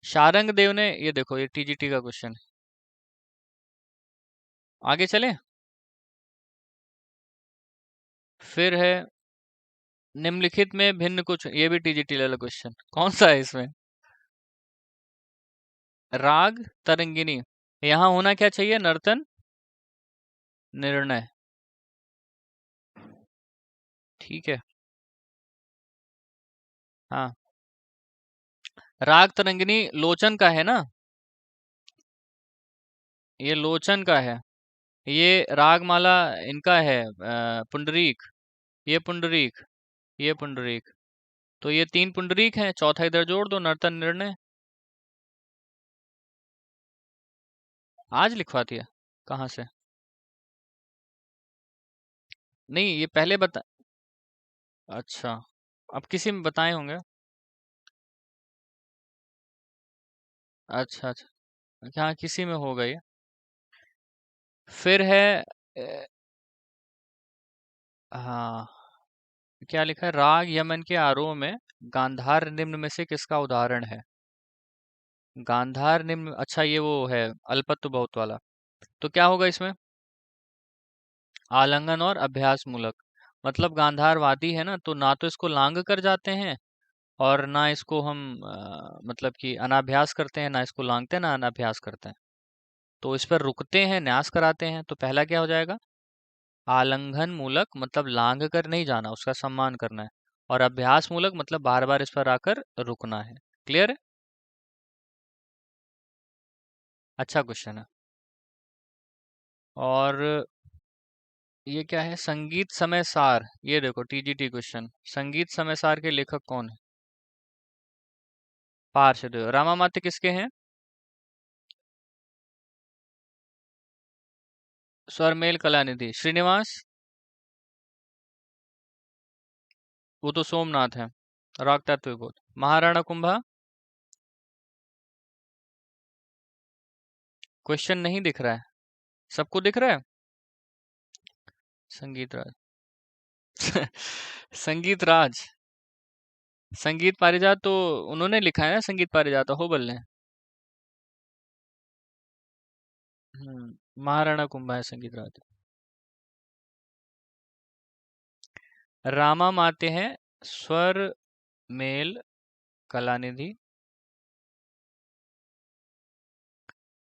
शारंग देव ने, ये देखो, ये टीजीटी का क्वेश्चन है। आगे चलें। फिर है निम्नलिखित में भिन्न कुछ, ये भी टीजीटी वाला क्वेश्चन, कौन सा है इसमें। राग तरंगिनी, यहाँ होना क्या चाहिए, नर्तन निर्णय। ठीक है। हाँ, राग तरंगिनी लोचन का है ना, ये लोचन का है। ये रागमाला इनका है, पुंडरीक, ये पुंडरीक, ये पुंडरीक। तो ये तीन पुंडरीक हैं, चौथा इधर जोड़ दो, नर्तन निर्णय। आज लिखवा दिया, कहाँ से। नहीं, ये पहले बता, अच्छा, अब किसी में बताए होंगे। अच्छा अच्छा, हाँ किसी में होगा ये। फिर है हाँ, क्या लिखा है, राग यमन के आरोह में गांधार निम्न में से किसका उदाहरण है। गांधार निम्न, अच्छा ये वो है अल्पत्व बहुत वाला। तो क्या होगा इसमें, आलंगन और अभ्यास मूलक। मतलब गांधार वादी है ना, तो ना तो इसको लांग कर जाते हैं और ना इसको हम मतलब कि अनाभ्यास करते हैं, ना इसको लांगते हैं ना अनाभ्यास करते हैं। तो इस पर रुकते हैं, न्यास कराते हैं। तो पहला क्या हो जाएगा? आलंघन मूलक मतलब लांग कर नहीं जाना, उसका सम्मान करना है। और अभ्यास मूलक मतलब बार बार इस पर आकर रुकना है। क्लियर है? अच्छा क्वेश्चन है। और ये क्या है? संगीत समय सार। ये देखो टीजीटी क्वेश्चन, संगीत समय सार के लेखक कौन है? पार्श्वदेव। रामामात्य किसके हैं? स्वरमेल कलानिधि। श्रीनिवास, वो तो सोमनाथ है। राग तत्व विभोध। महाराणा कुंभा। क्वेश्चन नहीं दिख रहा है? सबको दिख रहा है? संगीत राज। संगीत राज। संगीत पारिजात तो उन्होंने लिखा है ना, संगीत पारिजात होबल ने। महाराणा कुंभा है संगीत राज। रामा माते हैं स्वर मेल कलानिधि।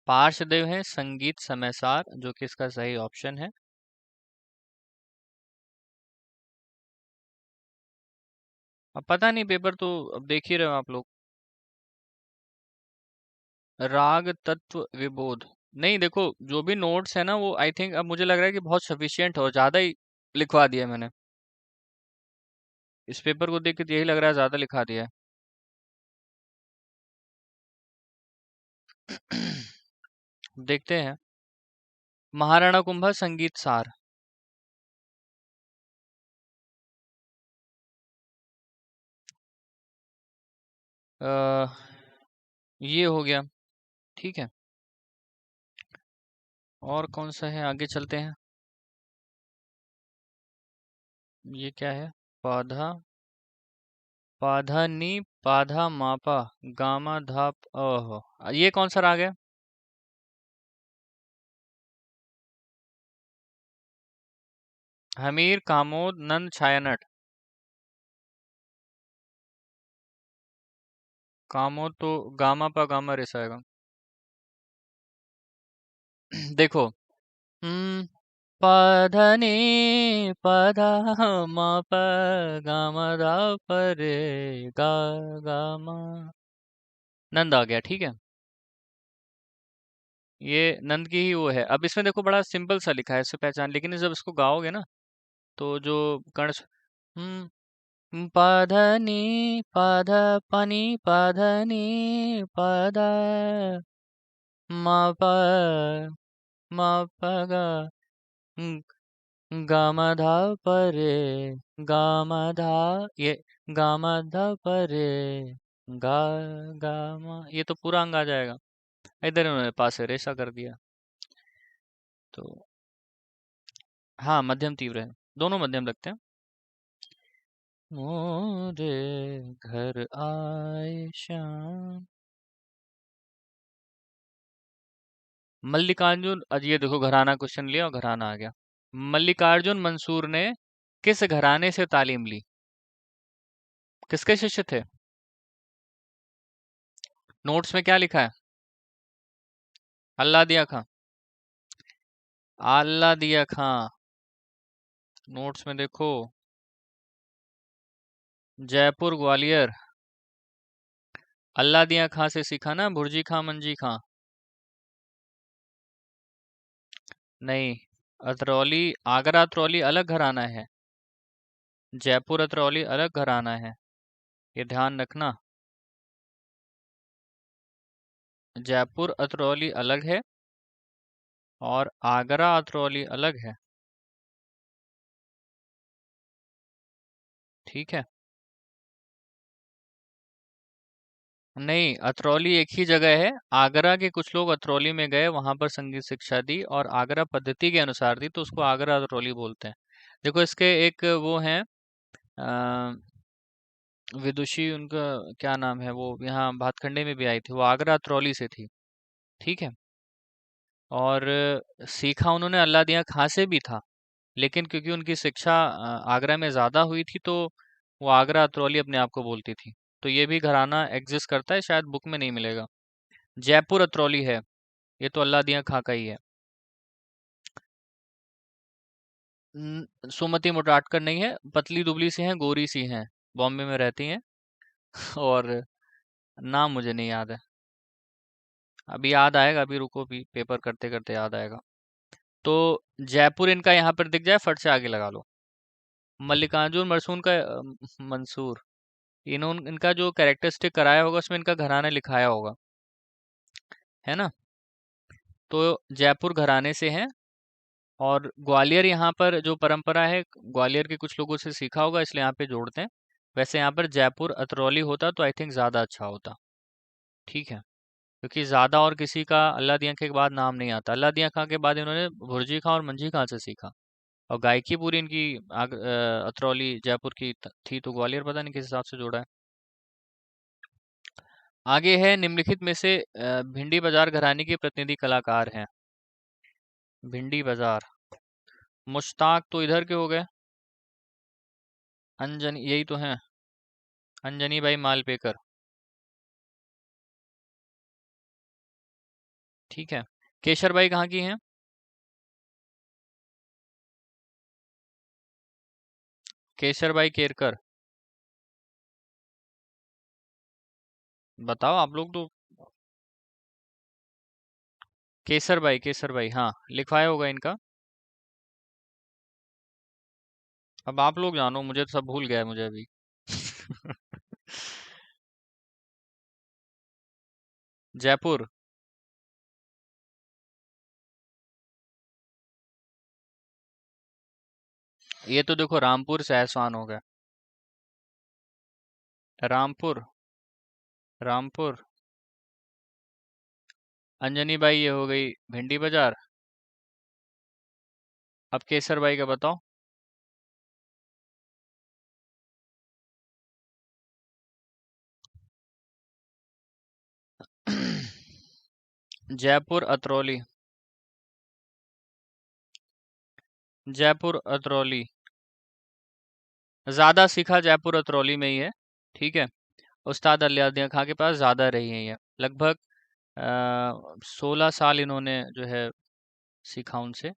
पार्श्वदेव है संगीत समयसार, जो कि इसका सही ऑप्शन है। अब पता नहीं, पेपर तो अब देख ही रहे हो आप लोग। राग तत्व विबोध। नहीं देखो, जो भी नोट्स है ना वो आई थिंक अब मुझे लग रहा है कि बहुत सफिशियंट हो, ज्यादा ही लिखवा दिया मैंने। इस पेपर को देख के तो यही लग रहा है ज्यादा लिखा दिया है। देखते हैं। महाराणा कुंभा संगीत सार। अ, ये हो गया। ठीक है। और कौन सा है? आगे चलते हैं। ये क्या है? पाधा। पाधा नी। पाधा मापा। गामा धाप। ओहो। ये कौन सा राग है? हमीर कामोद नंद छायानट। कामोद तो गामा पा गामा रेसा आएगा। देखो। हम्म। पाधनी पाधा मापा गामा धा परे गा गामा। नंद आ गया। ठीक है। ये नंद की ही वो है। अब इसमें देखो बड़ा सिंपल सा लिखा है, इससे पहचान, लेकिन जब इसको गाओगे ना तो जो कर्ण पाधनी पाध पनी पाधनी पाधा मा पा मा पा गा गामा धा परे गामा धा। ये गामा धा परे गा गामा, ये तो पूरा अंग आ जाएगा। इधर उन्होंने पास से रेशा कर दिया। तो हाँ, मध्यम तीव्र है। दोनों मध्यम लगते हैं। मोरे घर आए श्याम। मल्लिकार्जुन, आज ये देखो घराना क्वेश्चन लिया और घराना आ गया। मल्लिकार्जुन मंसूर ने किस घराने से तालीम ली? किसके शिष्य थे? नोट्स में क्या लिखा है? अल्लाह दिया खां। अल्लाह दिया खां। नोट्स में देखो। जयपुर ग्वालियर। अल्लाह दिया खां से सीखा ना, भुर्जी खां मंजी खां। नहीं। अतरौली, आगरा अतरौली अलग घराना है। जयपुर अतरौली अलग घराना है। ये ध्यान रखना। जयपुर अतरौली अलग है और आगरा अतरौली अलग है। ठीक है। नहीं, अतरौली एक ही जगह है। आगरा के कुछ लोग अतरौली में गए, वहां पर संगीत शिक्षा दी और आगरा पद्धति के अनुसार दी, तो उसको आगरा अतरौली बोलते हैं। देखो इसके एक वो हैं विदुषी, उनका क्या नाम है, वो यहाँ भातखंडे में भी आई थी, वो आगरा अतरौली से थी। ठीक है। और सीखा उन्होंने अल्लाह दिया खां से भी था। लेकिन क्योंकि उनकी शिक्षा आगरा में ज़्यादा हुई थी, तो वो आगरा अतरौली अपने आप को बोलती थी। तो ये भी घराना एग्जिस्ट करता है, शायद बुक में नहीं मिलेगा। जयपुर अतरौली है, ये तो अल्लाह दियां खां का ही है। सुमति मोटाटकर नहीं है, पतली दुबली सी हैं, गोरी सी हैं, बॉम्बे में रहती हैं। और नाम मुझे नहीं याद है, अभी याद आएगा, अभी रुको, भी पेपर करते करते याद आएगा। तो जयपुर इनका यहाँ पर दिख जाए, फट से आगे लगा लो। मल्लिकार्जुन मरसून का मंसूर, इन्होंने इनका जो कैरेक्टरिस्टिक कराया होगा उसमें इनका घराना लिखाया होगा, है ना। तो जयपुर घराने से हैं। और ग्वालियर यहाँ पर जो परंपरा है, ग्वालियर के कुछ लोगों से सीखा होगा, इसलिए यहाँ पे जोड़ते हैं। वैसे यहाँ पर जयपुर अतरौली होता तो आई थिंक ज़्यादा अच्छा होता। ठीक है, क्योंकि ज़्यादा और किसी का अल्लाह दियां खां के बाद नाम नहीं आता। अल्लाह दियां खां के बाद इन्होंने भुर्जी खां और मंझी खां से सीखा। और गायकी पूरी इनकी अतरौली जयपुर की थी, तो ग्वालियर पता नहीं किस हिसाब से जोड़ा है। आगे है, निम्नलिखित में से भिंडी बाजार घराने के प्रतिनिधि कलाकार हैं। भिंडी बाजार, मुश्ताक तो इधर के हो गए, अंजन यही तो हैं, अंजनी बाई मालपेकर। ठीक है, केशर बाई कहाँ की हैं? केशर बाई केरकर, बताओ आप लोग तो। केसर बाई, हाँ लिखवाया होगा इनका। अब आप लोग जानो, मुझे तो सब भूल गया है मुझे अभी। जयपुर, ये तो देखो रामपुर से एहसान हो गया। रामपुर, रामपुर। अंजनी बाई ये हो गई भिंडी बाजार। अब केसर बाई का बताओ। जयपुर अतरौली, जयपुर अतरौली। ज्यादा सीखा जयपुर अतरौली में ही है। ठीक है, उस्ताद अलियाद्दीन खां के पास ज्यादा रही है ये, लगभग 16 साल इन्होंने जो है सीखा उनसे।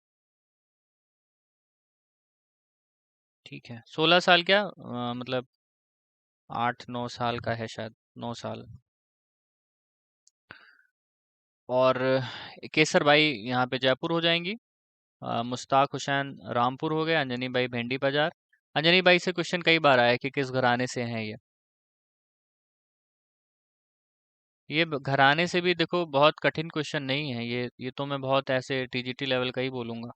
ठीक है, 16 साल क्या, मतलब 8-9 साल का है शायद, 9 साल। और केसर बाई यहाँ पे जयपुर हो जाएंगी। मुश्ताक हुसैन रामपुर हो गए, अंजनी बाई भेंडी बाजार। अंजनी बाई से क्वेश्चन कई बार आया है कि किस घराने से हैं ये। घराने से भी देखो बहुत कठिन क्वेश्चन नहीं है ये तो मैं बहुत ऐसे टीजीटी लेवल का ही बोलूंगा।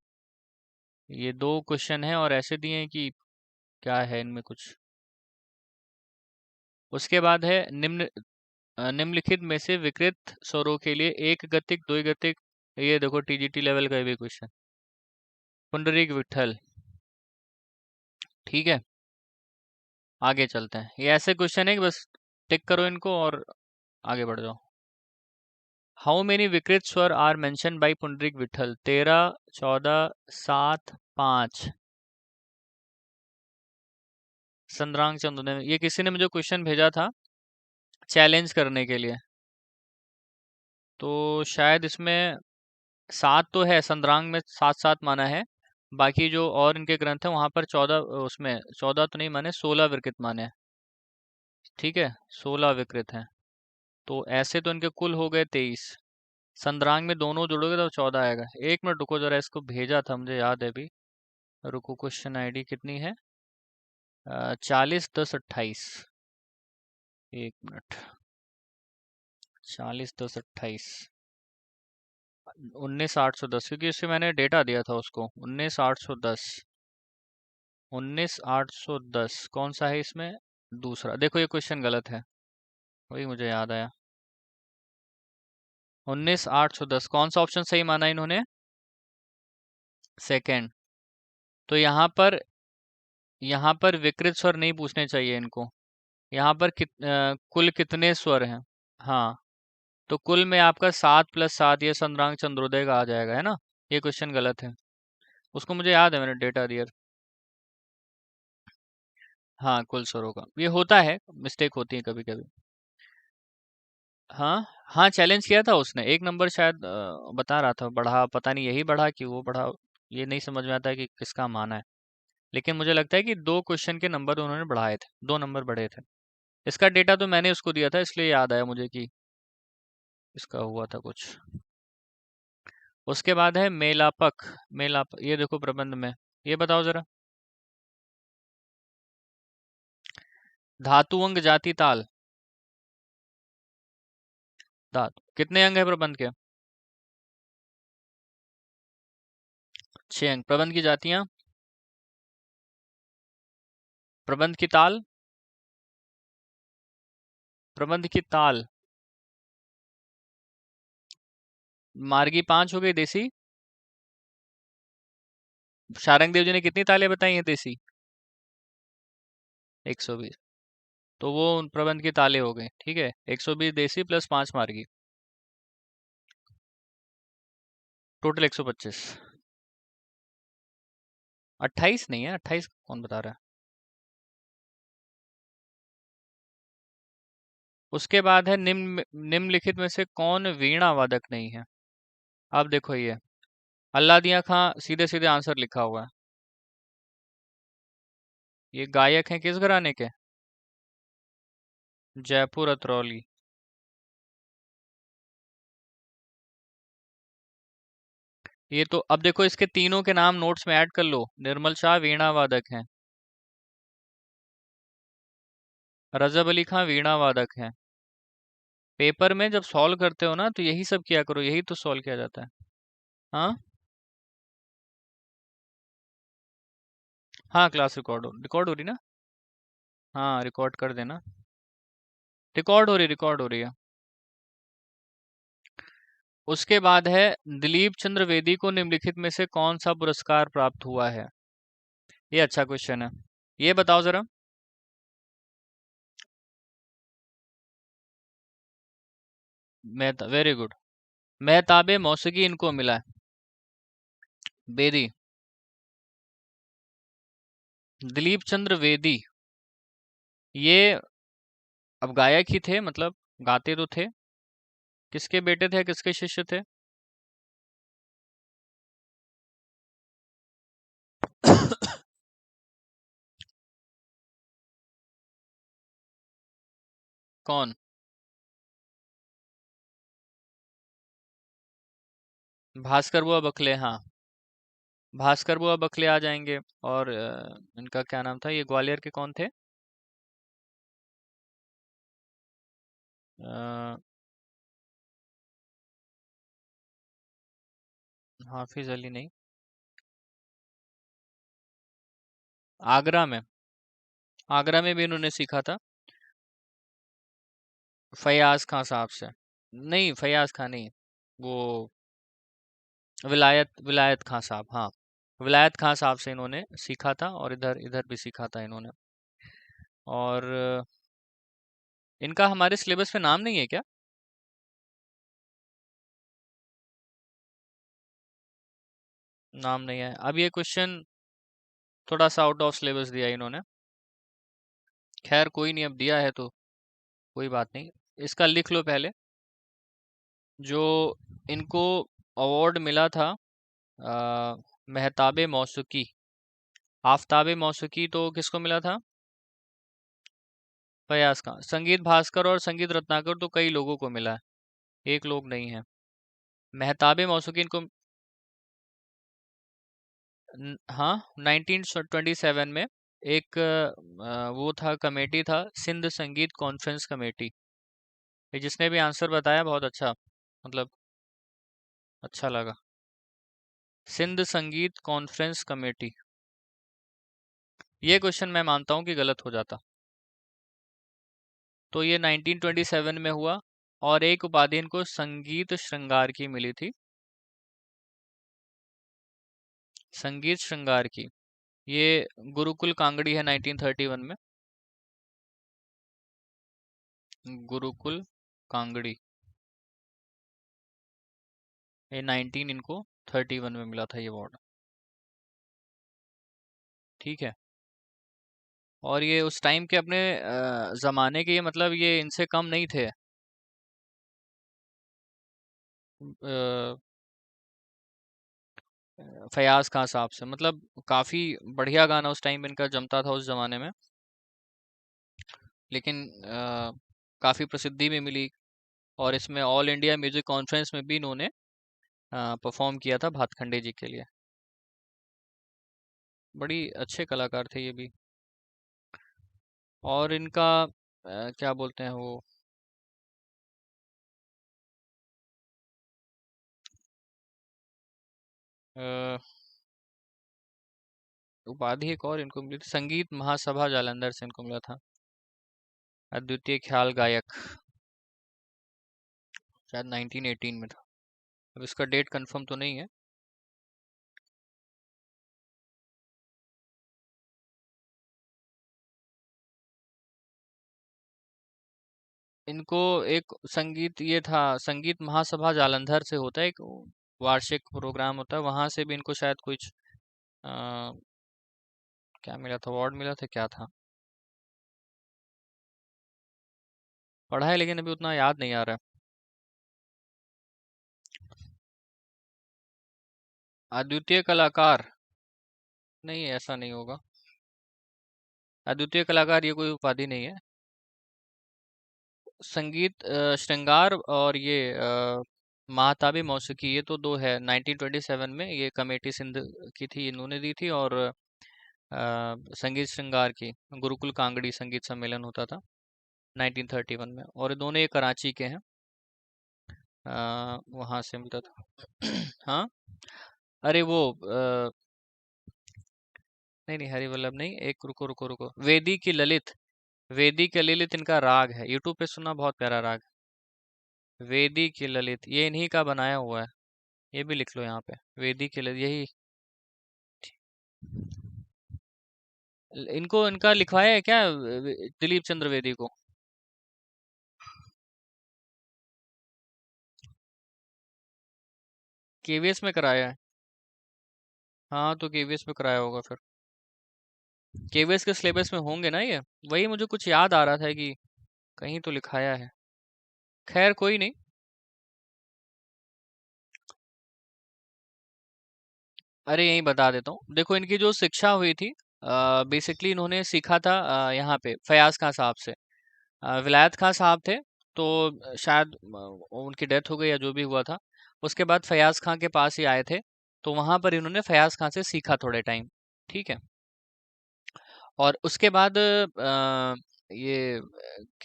ये 2 क्वेश्चन है और ऐसे दिए हैं कि क्या है इनमें कुछ। उसके बाद है निम्नलिखित में से विकृत स्वरों के लिए एक गतिक द्विगतिक, ये देखो टीजीटी लेवल का भी क्वेश्चन। पुंडरीक विठल। ठीक है, आगे चलते हैं। ये ऐसे क्वेश्चन है कि बस टिक करो इनको और आगे बढ़ जाओ। हाउ मेनी विकृत स्वर are mention by Pundarik Vitthal? 13, 14, 7, 5। संद्रांग चंद्र ने, ये किसी ने मुझे क्वेश्चन भेजा था चैलेंज करने के लिए। तो शायद इसमें 7 तो है, संद्रांग में 7-7 माना है। बाकी जो और इनके ग्रंथ हैं वहां पर 14, उसमें 14 तो नहीं माने, 16 विकृत माने हैं। ठीक है, 16 विकृत हैं। तो ऐसे तो इनके कुल हो गए 23। संद्रांग में दोनों जोड़ोगे तो 14 आएगा। एक मिनट रुको जरा, इसको भेजा था मुझे याद है अभी। रुको, क्वेश्चन आईडी कितनी है? 40, 10, 28। एक मिनट, 40, 10, 28। 19, 810, क्योंकि इससे मैंने डेटा दिया था उसको। 19, 810, 19, 810 कौन सा है इसमें? दूसरा देखो, ये क्वेश्चन गलत है, वही मुझे याद आया। 19, 810 कौन सा ऑप्शन सही माना इन्होंने? सेकंड। तो यहाँ पर विकृत स्वर नहीं पूछने चाहिए इनको। यहाँ पर कुल कितने स्वर हैं? हाँ, तो कुल में आपका 7 + 7, ये संद्रांग चंद्रोदय का आ जाएगा, है ना। ये क्वेश्चन गलत है। उसको मुझे याद है, मैंने डेटा दिया। हाँ, कुल स्वरों का ये होता है, मिस्टेक होती है कभी कभी। हाँ हाँ, चैलेंज किया था उसने, एक नंबर शायद बता रहा था बढ़ा, पता नहीं यही बढ़ा कि वो बढ़ा, ये नहीं समझ में आता है कि किसका माना है। लेकिन मुझे लगता है कि 2 क्वेश्चन के नंबर उन्होंने बढ़ाए थे, 2 नंबर बढ़े थे। इसका डेटा तो मैंने उसको दिया था, इसलिए याद आया मुझे कि इसका हुआ था कुछ। उसके बाद है मेलापक। मेलाप, ये देखो प्रबंध में, ये बताओ जरा। धातु अंग जाति ताल। धातु कितने अंग है प्रबंध के? 6 अंग। प्रबंध की जातियां, प्रबंध की ताल, प्रबंध की ताल। मार्गी 5 हो गई, देसी। शारंग देव जी ने कितनी तालें बताई हैं देसी? 120। तो वो उन प्रबंध की तालें हो गई, ठीक है। 120 देसी प्लस 5 मार्गी, टोटल 125। 28 नहीं है, 28 कौन बता रहा है? उसके बाद है निम्नलिखित में से कौन वीणा वादक नहीं है? अब देखो ये अल्लादिया खां, सीधे सीधे आंसर लिखा हुआ है। ये गायक हैं किस घराने के? जयपुर अतरौली। ये तो अब देखो, इसके तीनों के नाम नोट्स में ऐड कर लो। निर्मल शाह वीणा वादक हैं, रजब अली खां वीणा वादक हैं। पेपर में जब सॉल्व करते हो ना, तो यही सब किया करो, यही तो सॉल्व किया जाता है। हाँ हाँ, क्लास रिकॉर्ड हो रही ना? हाँ, रिकॉर्ड कर देना। रिकॉर्ड हो रही है। उसके बाद है दिलीप चंद्र वेदी को निम्नलिखित में से कौन सा पुरस्कार प्राप्त हुआ है? ये अच्छा क्वेश्चन है, ये बताओ जरा। Mehta, very good. मेहताबे मौसीकी इनको मिला है। बेदी। दिलीप चंद्र वेदी, ये अब गायक ही थे, मतलब गाते तो थे। किसके बेटे थे, किसके शिष्य थे? कौन? भास्कर बुआ बखले, हाँ। भास्कर बुआ बखले आ जाएंगे। और इनका क्या नाम था, ये ग्वालियर के कौन थे? अ, हाफिज अली नहीं। आगरा में, आगरा में भी इन्होंने सीखा था। फयाज खां साहब से। नहीं, फयाज खां नहीं, वो विलायत खां साहब, हाँ। विलायत खां साहब से इन्होंने सीखा था, और इधर इधर भी सीखा था इन्होंने। और इनका हमारे सिलेबस में नाम नहीं है क्या? नाम नहीं है। अब ये क्वेश्चन थोड़ा सा आउट ऑफ सिलेबस दिया इन्होंने। खैर कोई नहीं, अब दिया है तो कोई बात नहीं। इसका लिख लो पहले। जो इनको अवार्ड मिला था, मेहताबे मौसीकी, आफताबे मौसीकी, तो किसको मिला था? फयाज खान। संगीत भास्कर और संगीत रत्नाकर तो कई लोगों को मिला है, एक लोग नहीं है। मेहताबे मौसीकी इनको हाँ, 1927 में एक वो था, कमेटी था, सिंध संगीत कॉन्फ्रेंस कमेटी। ये जिसने भी आंसर बताया बहुत अच्छा, मतलब अच्छा लगा। सिंध संगीत कॉन्फ्रेंस कमेटी। ये क्वेश्चन मैं मानता हूँ कि गलत हो जाता। तो ये 1927 में हुआ। और एक उपाधि इनको संगीत श्रृंगार की मिली थी, संगीत श्रृंगार की। ये गुरुकुल कांगड़ी है 1931 में। गुरुकुल कांगड़ी, ये 19 इनको 31 में मिला था ये अवार्ड। ठीक है। और ये उस टाइम के अपने ज़माने के, मतलब ये इनसे कम नहीं थे। फयाज खान साहब से, मतलब काफ़ी बढ़िया गाना उस टाइम इनका जमता था उस ज़माने में। लेकिन काफ़ी प्रसिद्धि भी मिली, और इसमें ऑल इंडिया म्यूजिक कॉन्फ्रेंस में भी इन्होंने परफॉर्म किया था भातखंडे जी के लिए। बड़ी अच्छे कलाकार थे ये भी। और इनका क्या बोलते हैं वो, अ, उपाधि एक और इनको मिली थी, संगीत महासभा जालंधर से इनको मिला था, अद्वितीय ख्याल गायक। शायद 1918 में था, अब इसका डेट कंफर्म तो नहीं है। इनको एक संगीत, ये था संगीत महासभा जालंधर से होता है एक वार्षिक प्रोग्राम होता है, वहां से भी इनको शायद कुछ आ, क्या मिला था, अवार्ड मिला था, क्या था, पढ़ा है लेकिन अभी उतना याद नहीं आ रहा है। अद्वितीय कलाकार, नहीं ऐसा नहीं होगा। अद्वितीय कलाकार ये कोई उपाधि नहीं है। संगीत श्रृंगार और ये महाताबी मौसीकी, ये तो दो है। 1927 में ये कमेटी सिंध की थी, इन्होंने दी थी। और संगीत श्रृंगार की गुरुकुल कांगड़ी संगीत सम्मेलन होता था 1931 में, और ये दोनों ये कराची के हैं। वहां से मिलता था। हाँ, अरे वो नहीं नहीं, हरिवल्लभ नहीं, एक रुको रुको रुको, वेदी की ललित। वेदी की ललित इनका राग है, यूट्यूब पे सुनना, बहुत प्यारा राग है। वेदी की ललित ये इन्हीं का बनाया हुआ है, ये भी लिख लो यहाँ पे, वेदी की ललित यही। इनको इनका लिखवाया है क्या दिलीप चंद्र वेदी को? केवीएस में कराया है? हाँ, तो केवीएस में कराया होगा फिर। केवीएस के सिलेबस में होंगे ना ये। वही मुझे कुछ याद आ रहा था कि कहीं तो लिखाया है। खैर कोई नहीं। अरे यही बता देता हूँ, देखो इनकी जो शिक्षा हुई थी, बेसिकली इन्होंने सीखा था यहाँ पे फयाज खां साहब से। विलायत खां साहब थे, तो शायद उनकी डेथ हो गई या जो भी हुआ था। उसके बाद फयाज खां के पास ही आए थे, तो वहां पर इन्होंने फयाज खां से सीखा थोड़े टाइम। ठीक है। और उसके बाद ये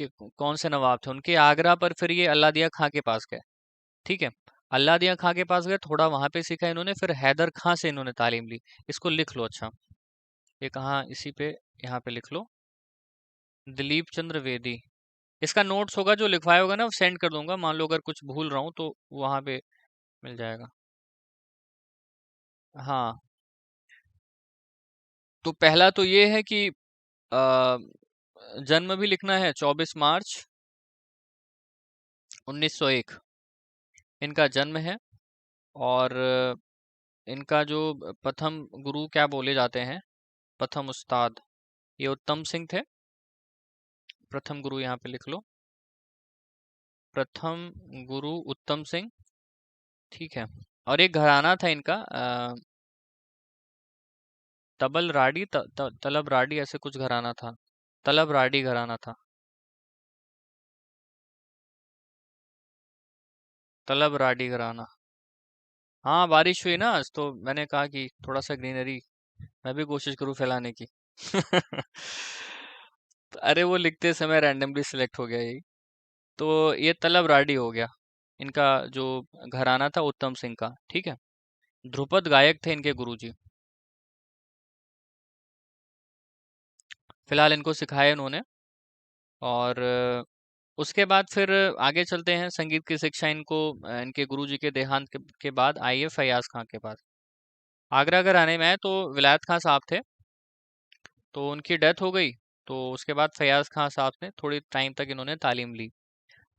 कौन से नवाब थे उनके, आगरा पर फिर ये अल्लादिया खां के पास गए। ठीक है। अल्लादिया खां के पास गए, थोड़ा वहां पे सीखा इन्होंने, फिर हैदर खां से इन्होंने तालीम ली। इसको लिख लो अच्छा, ये कहाँ, इसी पे, यहाँ पे लिख लो, दिलीप चंद्र वेदी। इसका नोट्स होगा जो लिखवाया होगा ना, वो सेंड कर दूंगा, मान लो अगर कुछ भूल रहा हूँ तो वहां पे मिल जाएगा। हाँ, तो पहला तो ये है कि अ, जन्म भी लिखना है, 24 मार्च 1901 इनका जन्म है। और इनका जो प्रथम गुरु क्या बोले जाते हैं, प्रथम उस्ताद, ये उत्तम सिंह थे। प्रथम गुरु यहाँ पे लिख लो, प्रथम गुरु उत्तम सिंह। ठीक है। और एक घराना था इनका, तबल राडी, तलब राडी, ऐसे कुछ घराना था। तलब राडी घराना था। तलब राडी घराना। हाँ, बारिश हुई ना आज, तो मैंने कहा कि थोड़ा सा ग्रीनरी मैं भी कोशिश करूँ फैलाने की। अरे वो लिखते समय रैंडमली सिलेक्ट हो गया यही। तो ये तलब राडी हो गया। इनका जो घराना था उत्तम सिंह का। ठीक है। ध्रुपद गायक थे इनके गुरुजी। फिलहाल इनको सिखाया इन्होंने। और उसके बाद फिर आगे चलते हैं, संगीत की शिक्षा इनको इनके गुरुजी के देहांत के बाद आई है फयाज खां के पास। आगरा अगर आने में आए तो विलायत खां साहब थे, तो उनकी डेथ हो गई। तो उसके बाद फयाज खां साहब ने थोड़ी टाइम तक इन्होंने तालीम ली।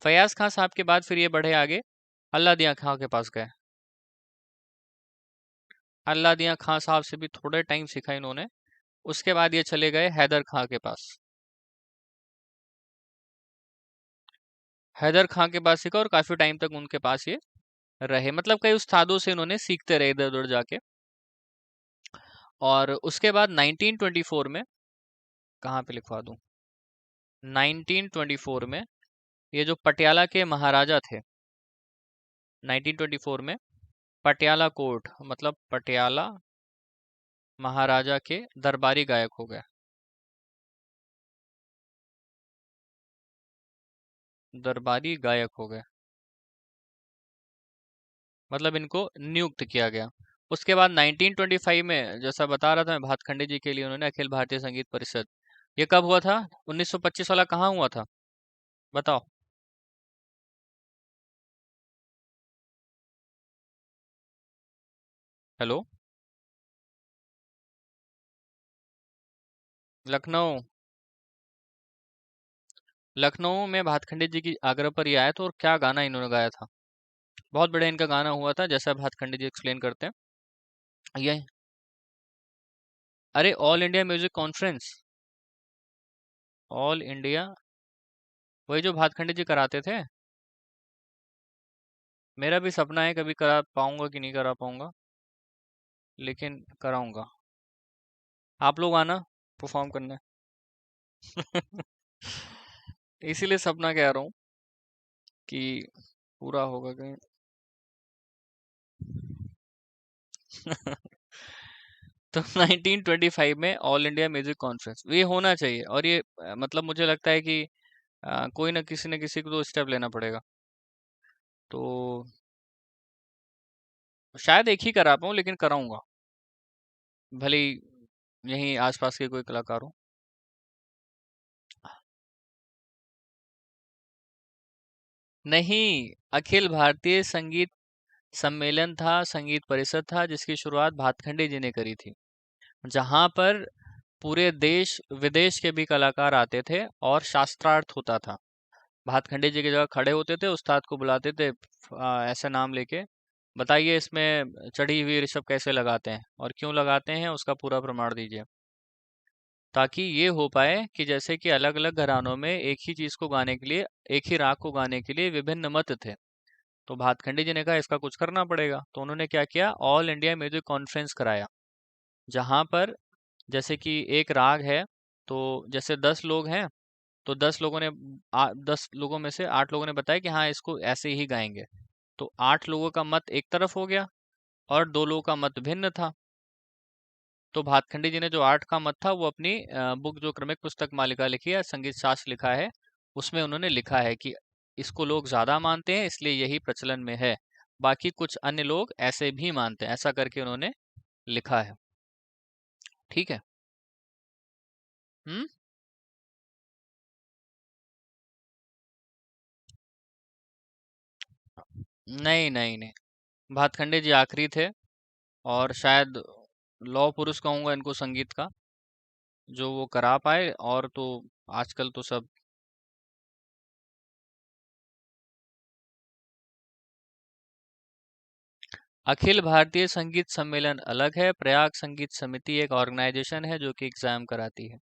फयाज खां साहब के बाद फिर ये बढ़े आगे, अल्लादिया खां के पास गए। अल्लादिया खां साहब से भी थोड़े टाइम सीखा इन्होंने। उसके बाद ये चले गए हैदर खां के पास। हैदर खां के पास सीखा और काफी टाइम तक उनके पास ये रहे, मतलब कई उस्तादों से इन्होंने सीखते रहे इधर उधर जाके। और उसके बाद 1924 में, कहाँ पे लिखवा दूं, 1924 में ये जो पटियाला के महाराजा थे, 1924 में पटियाला कोर्ट मतलब पटियाला महाराजा के दरबारी गायक हो गए। दरबारी गायक हो गए मतलब इनको नियुक्त किया गया। उसके बाद 1925 में, जैसा बता रहा था मैं, भातखंडे जी के लिए उन्होंने अखिल भारतीय संगीत परिषद, ये कब हुआ था? 1925 वाला कहाँ हुआ था, बताओ। हेलो। लखनऊ। लखनऊ में भातखंडे जी की आग्रह पर ये आया था, और क्या गाना इन्होंने गाया था, बहुत बढ़िया इनका गाना हुआ था, जैसा भातखंडे जी एक्सप्लेन करते हैं। ये, अरे all India music conference, all India, वही जो भातखंडे जी कराते थे। मेरा भी सपना है कभी करा पाऊंगा कि नहीं करा पाऊंगा, लेकिन कराऊंगा। आप लोग आना परफॉर्म करने। इसीलिए सपना कह रहा हूँ कि पूरा होगा कहीं। तो 1925 में ऑल इंडिया म्यूजिक कॉन्फ्रेंस ये होना चाहिए, और ये मतलब मुझे लगता है कि कोई ना किसी को तो स्टेप लेना पड़ेगा। तो शायद एक ही करा पाऊँ, लेकिन कराऊंगा, भले ही यहीं आसपास के कोई कलाकार हो। नहीं, अखिल भारतीय संगीत सम्मेलन था, संगीत परिषद था, जिसकी शुरुआत भातखंडे जी ने करी थी, जहां पर पूरे देश विदेश के भी कलाकार आते थे और शास्त्रार्थ होता था। भातखंडे जी की जगह खड़े होते थे, उस्ताद को बुलाते थे, ऐसा नाम लेके, बताइए इसमें चढ़ी हुई ऋषभ कैसे लगाते हैं और क्यों लगाते हैं, उसका पूरा प्रमाण दीजिए। ताकि ये हो पाए कि जैसे कि अलग अलग घरानों में एक ही चीज को गाने के लिए, एक ही राग को गाने के लिए विभिन्न मत थे। तो भातखंडे जी ने कहा इसका कुछ करना पड़ेगा, तो उन्होंने क्या किया, ऑल इंडिया म्यूजिक कॉन्फ्रेंस कराया, जहां पर जैसे कि एक राग है, तो जैसे 10 लोग हैं, तो 10 लोगों ने 10 लोगों में से 8 लोगों ने बताया कि हाँ इसको ऐसे ही गाएंगे, तो 8 लोगों का मत एक तरफ हो गया और 2 लोगों का मत भिन्न था। तो भातखंडे जी ने जो 8 का मत था वो अपनी बुक, जो क्रमिक पुस्तक मालिका लिखी है, संगीत शास्त्र लिखा है, उसमें उन्होंने लिखा है कि इसको लोग ज्यादा मानते हैं इसलिए यही प्रचलन में है, बाकी कुछ अन्य लोग ऐसे भी मानते हैं, ऐसा करके उन्होंने लिखा है। ठीक है। हम्म। नहीं नहीं नहीं, भातखंडे जी आखिरी थे, और शायद लौह पुरुष कहूंगा इनको संगीत का, जो वो करा पाए, और तो आजकल तो सब। अखिल भारतीय संगीत सम्मेलन अलग है, प्रयाग संगीत समिति एक ऑर्गेनाइजेशन है जो कि एग्जाम कराती है।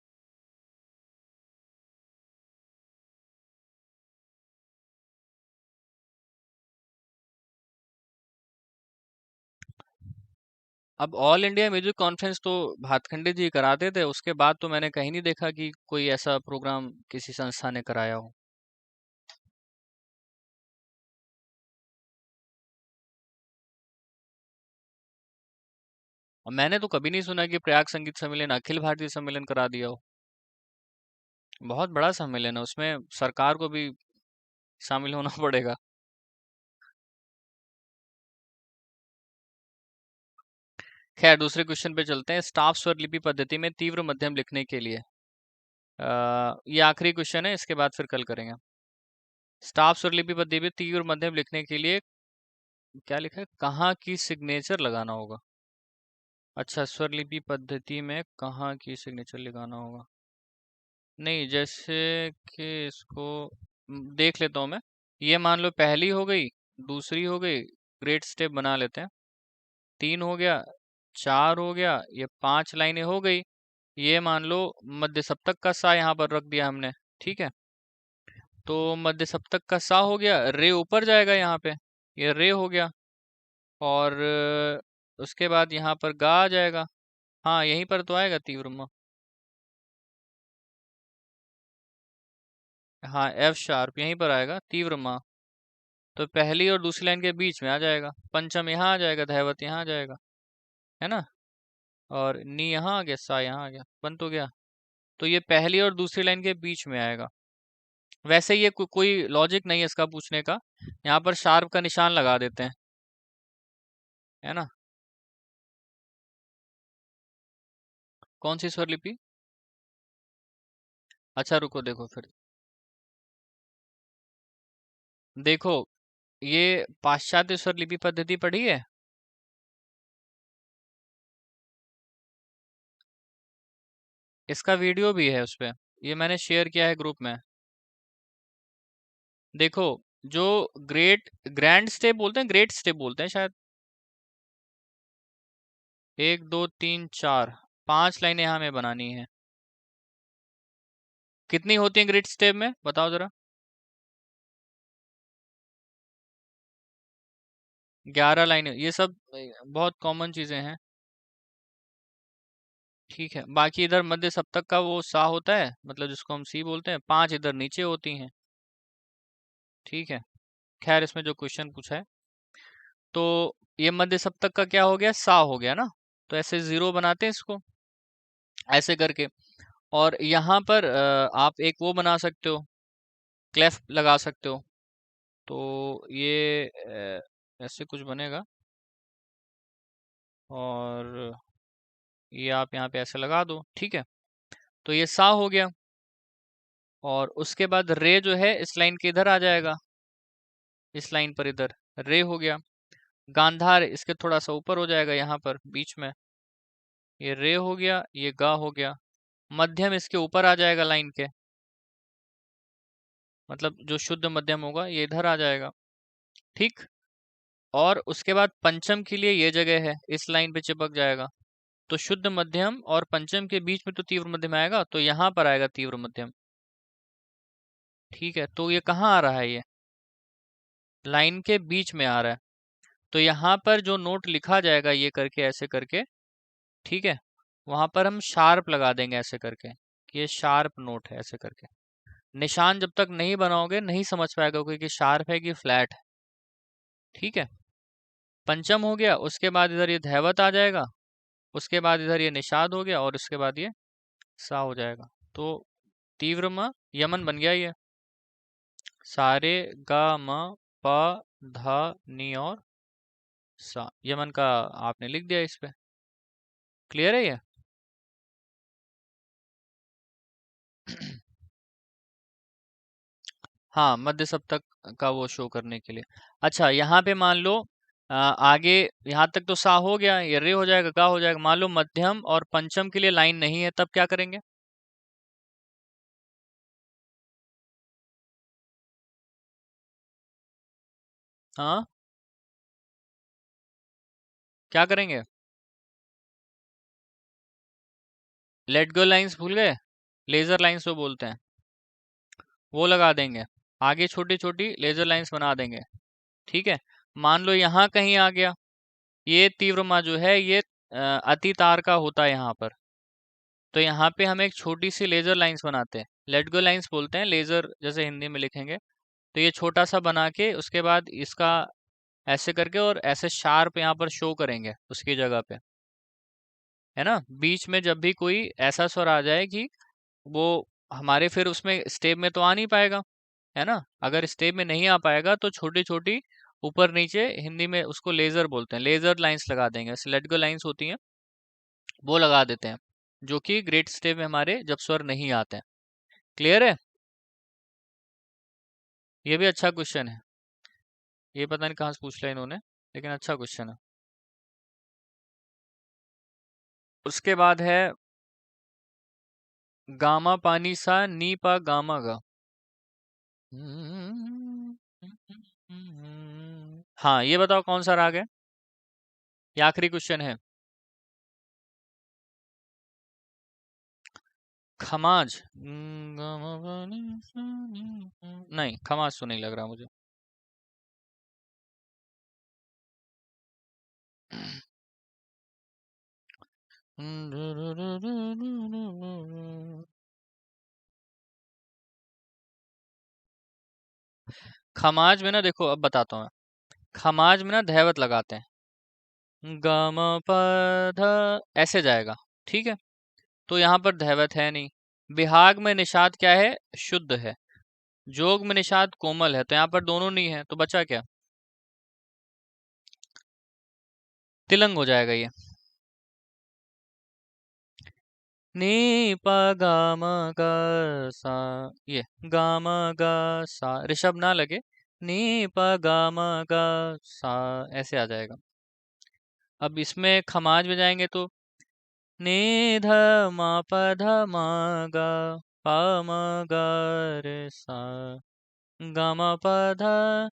अब ऑल इंडिया म्यूजिक कॉन्फ्रेंस तो भातखंडे जी कराते थे, उसके बाद तो मैंने कहीं नहीं देखा कि कोई ऐसा प्रोग्राम किसी संस्था ने कराया हो। और मैंने तो कभी नहीं सुना कि प्रयाग संगीत सम्मेलन अखिल भारतीय सम्मेलन करा दिया हो। बहुत बड़ा सम्मेलन है, उसमें सरकार को भी शामिल होना पड़ेगा। खैर दूसरे क्वेश्चन पे चलते हैं। स्टाफ स्वर लिपि पद्धति में तीव्र मध्यम लिखने के लिए, ये आखिरी क्वेश्चन है, इसके बाद फिर कल करेंगे। स्टाफ स्वर लिपि पद्धति में तीव्र मध्यम लिखने के लिए क्या लिखा है, कहाँ की सिग्नेचर लगाना होगा? अच्छा, स्वर लिपि पद्धति में कहाँ की सिग्नेचर लगाना होगा। नहीं, जैसे कि इसको देख लेता हूँ मैं। ये मान लो पहली हो गई, दूसरी हो गई, ग्रेट स्टेप बना लेते हैं, 3 हो गया, 4 हो गया, ये 5 लाइनें हो गई। ये मान लो मध्य सप्तक का सा यहाँ पर रख दिया हमने, ठीक है। तो मध्य सप्तक का सा हो गया, रे ऊपर जाएगा यहाँ पे, ये रे हो गया। और उसके बाद यहाँ पर गा आ जाएगा। हाँ यहीं पर तो आएगा तीव्र म। हाँ एफ शार्प यहीं पर आएगा तीव्र म। तो पहली और दूसरी लाइन के बीच में आ जाएगा, पंचम यहाँ आ जाएगा, धैवत यहाँ आ जाएगा, है ना। और नी यहाँ आ गया, सा यहाँ आ गया, बन तो गया। तो ये पहली और दूसरी लाइन के बीच में आएगा। वैसे ये कोई लॉजिक नहीं है इसका पूछने का, यहाँ पर शार्प का निशान लगा देते हैं, है ना। कौन सी स्वर लिपि? अच्छा रुको देखो फिर, देखो ये पाश्चात्य स्वर लिपि पद्धति पढ़ी है। इसका वीडियो भी है उस पे, ये मैंने शेयर किया है ग्रुप में। देखो जो ग्रैंड स्टेप बोलते हैं, ग्रेट स्टेप बोलते हैं शायद, 1 2 3 4 5 लाइनें हमें बनानी है। कितनी होती हैं ग्रेट स्टेप में, बताओ जरा। 11 लाइनें, ये सब बहुत कॉमन चीजें हैं। ठीक है, बाकी इधर मध्य सप्तक का वो सा होता है, मतलब जिसको हम सी बोलते हैं, 5 इधर नीचे होती हैं। ठीक है, खैर इसमें जो क्वेश्चन पूछा है, तो ये मध्य सप्तक का क्या हो गया, सा हो गया ना। तो ऐसे जीरो बनाते हैं इसको, ऐसे करके। और यहाँ पर आप एक वो बना सकते हो, क्लेफ लगा सकते हो। तो ये ऐसे कुछ बनेगा, और ये आप यहाँ पे ऐसे लगा दो, ठीक है। तो ये सा हो गया, और उसके बाद रे जो है इस लाइन के इधर आ जाएगा, इस लाइन पर इधर रे हो गया। गांधार इसके थोड़ा सा ऊपर हो जाएगा, यहाँ पर बीच में, ये रे हो गया, ये गा हो गया। मध्यम इसके ऊपर आ जाएगा लाइन के, मतलब जो शुद्ध मध्यम होगा ये इधर आ जाएगा, ठीक। और उसके बाद पंचम के लिए ये जगह है, इस लाइन पे चिपक जाएगा। तो शुद्ध मध्यम और पंचम के बीच में तो तीव्र मध्यम आएगा, तो यहाँ पर आएगा तीव्र मध्यम। ठीक है, तो ये कहाँ आ रहा है, ये लाइन के बीच में आ रहा है। तो यहाँ पर जो नोट लिखा जाएगा ये करके, ऐसे करके, ठीक है, वहां पर हम शार्प लगा देंगे ऐसे करके, कि ये शार्प नोट है, ऐसे करके। निशान जब तक नहीं बनाओगे नहीं समझ पाएगा कोई कि शार्प है कि फ्लैट है। ठीक है, पंचम हो गया, उसके बाद इधर ये धैवत आ जाएगा, उसके बाद इधर ये निषाद हो गया, और उसके बाद ये सा हो जाएगा। तो तीव्र म यमन बन गया ये, सारे गा म प ध नी और सा, यमन का आपने लिख दिया इस पे। क्लियर है ये? हाँ मध्य सप्तक का वो शो करने के लिए। अच्छा यहाँ पे मान लो आगे यहाँ तक तो सा हो गया, ये रे हो जाएगा, गा हो जाएगा। मान लो मध्यम और पंचम के लिए लाइन नहीं है, तब क्या करेंगे? हाँ क्या करेंगे? लेट गो लाइंस भूल गए, लेजर लाइंस जो बोलते हैं, वो लगा देंगे। आगे छोटी छोटी लेजर लाइंस बना देंगे, ठीक है। मान लो यहाँ कहीं आ गया, ये तीव्रमा जो है ये अति तार का होता है यहाँ पर। तो यहाँ पे हम एक छोटी सी लेजर लाइंस बनाते हैं, लेट गो लाइंस बोलते हैं, लेजर जैसे हिंदी में लिखेंगे। तो ये छोटा सा बना के उसके बाद इसका ऐसे करके और ऐसे शार्प यहाँ पर शो करेंगे उसकी जगह पे, है ना। बीच में जब भी कोई ऐसा स्वर आ जाए कि वो हमारे फिर उसमें स्टेप में तो आ नहीं पाएगा, है ना। अगर स्टेप में नहीं आ पाएगा तो छोटी छोटी ऊपर नीचे, हिंदी में उसको लेजर बोलते हैं, लेजर लाइंस लगा देंगे, लेट गो लाइंस होती हैं वो लगा देते हैं, जो कि ग्रेट स्टेप में हमारे जब स्वर नहीं आते हैं। क्लियर है? ये भी अच्छा क्वेश्चन है, ये पता नहीं कहाँ से पूछ लिया इन्होंने, लेकिन अच्छा क्वेश्चन है। उसके बाद है गामा पानी सा नी पा गामा गा। हाँ ये बताओ कौन सा राग है, ये आखिरी क्वेश्चन है। खमाज, नहीं खमाज तो नहीं लग रहा मुझे। खमाज में ना देखो, अब बताता हूँ मैं। खमाज में ना धैवत लगाते हैं, ग म प ध, ऐसे जाएगा। ठीक है, तो यहाँ पर धैवत है नहीं। विहाग में निषाद क्या है? शुद्ध है। जोग में निषाद कोमल है, तो यहाँ पर दोनों नहीं है, तो बचा क्या? तिलंग हो जाएगा ये। नी प ग म ग सा, ये ग म ग सा, ऋषभ ना लगे, नी प ग म ग सा, ऐसे आ जाएगा। अब इसमें खमाज में जाएंगे तो नी ध म प ध म ग, प म ग रे सा, ग म प ध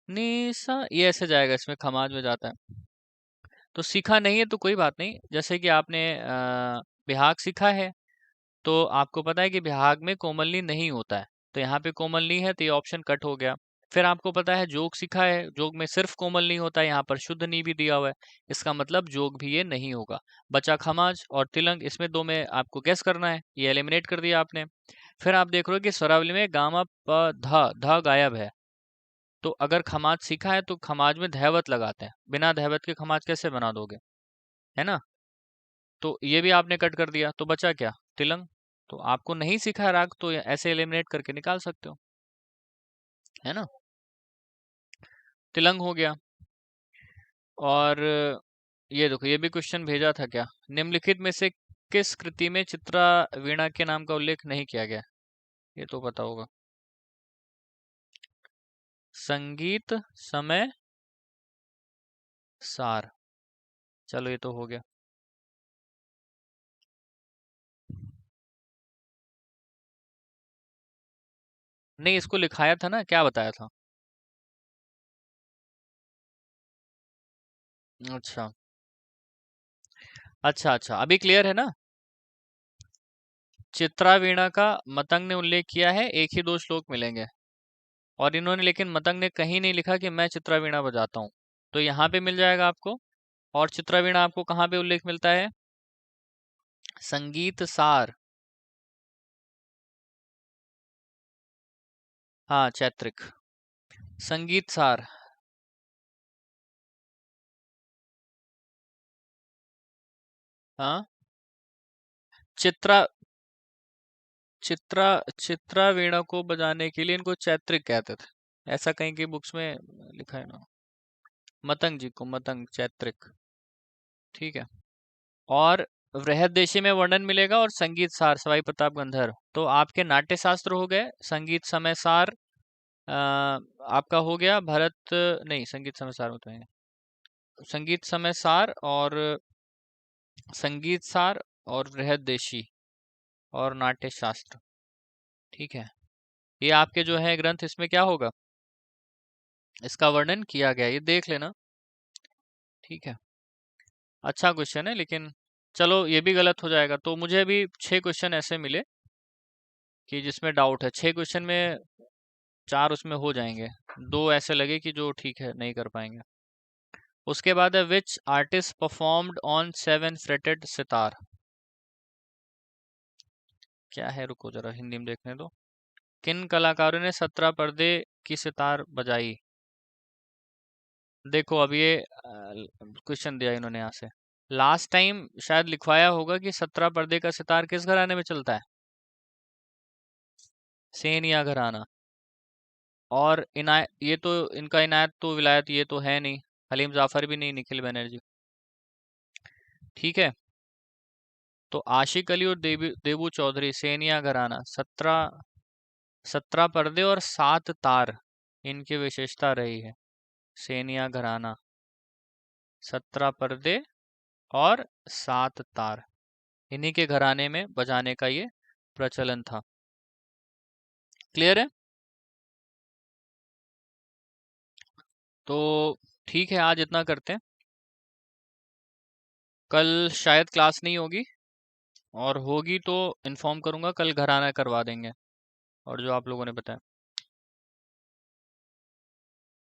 नी सा, ये ऐसे जाएगा, इसमें खमाज में जाता है। तो सीखा नहीं है तो कोई बात नहीं, जैसे कि आपने बिहाग सीखा है, तो आपको पता है कि बिहाग में कोमलनी नहीं होता है, तो यहाँ पे कोमलनी है, तो ये ऑप्शन कट हो गया। फिर आपको पता है जोग सीखा है, जोग में सिर्फ कोमल नहीं होता है, यहाँ पर शुद्ध नी भी दिया हुआ है, इसका मतलब जोग भी ये नहीं होगा। बचा खमाज और तिलंग, इसमें दो में आपको गैस करना है, ये एलिमिनेट कर दिया आपने। फिर आप देख रहे हो कि स्वरावली में गामा प ध, ध गायब है, तो अगर खमाज सीखा है तो खमाज में धैवत लगाते हैं, बिना धैवत के खमाज कैसे बना दोगे, है ना? तो ये भी आपने कट कर दिया, तो बचा क्या? तिलंग। तो आपको नहीं सीखा है राग, तो ऐसे एलिमिनेट करके निकाल सकते हो, है ना? तिलंग हो गया। और ये देखो, ये भी क्वेश्चन भेजा था क्या, निम्नलिखित में से किस कृति में चित्रा वीणा के नाम का उल्लेख नहीं किया गया? ये तो पता होगा। संगीत समय सार, चलो ये तो हो गया। नहीं, इसको लिखाया था ना, क्या बताया था? अच्छा अच्छा अच्छा, अभी क्लियर है ना? चित्रा वीणा का मतंग ने उल्लेख किया है, एक ही दो श्लोक मिलेंगे, और इन्होंने, लेकिन मतंग ने कहीं नहीं लिखा कि मैं चित्रा वीणा बजाता हूँ, तो यहाँ पे मिल जाएगा आपको। और चित्रा वीणा आपको कहाँ पे उल्लेख मिलता है? संगीत सार, हाँ चैत्रिक, संगीत सार। हाँ, चित्रा चित्रा चित्रा वीणा को बजाने के लिए इनको चैत्रिक कहते थे, ऐसा कहीं की बुक्स में लिखा है ना। मतंग जी को मतंग चैत्रिक, ठीक है। और बृहददेशी में वर्णन मिलेगा, और संगीत सार सवाई प्रताप गंधर्व, तो आपके नाट्य शास्त्र हो गए, संगीत समय सार आपका हो गया, भरत नहीं, संगीत समय सार में तो है, संगीत समय सार और संगीत सार और बृहददेशी और नाट्य शास्त्र, ठीक है। ये आपके जो है ग्रंथ, इसमें क्या होगा, इसका वर्णन किया गया, ये देख लेना, ठीक है। अच्छा क्वेश्चन है, लेकिन चलो ये भी गलत हो जाएगा, तो मुझे अभी 6 क्वेश्चन ऐसे मिले कि जिसमें डाउट है, 6 क्वेश्चन में 4 उसमें हो जाएंगे, 2 ऐसे लगे कि जो ठीक है नहीं कर पाएंगे। उसके बाद है which artist performed on 7 fretted sitar, क्या है, रुको जरा हिंदी में देखने दो। किन कलाकारों ने 17 पर्दे की सितार बजाई? देखो अब ये क्वेश्चन दिया इन्होंने यहाँ से, लास्ट टाइम शायद लिखवाया होगा कि 17 पर्दे का सितार किस घराने में चलता है, सेन या घराना। और इनायत, ये तो इनका इनायत तो विलायत ये तो है नहीं, हलीम जाफर भी नहीं, निखिल बनर्जी, ठीक है। तो आशिक अली और देबू चौधरी, सेनिया घराना, 17 पर्दे और 7 तार इनकी विशेषता रही है। सेनिया घराना, 17 पर्दे और 7 तार, इन्हीं के घराने में बजाने का ये प्रचलन था। क्लियर है? तो ठीक है, आज इतना करते हैं, कल शायद क्लास नहीं होगी, और होगी तो इन्फॉर्म करूंगा, कल घर आना करवा देंगे। और जो आप लोगों ने बताया